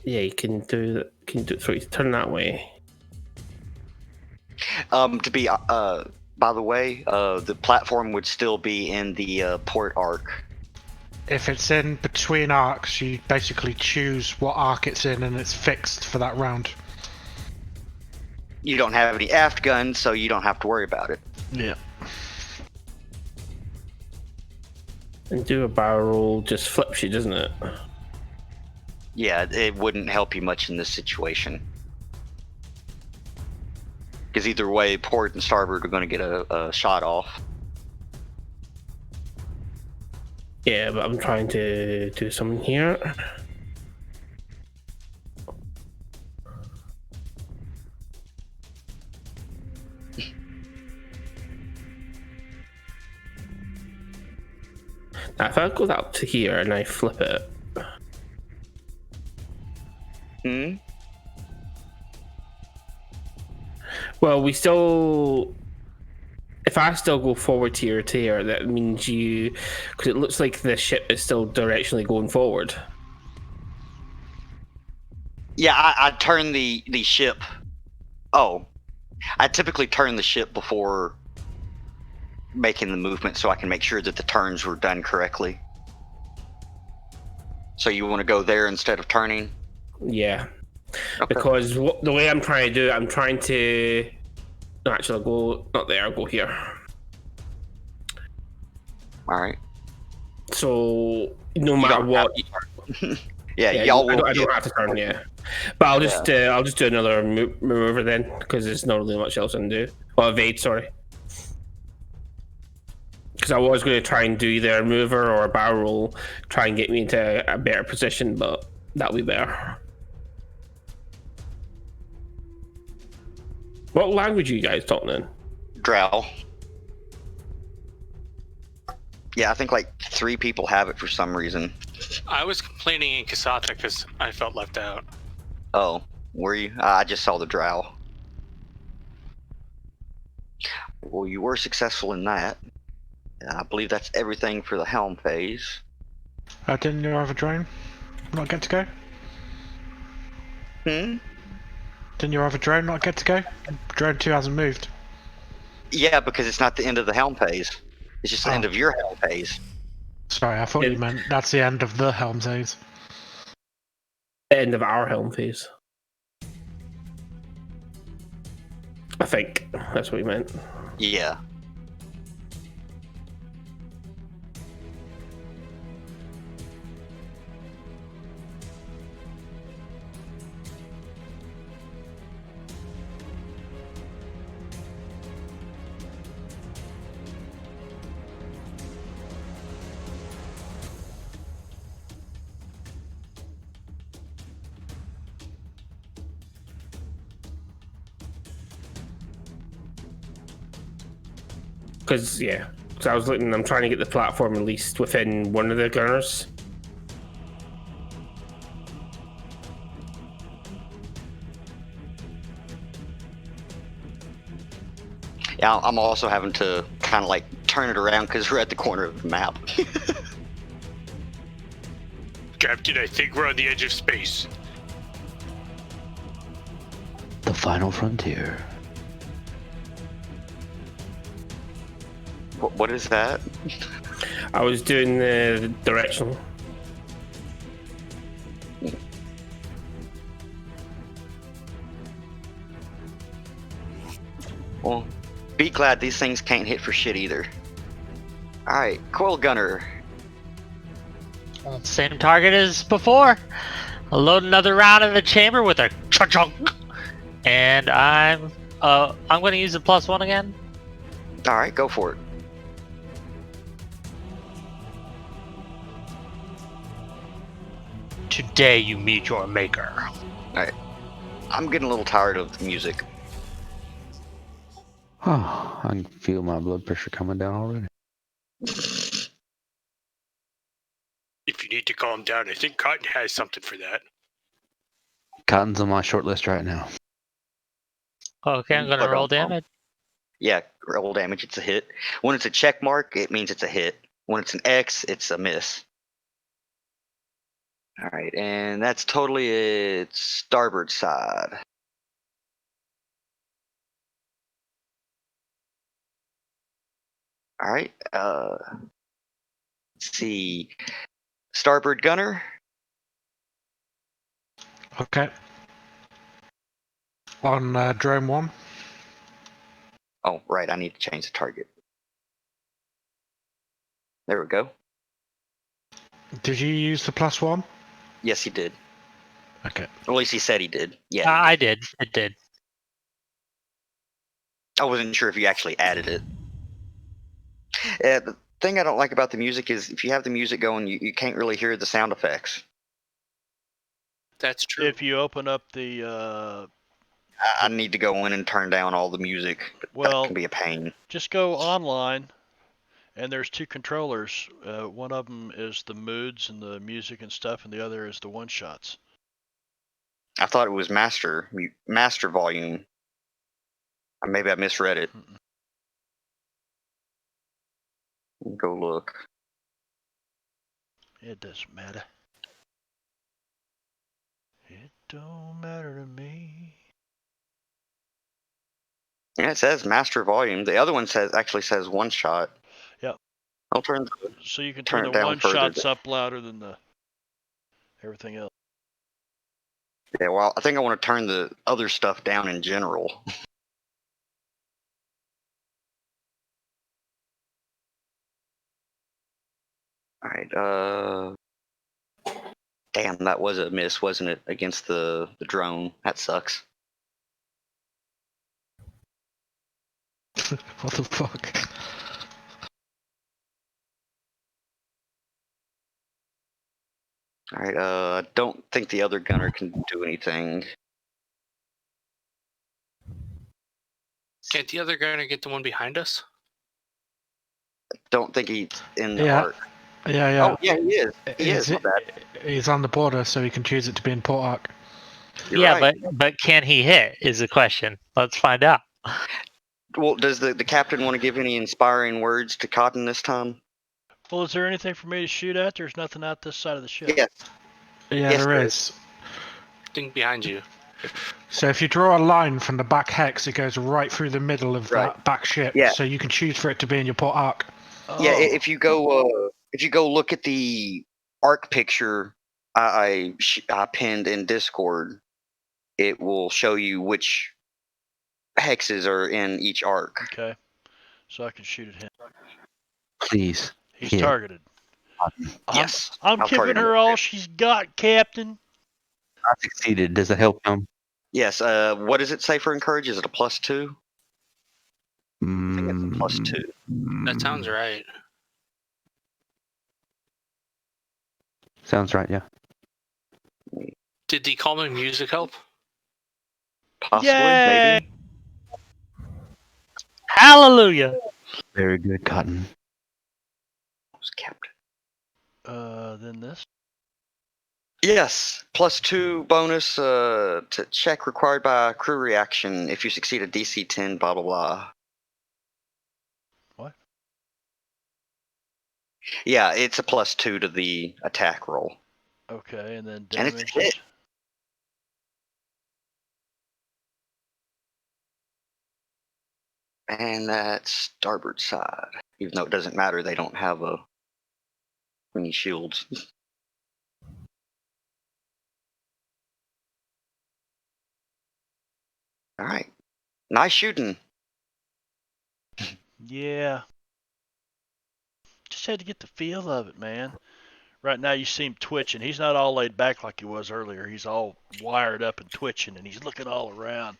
yeah, you can do that. So you turn that way. By the way, the platform would still be in the port arc. If it's in between arcs, you basically choose what arc it's in and it's fixed for that round. You don't have any aft guns, so you don't have to worry about it. Yeah. And do a barrel roll just flips you, doesn't it? Yeah, it wouldn't help you much in this situation. Because either way, port and starboard are going to get a shot off. Yeah, but I'm trying to do something here. Now, if I go up to here and I flip it. Well, we still. If I still go forward to your tier, that means you. Because it looks like the ship is still directionally going forward. Yeah, I turn the ship. Oh. I typically turn the ship before making the movement so I can make sure that the turns were done correctly. So you want to go there instead of turning? Yeah. Okay. Because the way I'm trying to do it, I'm trying to. No, actually, I'll go. Not there, I'll go here. Alright. So, no matter what. Yeah, Yeah, y'all will. I don't have to turn, yeah. But I'll just do another maneuver then, because there's not really much else I can do. Well, evade, sorry. Because I was going to try and do either a mover or a barrel roll, try and get me into a better position, but That'll be better. What language are you guys talking in? Drow. Yeah, I think like 3 people have it for some reason. I was complaining in Kasatha because I felt left out. Oh, were you? I just saw the Drow. Well, you were successful in that. I believe that's everything for the helm phase. Didn't your other drone not get to go? Hmm? Didn't your other drone not get to go? Drone 2 hasn't moved. Yeah, because it's not the end of the helm phase. It's just the end of your helm phase. Sorry, I thought you meant that's the end of the helm phase. End of our helm phase. I think that's what he meant. Yeah. Because, yeah. So I was looking, I'm trying to get the platform released within one of the gunners. Yeah, I'm also having to kind of like turn it around because we're at the corner of the map. Captain, I think we're on the edge of space. The final frontier. What is that? I was doing the directional. Well, be glad these things can't hit for shit either. Alright, coil gunner. Same target as before. I'll load another round in the chamber with a chunk, and I'm going to use the +1 again. Alright, go for it. Today you meet your maker. Alright. I'm getting a little tired of the music. Oh, I can feel my blood pressure coming down already. If you need to calm down, I think Cotton has something for that. Cotton's on my short list right now. Okay, I'm going to roll damage. Yeah, roll damage, it's a hit. When it's a check mark, it means it's a hit. When it's an X, it's a miss. Alright, and that's totally its starboard side. Alright, let's see. Starboard gunner. Okay. On drone 1. Oh, right, I need to change the target. There we go. Did you use the +1? Yes, he did. Okay. At least he said he did. Yeah. I did. It did. I wasn't sure if you actually added it. The thing I don't like about the music is if you have the music going, you can't really hear the sound effects. That's true. If you open up the I need to go in and turn down all the music. Well, that can be a pain. just go online, and there's 2 controllers. One of them is the moods and the music and stuff, and the other is the one-shots. I thought it was master volume. Or maybe I misread it. Go look. It doesn't matter. It don't matter to me. Yeah, it says master volume. The other one actually says one shot. Yep. I'll turn. So you can turn turn it the down one-shots further. up louder than the everything else. Yeah, well, I think I want to turn the other stuff down in general. Alright, damn, that was a miss, wasn't it? Against the drone. That sucks. What the fuck? Alright, I don't think the other gunner can do anything. Can't the other gunner get the one behind us? Don't think he's in the Yeah. arc. Yeah. Oh, yeah, he is. He is, my bad. He's on the border, so he can choose it to be in port arc. You're yeah, right. but can he hit is the question. Let's find out. Well, does the captain want to give any inspiring words to Cotton this time? Well, is there anything for me to shoot at? There's nothing out this side of the ship. Yes. Yeah, Yes, there there is. Thing behind you. So if you draw a line from the back hex, it goes right through the middle of Right. that back ship. Yeah. So you can choose for it to be in your port arc. Oh. Yeah, if you go look at the arc picture I pinned in Discord, it will show you which hexes are in each arc. Okay. So I can shoot at him. Please. He's hit. targeted. Yes. I'm I'll giving target him. her all she's got, Captain. I succeeded. Does it help him? Yes. What does it say for encourage? Is it a +2? I think it's a Mm, +2. That sounds right. Sounds right, yeah. Did the calming music help? Possibly, Yay! maybe. Hallelujah. Very good, Cotton. Who's captain? Then this. Yes, +2 bonus to check required by crew reaction if you succeed a DC 10. Blah blah blah. What? Yeah, it's a +2 to the attack roll. Okay, and then And it's damage. hit. And that's starboard side. Even though it doesn't matter, they don't have any shields. All right, nice shooting. Yeah. Just had to get the feel of it, man. Right now you see him twitching. He's not all laid back like he was earlier. He's all wired up and twitching, and he's looking all around.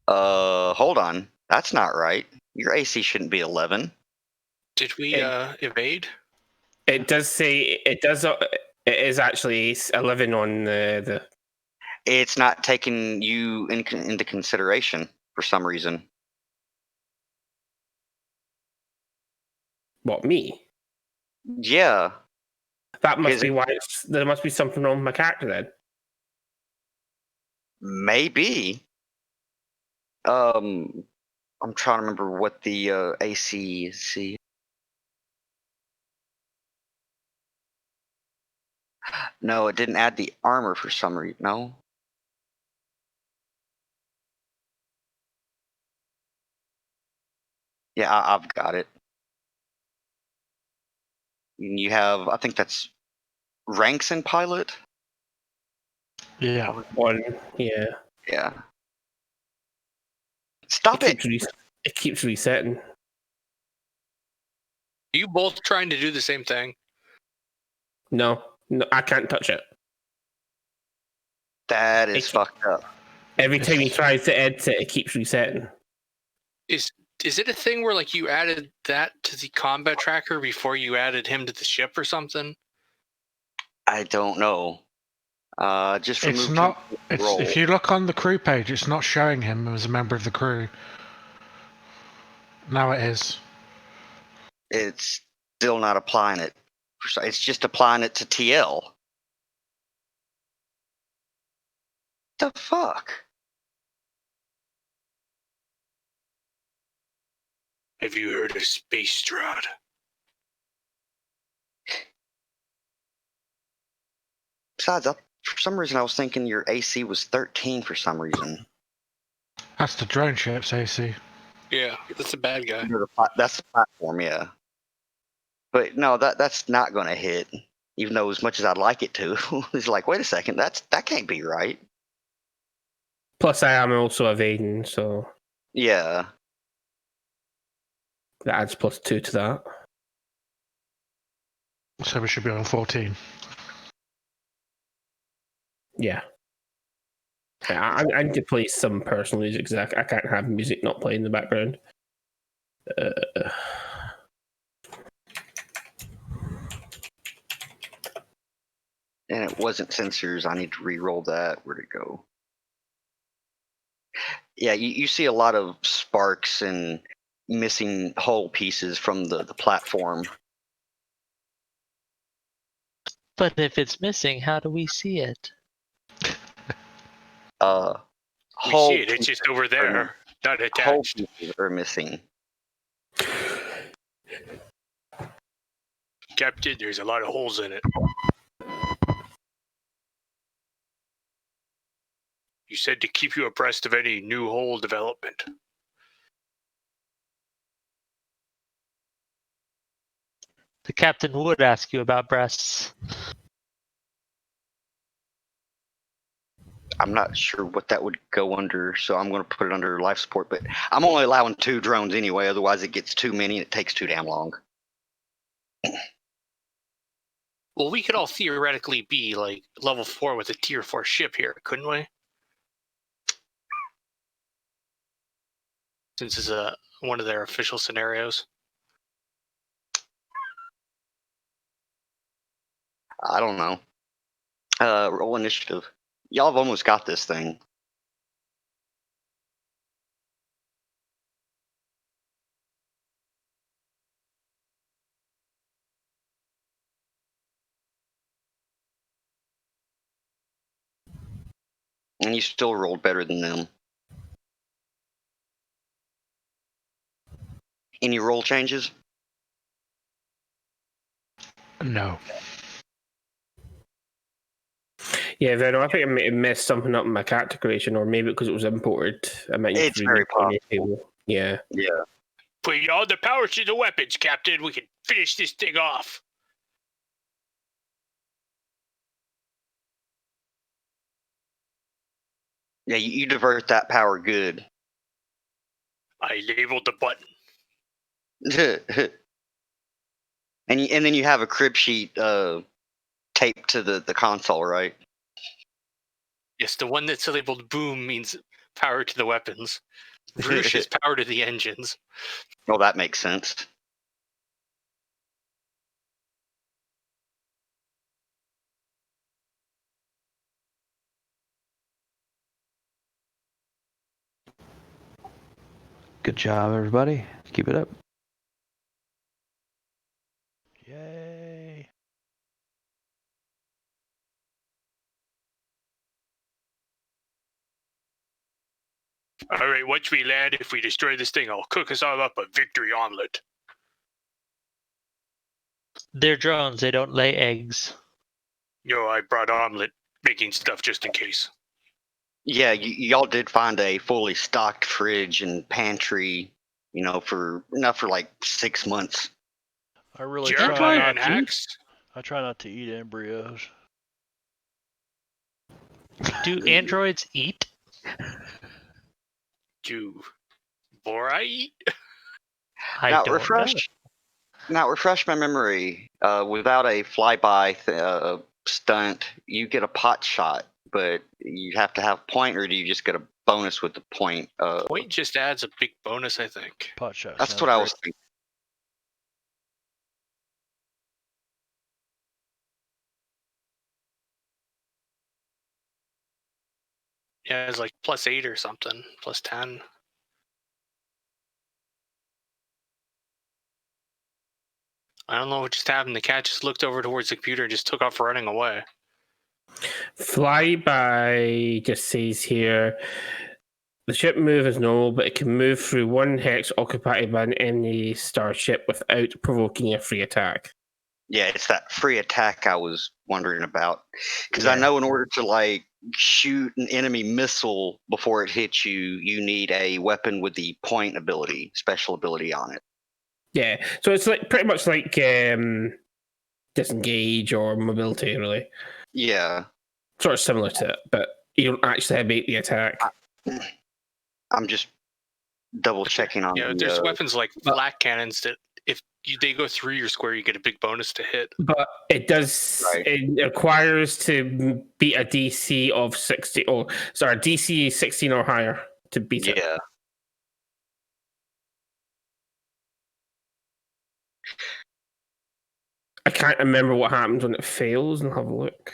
Hold on, that's not right. Your AC shouldn't be 11. Did we evade? It does say it does. It is actually 11 on the. It's not taking you into consideration for some reason. What, me? Yeah, That must Is be it- why there must be something wrong with my character then. maybe. I'm trying to remember what the AC is. See. No, it didn't add the armor for some reason. No. Yeah, I've got it. You have, I think that's ranks in pilot. Yeah. One, yeah. Yeah. Stop it. It keeps resetting. Are you both trying to do the same thing? No, I can't touch it. That is fucked up. Every time he tries to edit it, it keeps resetting. Is it a thing where like you added that to the combat tracker before you added him to the ship or something? I don't know. Just remove It's him not. from the roll. If you look on the crew page, it's not showing him as a member of the crew. Now it is. It's still not applying it. It's just applying it to TL. The fuck? Have you heard of Space Strahd? Besides, for some reason I was thinking your AC was 13 for some reason. That's the drone ship's AC. Yeah, that's a bad guy. That's the platform, yeah. But no, that's not going to hit. Even though as much as I'd like it to, it's like, wait a second, that can't be right. Plus, I am also evading, so Yeah. that adds +2 to that. So we should be on 14. Yeah. I need to play some personal music because I can't have music not playing in the background. And it wasn't sensors. I need to re-roll that. Where'd it go? Yeah, you see a lot of sparks and missing hull pieces from the platform. But if it's missing, how do we see it? We Hull see it. It's just over there, not hull attached. pieces are missing. Captain, there's a lot of holes in it. You said to keep you abreast of any new hole development. The captain would ask you about breasts. I'm not sure what that would go under, so I'm going to put it under life support. But I'm only allowing 2 drones anyway. Otherwise, it gets too many and it takes too damn long. Well, we could all theoretically be like level 4 with a tier 4 ship here, couldn't we? Since it's one of their official scenarios. I don't know. Roll initiative. Y'all have almost got this thing. And you still rolled better than them. Any roll changes? No. Yeah, Venom, I think I may have messed something up in my character creation, or maybe because it was imported. I might need It's to very rename my possible. table. Yeah. Yeah. Put all the power to the weapons, Captain. We can finish this thing off. Yeah, you divert that power good. I labeled the button. and then you have a crib sheet taped to the console, right? Yes, the one that's labeled boom means power to the weapons. Roosh is power to the engines. Well, that makes sense. Good job, everybody. Keep it up. Yay. All right, once we land, if we destroy this thing, I'll cook us all up a victory omelet. They're drones. They don't lay eggs. Yo, I brought omelet making stuff just in case. Yeah, y'all did find a fully stocked fridge and pantry, for enough for like 6 months. I really Jeremiah and Hacks? I try not to eat embryos. Do androids eat? Do Bora eat? I Now don't refresh my memory. Without a flyby stunt, you get a pot shot, but you have to have point, or do you just get a bonus with the point? Point just adds a big bonus, I think. Pot shot. That's sounds what I great. was thinking. Yeah, it's like +8 or something, +10. I don't know what just happened. The cat just looked over towards the computer and just took off running away. Flyby just says here the ship move is normal, but it can move through one hex occupied by an enemy starship without provoking a free attack. Yeah, it's that free attack I was wondering about. Because I Yeah. know in order to shoot an enemy missile before it hits you, you need a weapon with the point ability, special ability on it. Yeah, so it's like pretty much like disengage or mobility, really. Yeah. Sort of similar to it, but you don't actually make the attack. I'm just double checking on There's weapons like flak cannons that if they go through your square, you get a big bonus to hit. But it does. Right. It requires to beat a DC of 60. Oh, sorry, DC 16 or higher to beat it. Yeah. I can't remember what happens when it fails, and have a look.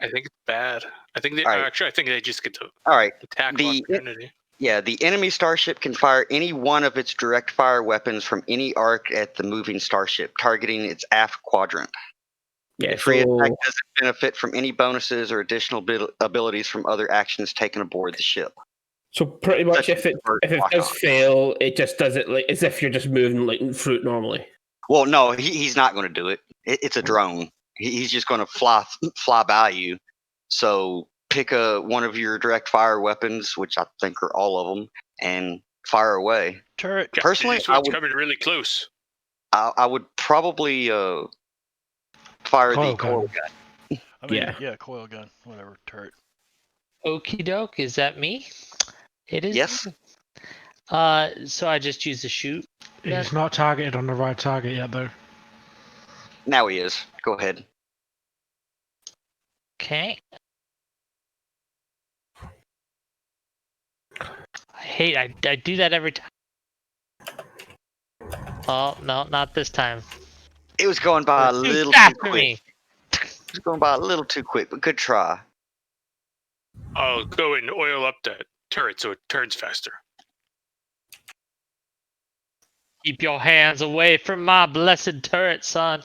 I think it's bad. I think they All right. actually. I think they just get to All right. attack The- opportunity. Yeah, the enemy starship can fire any one of its direct fire weapons from any arc at the moving starship, targeting its aft quadrant. Yeah, A free so attack doesn't benefit from any bonuses or additional abilities from other actions taken aboard the ship. pretty much Such if as it bird if it lock does on. fail, it just does it like as if you're just moving like through it normally. Well, no, he's not going to do it. It's a drone. He's just going to fly by you. So pick one of your direct fire weapons, which I think are all of them, and fire away. Turret. Personally, this I one's would coming really close. I would probably fire Coil the coil gun. gun. I mean, Yeah. yeah, coil gun, whatever, turret. Okie doke, is that me? It is. Yes. So I just use the shoot. then? He's not targeted on the right target yet, though. Now he is. Go ahead. Okay. I do that every time. Oh no, not this time. It was going by a Too little fast too for quick. me. It was going by a little too quick, but good try. I'll go and oil up that turret so it turns faster. Keep your hands away from my blessed turret, son.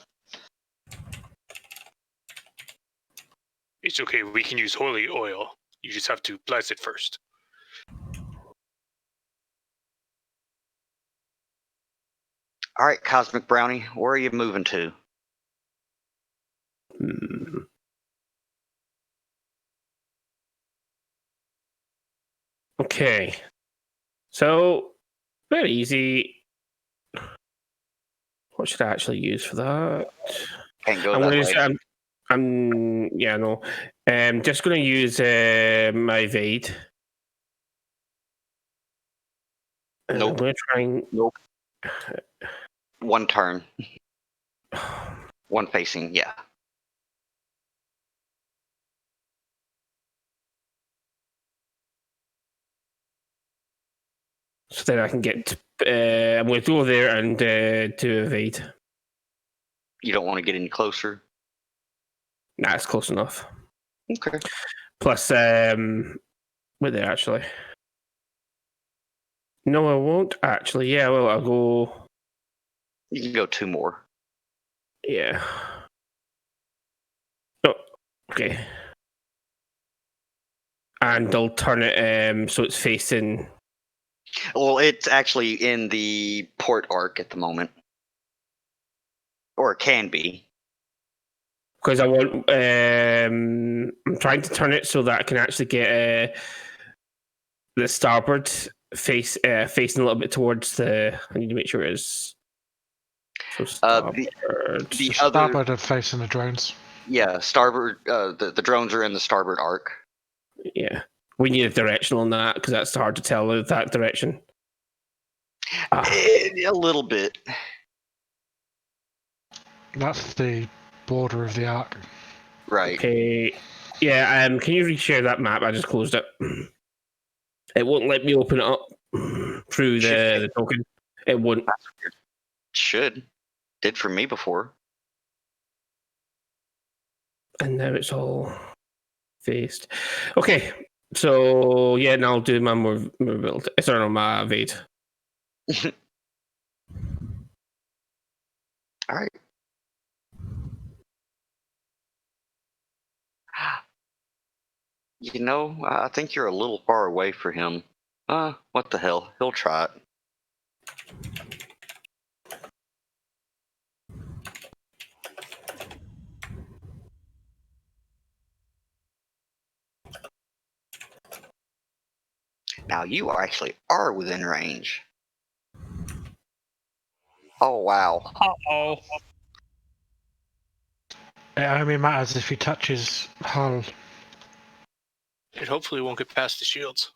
It's okay. We can use holy oil. You just have to bless it first. All right, Cosmic Brownie, where are you moving to? Okay. So very easy. What should I actually use for that? Can't go I'm that gonna way. use, yeah, no. Just gonna use my evade. And I'm Nope. gonna try and Nope. One turn. One facing, yeah. so then I can get. I'm gonna go there and do evade. You don't want to get any closer. Nah, it's close enough. Okay. Plus, wait there actually. No, I won't actually. Yeah, well, I'll go. You can go two more. Yeah. Oh, okay. And I'll turn it so it's facing. Well, it's actually in the port arc at the moment. Or it can be. Because I want. I'm trying to turn it so that I can actually get the starboard facing a little bit towards the. I need to make sure it is. So starboard. The other, Starboard are facing the drones. yeah, starboard. The drones are in the starboard arc. Yeah, we need a direction on that because that's hard to tell that direction. A little bit. That's the border of the arc. Right. Okay. Yeah. Can you reshare that map? I just closed it. It won't let me open it up through the token. It wouldn't. That's weird. Should. Did for me before. And now it's all faced. Okay. So yeah, now I'll do my mobility. Sorry, no, my evade. All right. You know, I think you're a little far away for him. What the hell? He'll try it. Now you actually are within range. Oh wow. Uh-oh. It only matters if he touches hull. It hopefully won't get past the shields.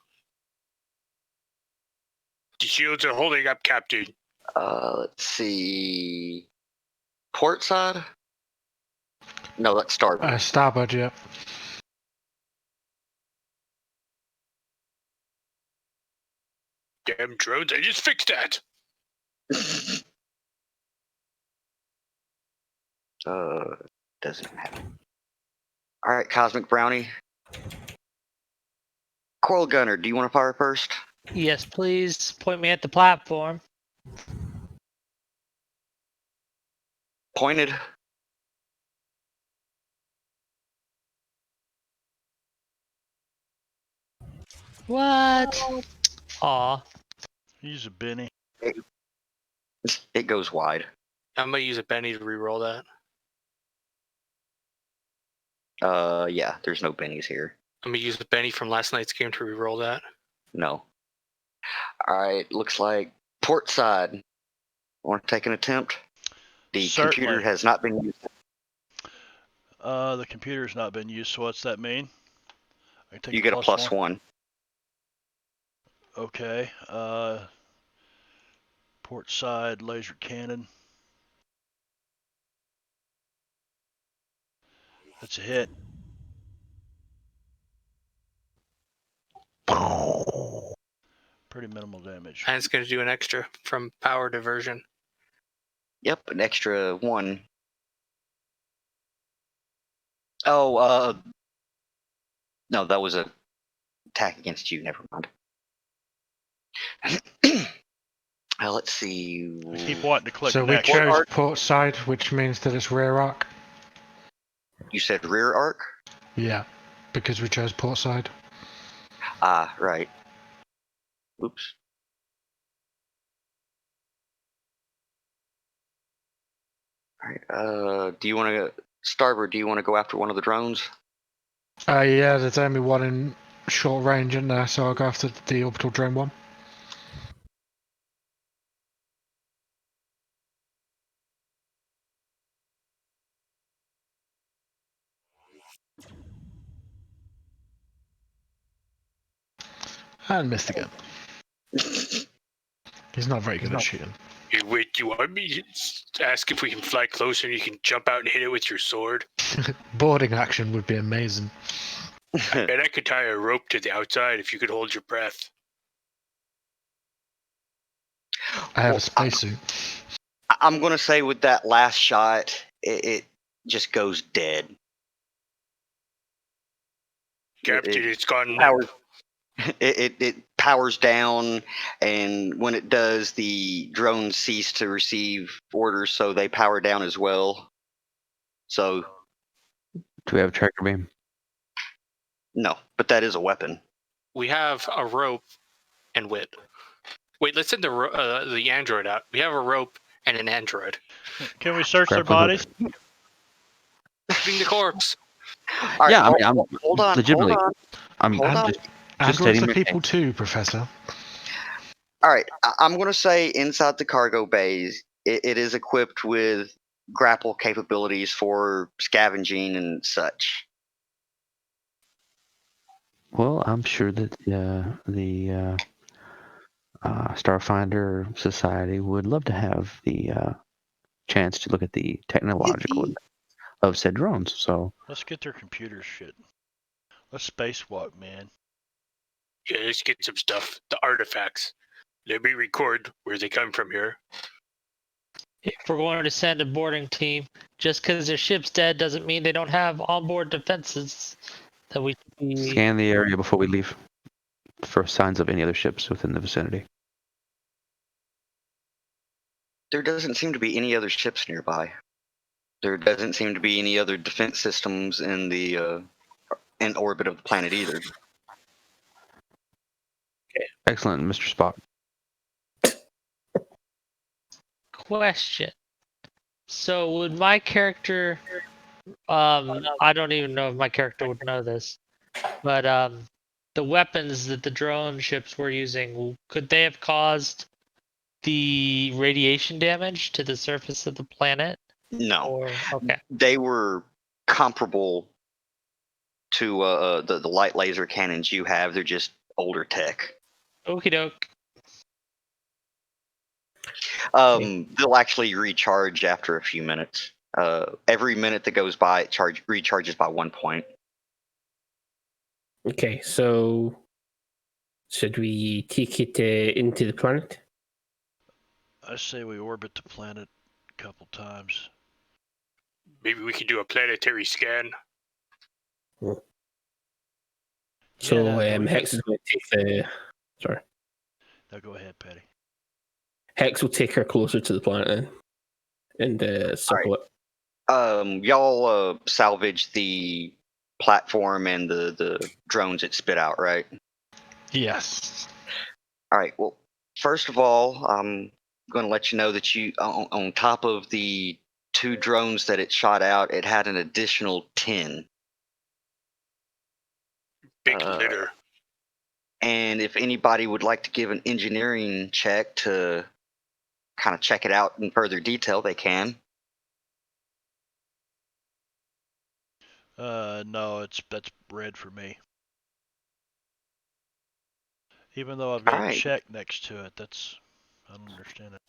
The shields are holding up, Captain. Let's see. Port side? No, that's starboard. Starboard, yeah. Damn drones, I just fixed that. Doesn't matter. All right, Cosmic Brownie. Coil Gunner, do you want to fire first? Yes, please point me at the platform. Pointed. What? Aw. Use a Benny. It goes wide. I'm gonna use a Benny to re-roll that. Yeah, there's no bennies here. I'm gonna use the Benny from last night's game to re-roll that. No. All right, looks like port side. Want to take an attempt? The computer Certainly. has not been used. The computer's not been used, so what's that mean? I take You get a plus one. Okay. Port side laser cannon. That's a hit. Pretty minimal damage. And it's gonna do an extra from power diversion. Yep, an extra one. Oh, no, that was a attack against you. Never mind. Let's see. I keep wanting to click So we next. chose port side, which means that it's rear arc. You said rear arc? Yeah, because we chose port side. Ah, right. Oops. All right. Do you want to, Starboard? Do you want to go after one of the drones? Yeah, there's only one in short range in there, so I'll go after the orbital drone one. And missed again. He's not very good at shooting. Hey, wait, do you want me to ask if we can fly closer and you can jump out and hit it with your sword? Boarding action would be amazing. I bet I could tie a rope to the outside if you could hold your breath. I have a spacesuit. I'm going to say with that last shot, it just goes dead. Captain, it's gone. Powers, it powers down, and when it does, the drones cease to receive orders, so they power down as well. So, Do we have a tractor beam? no, but that is a weapon. We have a rope and wit. Wait, let's send the android out. We have a rope and an android. Can we search their Grapple hook. bodies? Bring the corpse. All right, Yeah, I mean, I'm hold on, legitimately. hold on. I'm Hold on. just Androids stating are my people case. too, Professor. All right, I'm going to say inside the cargo bays, it is equipped with grapple capabilities for scavenging and such. Well, I'm sure that the Starfinder Society would love to have the chance to look at the technological of said drones. So Let's get their computer shit. Let's spacewalk, man. Yeah, let's get some stuff. The artifacts. Let me record where they come from here. If we're going to send a boarding team, just because their ship's dead doesn't mean they don't have onboard defenses that we should be. scan the area before we leave for signs of any other ships within the vicinity. There doesn't seem to be any other ships nearby. There doesn't seem to be any other defense systems in the in orbit of the planet either. Excellent, Mr. Spock. Question. So would my character I don't even know if my character would know this, but the weapons that the drone ships were using, could they have caused the radiation damage to the surface of the planet? No, Or okay. they were comparable to the light laser cannons you have. They're just older tech. Okie doke. They'll actually recharge after a few minutes. Every minute that goes by, it recharges by 1 point. Okay, so should we take it into the planet? I say we orbit the planet a couple times. Maybe we could do a planetary scan. So Yeah, no, Hex is going to take the. Sorry. No, go ahead, Patty. Hex will take her closer to the planet then, and circle it. Y'all salvage the platform and the drones it spit out, right? Yes. All right. Well, first of all, I'm going to let you know that you on top of the 2 drones that it shot out, it had an additional 10. Big litter. And if anybody would like to give an engineering check to kind of check it out in further detail, they can. No, that's red for me. Even though I've got Alright. check next to it, I don't understand it.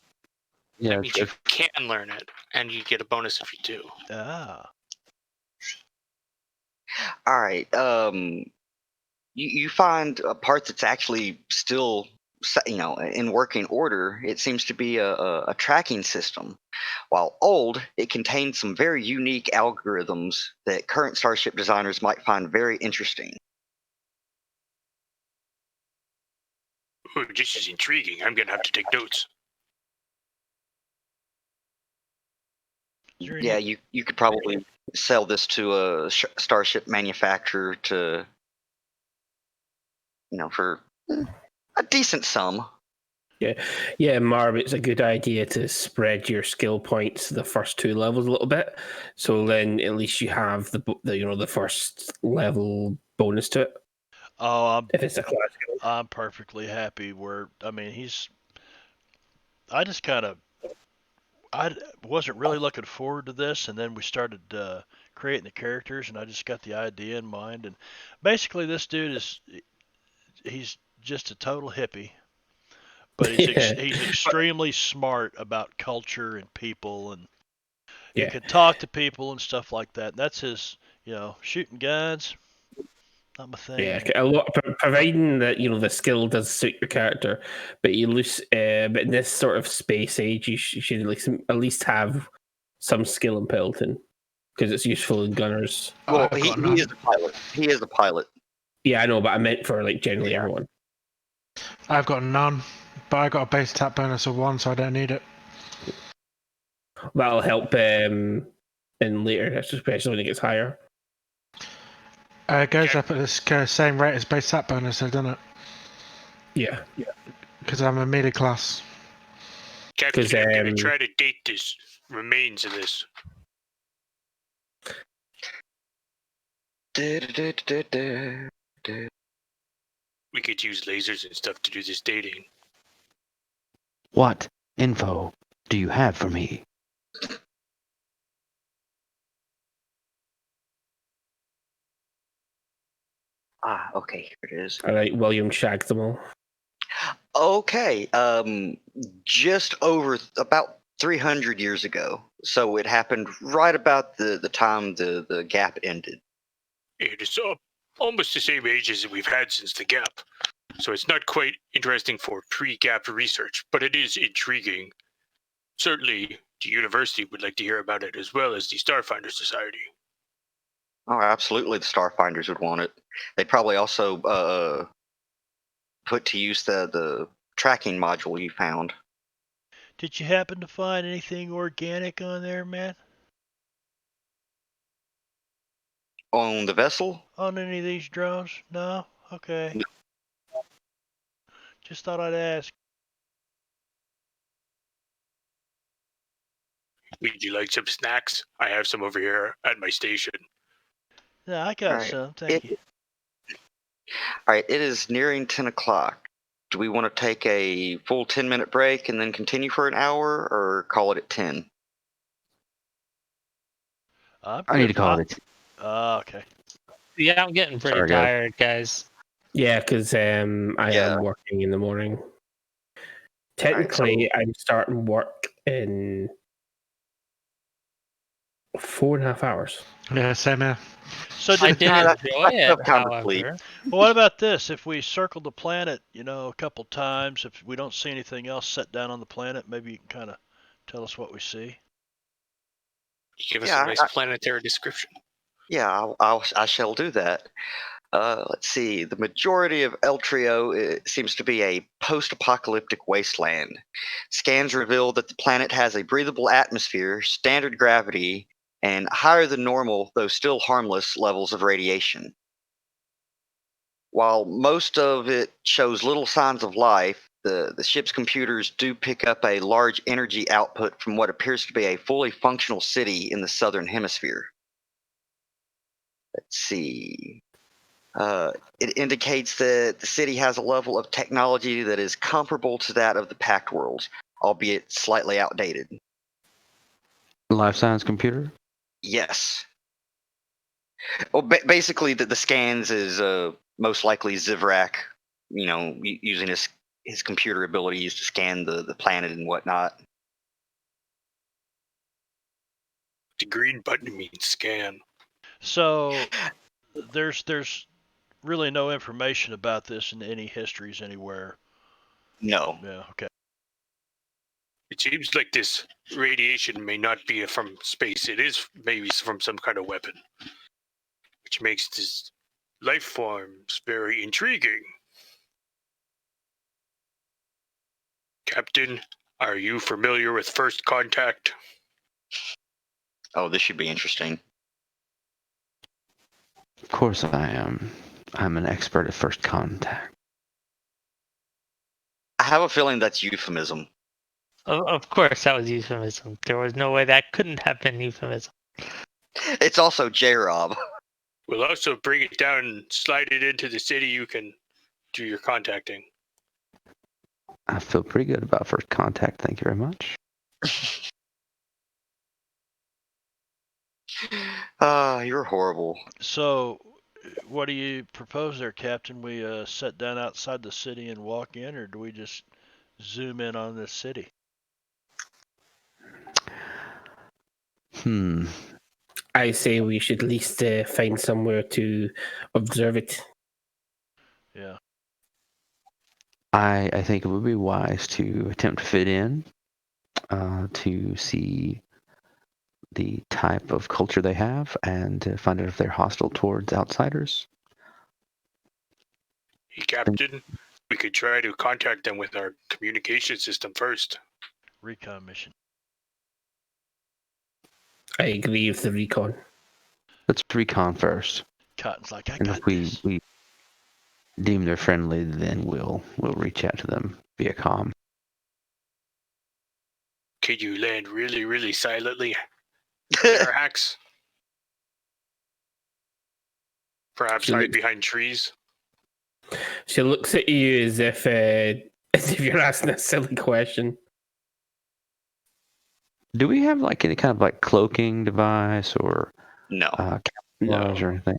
Yeah, That means you can learn it, and you get a bonus if you do. Ah. All right. You find a part that's actually still, in working order. It seems to be a tracking system. While old, it contains some very unique algorithms that current starship designers might find very interesting. Ooh, this is intriguing. I'm gonna have to take notes. Yeah, you could probably sell this to a starship manufacturer to, for a decent sum. Yeah, Marv, it's a good idea to spread your skill points to the first 2 levels a little bit, so then at least you have the first level bonus to it. Oh, If it's a class skill. I'm perfectly happy where, I mean, I just kind of, I wasn't really looking forward to this, and then we started creating the characters, and I just got the idea in mind, and basically this dude he's just a total hippie, but he's extremely smart about culture and people, and he can talk to people and stuff like that. And that's his, shooting guns, not my thing. Yeah, a lot providing that the skill does suit your character, but but in this sort of space age, you should at least have some skill in piloting because it's useful in gunners. Well, he is a pilot. He is a pilot. Yeah, I know, but I meant for generally everyone. I've got none, but I got a base attack bonus of 1, so I don't need it. That'll help in later, especially when it gets higher. It goes up at the same rate as base attack bonus, doesn't it? Yeah. Because I'm a melee class. Captain, I'm gonna try to date this remains of this. We could use lasers and stuff to do this dating. What info do you have for me? Okay, here it is. All right, William shagged them all. Okay, just over about 300 years ago. So it happened right about the time the gap ended. It is almost the same age as we've had since the gap. So it's not quite interesting for pre-gap research, but it is intriguing. Certainly, the university would like to hear about it as well as the Starfinder Society. Oh, absolutely, the Starfinders would want it. They'd probably also put to use the tracking module you found. Did you happen to find anything organic on there, man? On the vessel? On any of these drones? No? Okay. No. Just thought I'd ask. Would you like some snacks? I have some over here at my station. Yeah, I got some. Thank you. All right, it is nearing 10 o'clock. Do we want to take a full 10-minute break and then continue for an hour, or call it at 10? I need to call it. Okay. Yeah, I'm getting pretty tired, guys. Yeah, because I am working in the morning. Technically, I'm starting work in 4.5 hours. Yeah, same here. So I did enjoy it, however. Well, what about this? If we circle the planet, a couple times, if we don't see anything else set down on the planet, maybe you can kind of tell us what we see. Give us a nice planetary description. Yeah, I shall do that. Let's see. The majority of El Trio seems to be a post-apocalyptic wasteland. Scans reveal that the planet has a breathable atmosphere, standard gravity, and higher than normal, though still harmless, levels of radiation. While most of it shows little signs of life, the ship's computers do pick up a large energy output from what appears to be a fully functional city in the southern hemisphere. Let's see. It indicates that the city has a level of technology that is comparable to that of the Pact World, albeit slightly outdated. Life science computer? Yes. Well, basically, the scans is most likely Zivrak, using his computer abilities to scan the planet and whatnot. The green button means scan. So there's really no information about this in any histories anywhere. No. Yeah, okay. It seems like this radiation may not be from space. It is maybe from some kind of weapon, which makes this life forms very intriguing. Captain, are you familiar with First Contact? Oh, this should be interesting. Of course I am. I'm an expert at first contact. I have a feeling that's euphemism. Of course, that was euphemism. There was no way that couldn't have been euphemism. It's also J-Rob. We'll also bring it down and slide it into the city. You can do your contacting. I feel pretty good about first contact. Thank you very much. You're horrible. So, what do you propose there, Captain? We sit down outside the city and walk in, or do we just zoom in on this city? I say we should at least find somewhere to observe it. Yeah. I think it would be wise to attempt to fit in, to see the type of culture they have, and to find out if they're hostile towards outsiders. Hey, Captain, we could try to contact them with our communication system first. Recon mission. I agree with the recon. Let's recon first. Cotton's like, I And got if we, this. we deem they're friendly, then we'll reach out to them via comm. Can you land really, really silently? There, Hacks? Perhaps hide behind trees? She looks at you as if you're asking a silly question. Do we have like any kind of like cloaking device or No. camouflage or anything?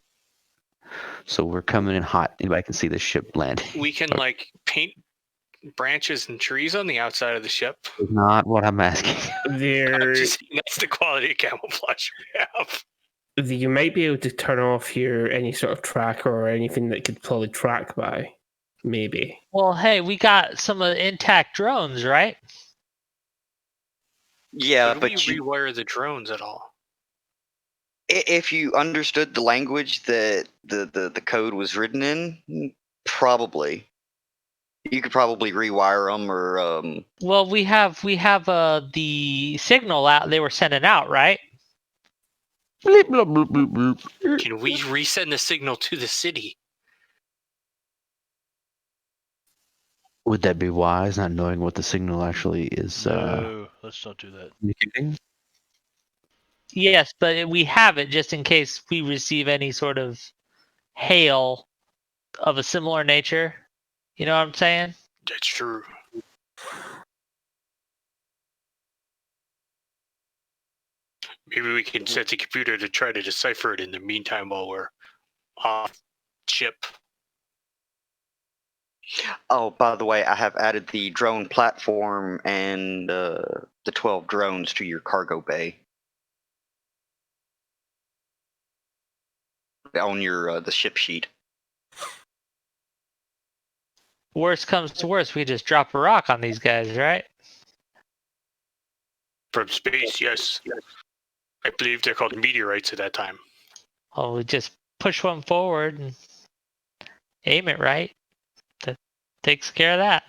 So we're coming in hot. Anybody can see the ship landing. We can, paint branches and trees on the outside of the ship. Not what I'm asking. I'm just saying that's the quality of camouflage we have. You might be able to turn off your any sort of tracker or anything that could probably track by. Maybe. Well, hey, we got some intact drones, right? Yeah, Could but we rewire the drones at all? If you understood the language that the code was written in, probably. You could probably rewire them or Well, we have the signal out they were sending out, right? Bleep, bloop, bloop, bloop, bloop. Can we resend the signal to the city? Would that be wise, not knowing what the signal actually is No, let's not do that. communicating? Yes, but we have it just in case we receive any sort of hail of a similar nature. You know what I'm saying? That's true. Maybe we can set the computer to try to decipher it in the meantime while we're off ship. Oh, by the way, I have added the drone platform and the 12 drones to your cargo bay. On your the ship sheet. Worst comes to worst, we just drop a rock on these guys, right? From space, yes. I believe they're called meteorites at that time. Oh, we just push one forward and aim it right. That takes care of that.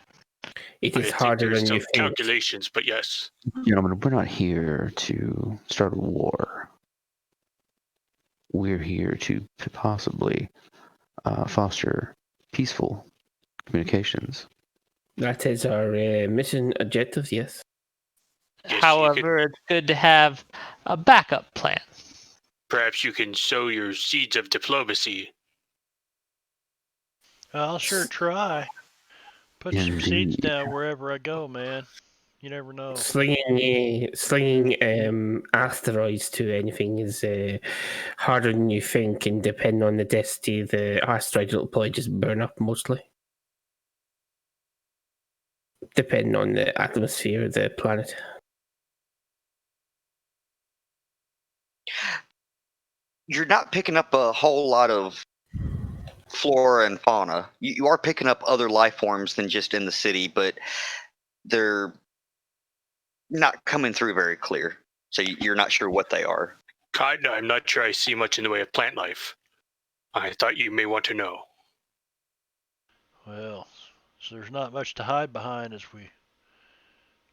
It I is think harder there's than you some think. calculations, but yes. Gentlemen, we're not here to start a war. We're here to possibly foster peaceful communications. That is our mission objective, yes. Yes, However, it's good to have a backup plan. Perhaps you can sow your seeds of diplomacy. I'll sure try. Put some seeds Indeed. down wherever I go, man. You never know. Slinging asteroids to anything is harder than you think, and depending on the density, the asteroid will probably just burn up mostly. Depending on the atmosphere of the planet. You're not picking up a whole lot of flora and fauna. You are picking up other life forms than just in the city, but they're not coming through very clear. So you're not sure what they are. Cotton, I'm not sure I see much in the way of plant life. I thought you may want to know. Well, so there's not much to hide behind as we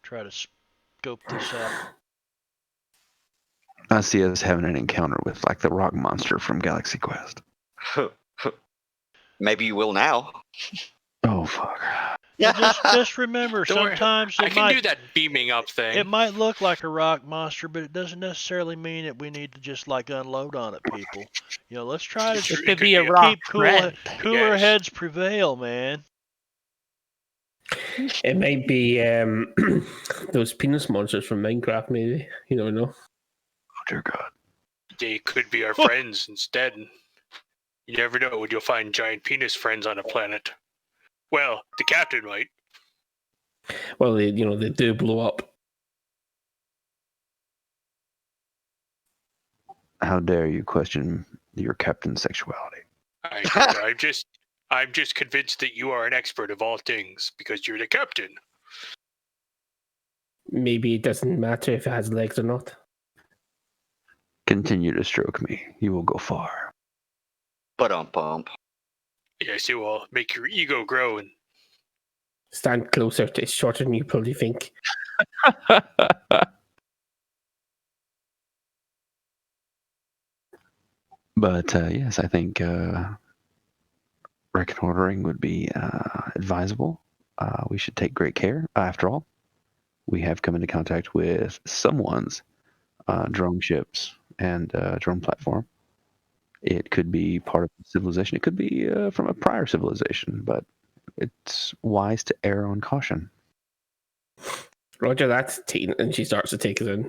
try to scope this out. I see us having an encounter with like the rock monster from Galaxy Quest. Maybe you will now. Oh fuck. Well, just remember, Don't worry, sometimes I it can do might that beaming up thing. it might look like a rock monster, but it doesn't necessarily mean that we need to just like unload on it, people. You know, let's try to It just It could be a rock keep cooler Yes. heads prevail, man. It might be those penis monsters from Minecraft, maybe. You never know. Oh dear God. They could be our friends instead. You never know when you'll find giant penis friends on a planet. Well, the captain might. Well, they do blow up. How dare you question your captain's sexuality? I'm just convinced that you are an expert of all things because you're the captain. Maybe it doesn't matter if it has legs or not. Continue to stroke me. You will go far. Bump. Yes, it will make your ego grow and Stand closer. It's shorter than you probably think. But yes, I think reconnoitering would be advisable. We should take great care. After all, we have come into contact with someone's drone ships and drone platform. It could be part of the civilization. It could be from a prior civilization, but it's wise to err on caution. Roger that, and she starts to take it in.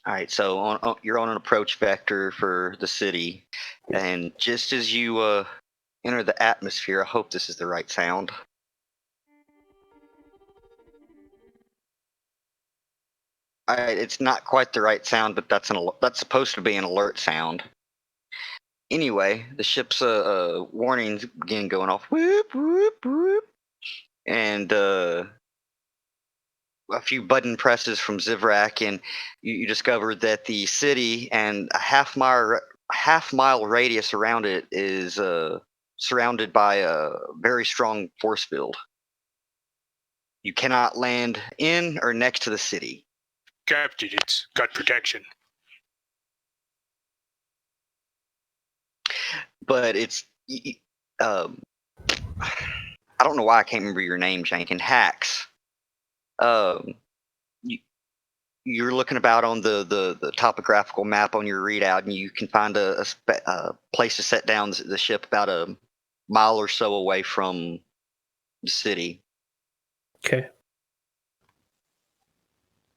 All right, so you're on an approach vector for the city, and just as you enter the atmosphere, I hope this is the right sound. All right, it's not quite the right sound, but that's supposed to be an alert sound. Anyway, the ship's warnings begin going off. Whoop whoop whoop, and a few button presses from Zivrak, and you discover that the city and a half mile radius around it is surrounded by a very strong force field. You cannot land in or next to the city. captain, it's got protection. But it's I don't know why I can't remember your name, Jankin. Hacks. You're looking about on the topographical map on your readout, and you can find a place to set down the ship about a mile or so away from the city. Okay.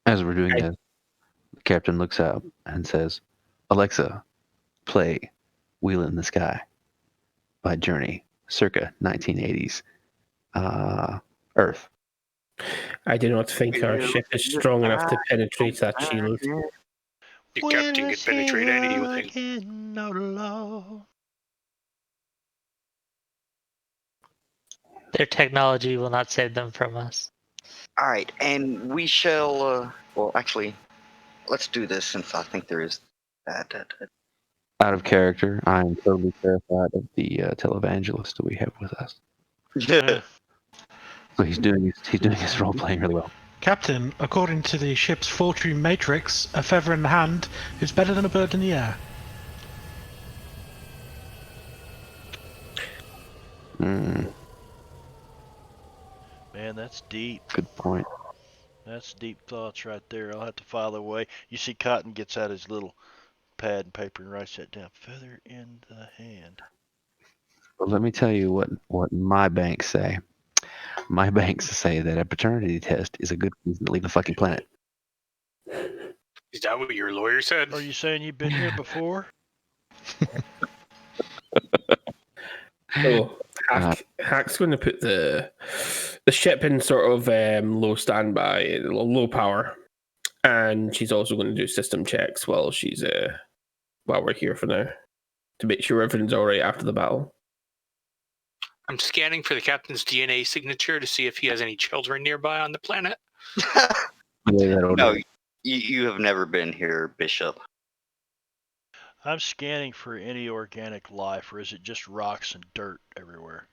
As we're doing this, the captain looks up and says, "Alexa, play Wheel in the Sky by Journey, circa 1980s Earth." I do not think our ship is strong enough to penetrate that shield. The captain can penetrate anything. Their technology will not save them from us. All right, and we shall. Well, actually, let's do this since I think there is that. Out of character, I am totally terrified of the televangelist that we have with us. Yeah. So he's doing his role playing really well. Captain, according to the ship's fortune matrix, a feather in the hand is better than a bird in the air. Mm, Man, that's deep. good point. That's deep thoughts right there. I'll have to file away. You see, Cotton gets out his little pad and paper and writes that down. Feather in the hand. But let me tell you what my banks say. My banks say that a paternity test is a good reason to leave the fucking planet. Is that what your lawyer said? Are you saying you've been here before? So Hack's going to put the ship in sort of low standby, low power, and she's also going to do system checks while she's while we're here for now to make sure everything's all right after the battle. I'm scanning for the captain's DNA signature to see if he has any children nearby on the planet. No, you have never been here, Bishop. I'm scanning for any organic life, or is it just rocks and dirt everywhere?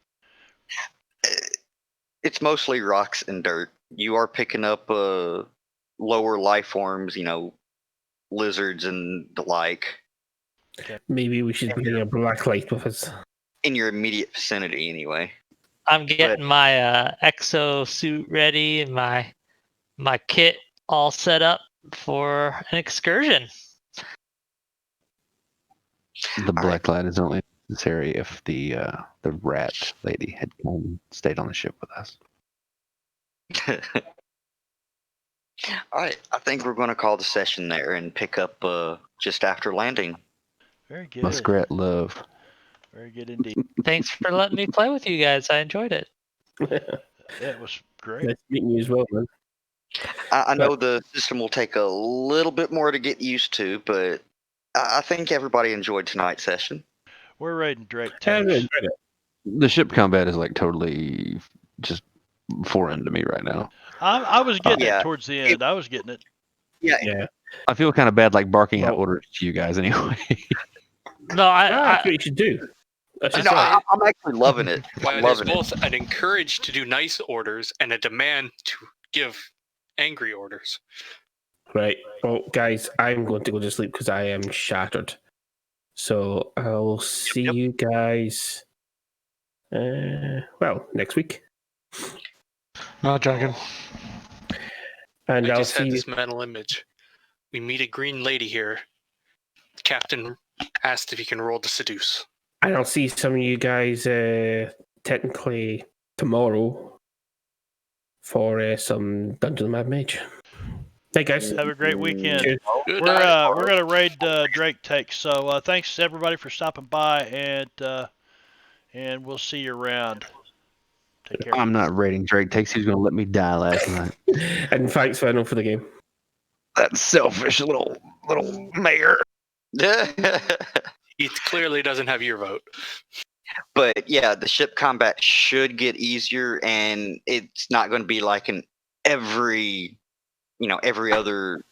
It's mostly rocks and dirt. You are picking up lower life forms, lizards and the like, Maybe we should bring a black light with us. in your immediate vicinity anyway. I'm getting my exo suit ready and my kit all set up for an excursion. The black light is only necessary if the rat lady had stayed on the ship with us. All right, I think we're going to call the session there and pick up just after landing. Very good. Muskrat love. Very good indeed. Thanks for letting me play with you guys. I enjoyed it. That was great. Nice meeting you as well, man. I know the system will take a little bit more to get used to, but I think everybody enjoyed tonight's session. We're raiding Drake Yeah, I really tanks. enjoyed it. The ship combat is like totally just foreign to me right now. I was getting Yeah. it towards the end. I was getting it. Yeah. I feel kind of bad like barking out Well- orders to you guys anyway. No, That's what you should do. That's No, just right. I'm actually loving it. Why I'm there's loving it. both an encourage to do nice orders and a demand to give angry orders. Right. Well, guys, I'm going to go to sleep because I am shattered. So I'll see you guys. Next week, No, Dragon. and I I'll just see had you. this mental image. We meet a green lady here. The captain asked if he can roll to seduce. And I'll see some of you guys technically tomorrow for some Dungeon Mad Mage. Hey guys. Have a great weekend. Cheers. Good We're night. we're gonna raid Drake tanks. So thanks everybody for stopping by, and we'll see you around. Take care. I'm not raiding Drake takes. He's going to let me die last night. And thanks, Venom, for the game. That selfish little mayor. He clearly doesn't have your vote. But yeah, the ship combat should get easier, and it's not going to be like in every other